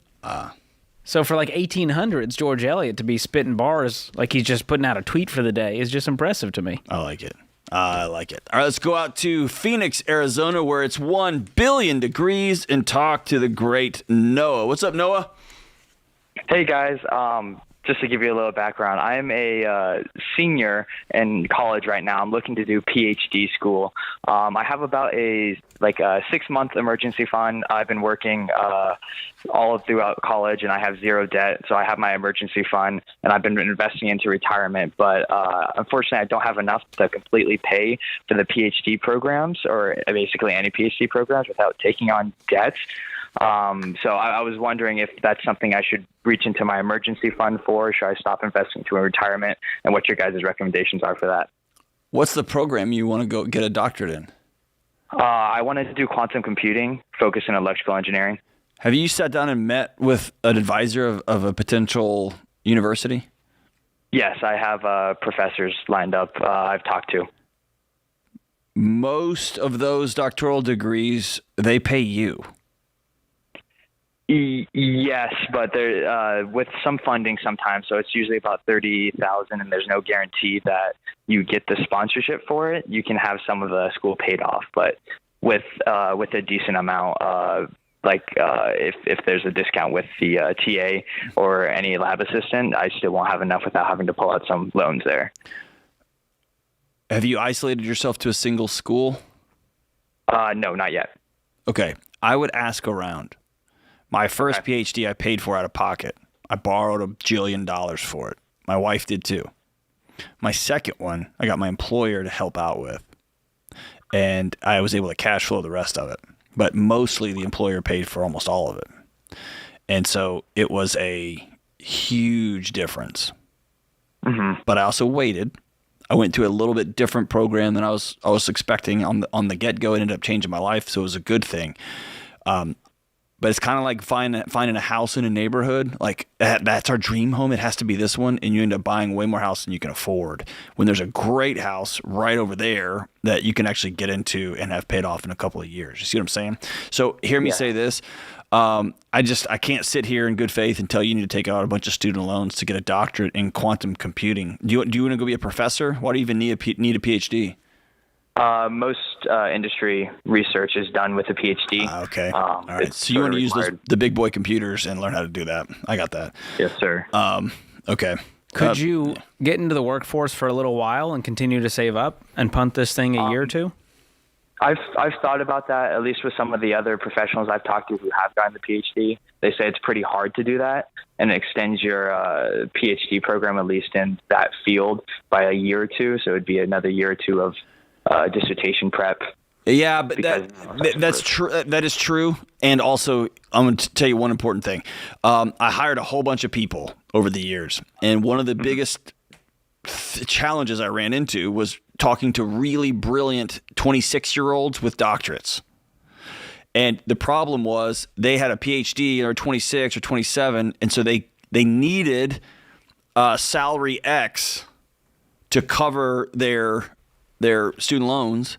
Speaker 3: So for, like, 1800s, George Eliot to be spitting bars like he's just putting out a tweet for the day is just impressive to me.
Speaker 1: I like it. I like it. All right, let's go out to Phoenix, Arizona, where it's 1 billion degrees, and talk to the great Noah. What's up, Noah?
Speaker 15: Hey, guys. Just to give you a little background, I'm a senior in college right now. I'm looking to do PhD school. I have about a 6-month emergency fund. I've been working all throughout college, and I have zero debt. So I have my emergency fund, and I've been investing into retirement. But unfortunately, I don't have enough to completely pay for the PhD programs, or basically any PhD programs, without taking on debts. So I was wondering if that's something I should reach into my emergency fund for, or should I stop investing to a retirement, and what your guys' recommendations are for that.
Speaker 1: What's the program you want to go get a doctorate in?
Speaker 15: I wanted to do quantum computing, focus in electrical engineering.
Speaker 1: Have you sat down and met with an advisor of a potential university?
Speaker 15: Yes, I have professors lined up I've talked to.
Speaker 1: Most of those doctoral degrees, they pay you.
Speaker 15: Yes, but there with some funding sometimes, so it's usually about $30,000, and there's no guarantee that you get the sponsorship for it. You can have some of the school paid off, but with a decent amount, if there's a discount with the TA or any lab assistant, I still won't have enough without having to pull out some loans there.
Speaker 1: Have you isolated yourself to a single school?
Speaker 15: No, not yet.
Speaker 1: Okay, I would ask around. My first PhD I paid for out of pocket. I borrowed $1 jillion for it. My wife did too. My second one, I got my employer to help out with. And I was able to cash flow the rest of it. But mostly the employer paid for almost all of it. And so it was a huge difference. Mm-hmm. But I also waited. I went to a little bit different program than I was expecting on the get-go. It ended up changing my life, so it was a good thing. But it's kind of like finding a house in a neighborhood. Like that's our dream home. It has to be this one, and you end up buying way more house than you can afford. When there's a great house right over there that you can actually get into and have paid off in a couple of years. You see what I'm saying? So hear me say this. I can't sit here in good faith and tell you need to take out a bunch of student loans to get a doctorate in quantum computing. Do you want to go be a professor? Why do you even need a PhD?
Speaker 15: Most industry research is done with a PhD.
Speaker 1: Okay. All right. So you want to use the big boy computers and learn how to do that. I got that.
Speaker 15: Yes, sir.
Speaker 1: Okay.
Speaker 3: Could you get into the workforce for a little while and continue to save up and punt this thing a year or two?
Speaker 15: I've thought about that, at least with some of the other professionals I've talked to who have gotten the PhD. They say it's pretty hard to do that, and it extends your PhD program, at least in that field, by a year or two. So it'd be another year or two of dissertation prep.
Speaker 1: Yeah, but that's true. That is true. And also, I'm going to tell you one important thing. I hired a whole bunch of people over the years, and one of the biggest challenges I ran into was talking to really brilliant 26-year-olds with doctorates. And the problem was they had a PhD or 26 or 27, and so they needed salary X to cover their student loans.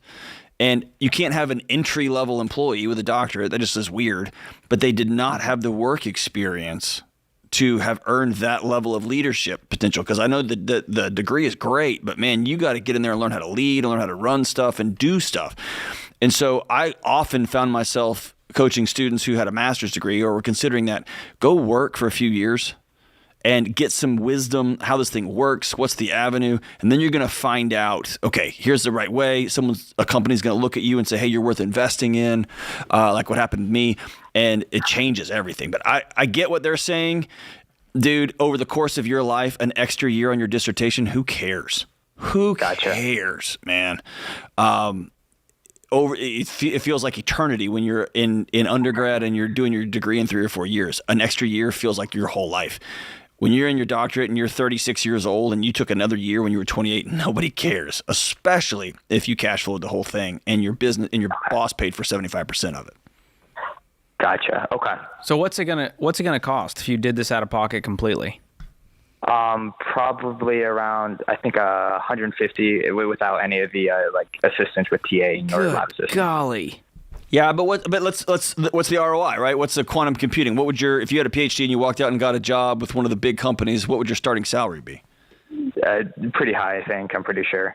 Speaker 1: And you can't have an entry-level employee with a doctorate. That just is weird. But they did not have the work experience to have earned that level of leadership potential. Because I know the degree is great, but man, you got to get in there and learn how to lead, and learn how to run stuff and do stuff. And so I often found myself coaching students who had a master's degree or were considering that, go work for a few years and get some wisdom, how this thing works, what's the avenue, and then you're going to find out, okay, here's the right way. A company's going to look at you and say, hey, you're worth investing in, like what happened to me, and it changes everything. But I get what they're saying. Dude, over the course of your life, an extra year on your dissertation, who cares? Who cares, man? It feels like eternity when you're in undergrad and you're doing your degree in 3 or 4 years. An extra year feels like your whole life. When you're in your doctorate and you're 36 years old and you took another year when you were 28, nobody cares, especially if you cash flowed the whole thing and your business and your boss paid for 75% of it.
Speaker 15: Gotcha. Okay.
Speaker 3: So what's it gonna cost if you did this out of pocket completely?
Speaker 15: Probably around, I think, 150 without any of the assistance with TA or lab assistance.
Speaker 3: Golly.
Speaker 1: Yeah, but what's the ROI, right? What's the quantum computing? What would if you had a PhD and you walked out and got a job with one of the big companies, what would your starting salary be?
Speaker 15: Pretty high, I think. I'm pretty sure.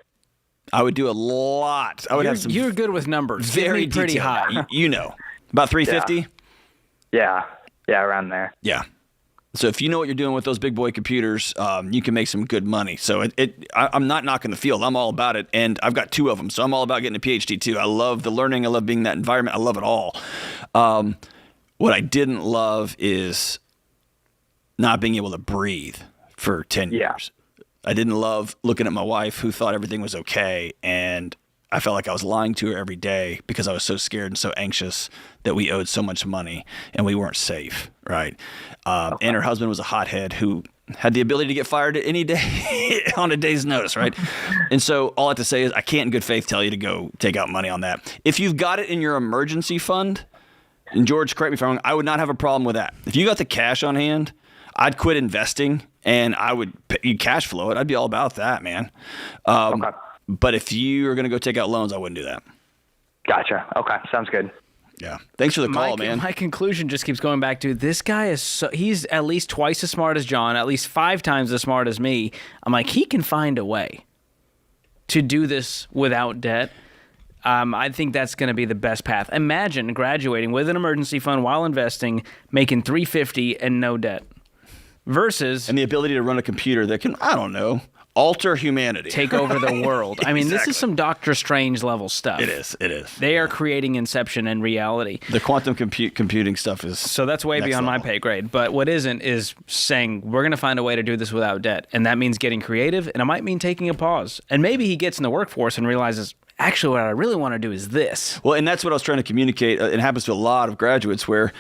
Speaker 1: I would do a lot.
Speaker 3: You're good with numbers.
Speaker 1: Very
Speaker 3: pretty
Speaker 1: detailed.
Speaker 3: high.
Speaker 1: You know, about 350.
Speaker 15: Yeah, around there.
Speaker 1: Yeah. So if you know what you're doing with those big boy computers, you can make some good money. So I'm not knocking the field. I'm all about it. And I've got 2 of them. So I'm all about getting a PhD too. I love the learning. I love being in that environment. I love it all. What I didn't love is not being able to breathe for 10 years. I didn't love looking at my wife who thought everything was okay. And I felt like I was lying to her every day because I was so scared and so anxious that we owed so much money and we weren't safe, right? And her husband was a hothead who had the ability to get fired at any day on a day's notice, right? And so all I have to say is I can't in good faith tell you to go take out money on that. If you've got it in your emergency fund, and George, correct me if I'm wrong, I would not have a problem with that. If you got the cash on hand, I'd quit investing and you'd cash flow it. I'd be all about that, man. Okay. But if you are going to go take out loans, I wouldn't do that.
Speaker 15: Gotcha. Okay. Sounds good.
Speaker 1: Yeah. Thanks for the call, man.
Speaker 3: My conclusion just keeps going back to this guy he's at least twice as smart as John, at least 5 times as smart as me. I'm like, he can find a way to do this without debt. I think that's going to be the best path. Imagine graduating with an emergency fund while investing, making $350 and no debt versus.
Speaker 1: And the ability to run a computer that can, I don't know, alter humanity.
Speaker 3: Take over the world.
Speaker 1: Exactly.
Speaker 3: I mean, this is some Doctor Strange level stuff.
Speaker 1: It is.
Speaker 3: They are creating Inception and reality.
Speaker 1: The quantum computing stuff is
Speaker 3: so that's way beyond my pay grade. But what isn't is saying we're going to find a way to do this without debt. And that means getting creative. And it might mean taking a pause. And maybe he gets in the workforce and realizes, actually, what I really want to do is this.
Speaker 1: Well, and that's what I was trying to communicate. It happens to a lot of graduates where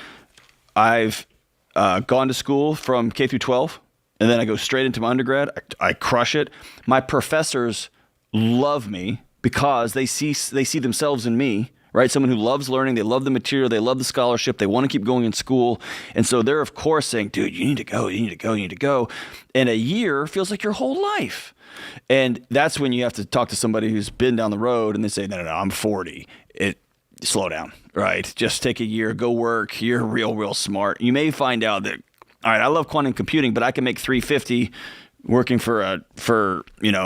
Speaker 1: I've gone to school from K through 12. And then I go straight into my undergrad. I crush it. My professors love me because they see themselves in me, right? Someone who loves learning. They love the material. They love the scholarship. They want to keep going in school. And so they're, of course, saying, dude, you need to go. You need to go. You need to go. And a year feels like your whole life. And that's when you have to talk to somebody who's been down the road and they say, no, I'm 40. Slow down, right? Just take a year. Go work. You're real smart. You may find out that, all right, I love quantum computing, but I can make $350 working for a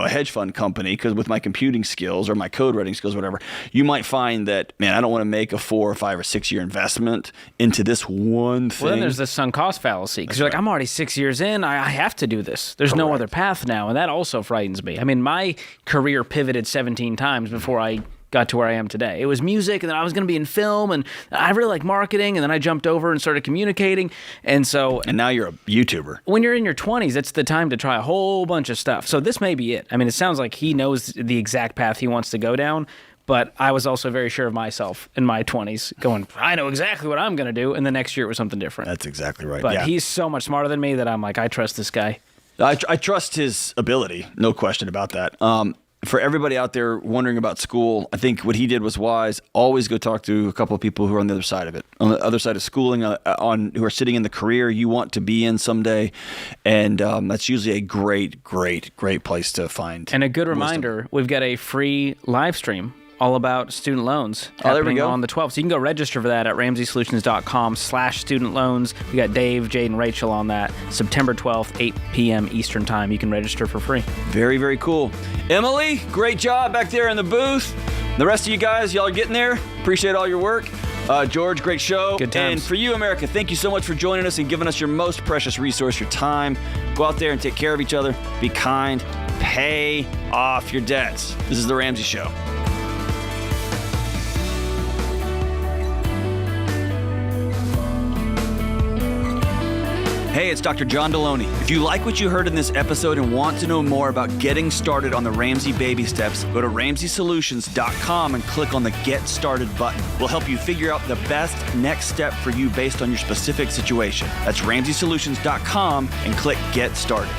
Speaker 1: hedge fund company because with my computing skills or my code writing skills, whatever, you might find that, man, I don't want to make a 4 or 5 or 6 year investment into this one thing.
Speaker 3: Well, then there's the sunk cost fallacy because you're like, I'm already 6 years in. I have to do this. There's no other path now. And that also frightens me. I mean, my career pivoted 17 times before I got to where I am today. It was music, and then I was going to be in film, and I really like marketing, and then I jumped over and started communicating, and now
Speaker 1: you're a YouTuber.
Speaker 3: When you're in your 20s, it's the time to try a whole bunch of stuff. So this may be it. I mean, it sounds like he knows the exact path he wants to go down, but I was also very sure of myself in my 20s, going, I know exactly what I'm going to do, and the next year it was something different.
Speaker 1: That's exactly right.
Speaker 3: But he's so much smarter than me that I'm like, I trust this guy.
Speaker 1: I trust his ability, no question about that. For everybody out there wondering about school, I think what he did was wise. Always go talk to a couple of people who are on the other side of it, on the other side of schooling, who are sitting in the career you want to be in someday. And that's usually a great place to find.
Speaker 3: And a good reminder, we've got a free live stream all about student loans
Speaker 1: there we go.
Speaker 3: On the 12th. So you can go register for that at RamseySolutions.com/student loans. We got Dave, Jade, and Rachel on that. September 12th, 8 p.m. Eastern Time. You can register for free.
Speaker 1: Very, very cool. Emily, great job back there in the booth. The rest of you guys, y'all are getting there. Appreciate all your work. George, great show.
Speaker 3: Good times.
Speaker 1: And for you, America, thank you so much for joining us and giving us your most precious resource, your time. Go out there and take care of each other. Be kind. Pay off your debts. This is The Ramsey Show. Hey, it's Dr. John Deloney. If you like what you heard in this episode and want to know more about getting started on the Ramsey baby steps, go to RamseySolutions.com and click on the Get Started button. We'll help you figure out the best next step for you based on your specific situation. That's RamseySolutions.com and click Get Started.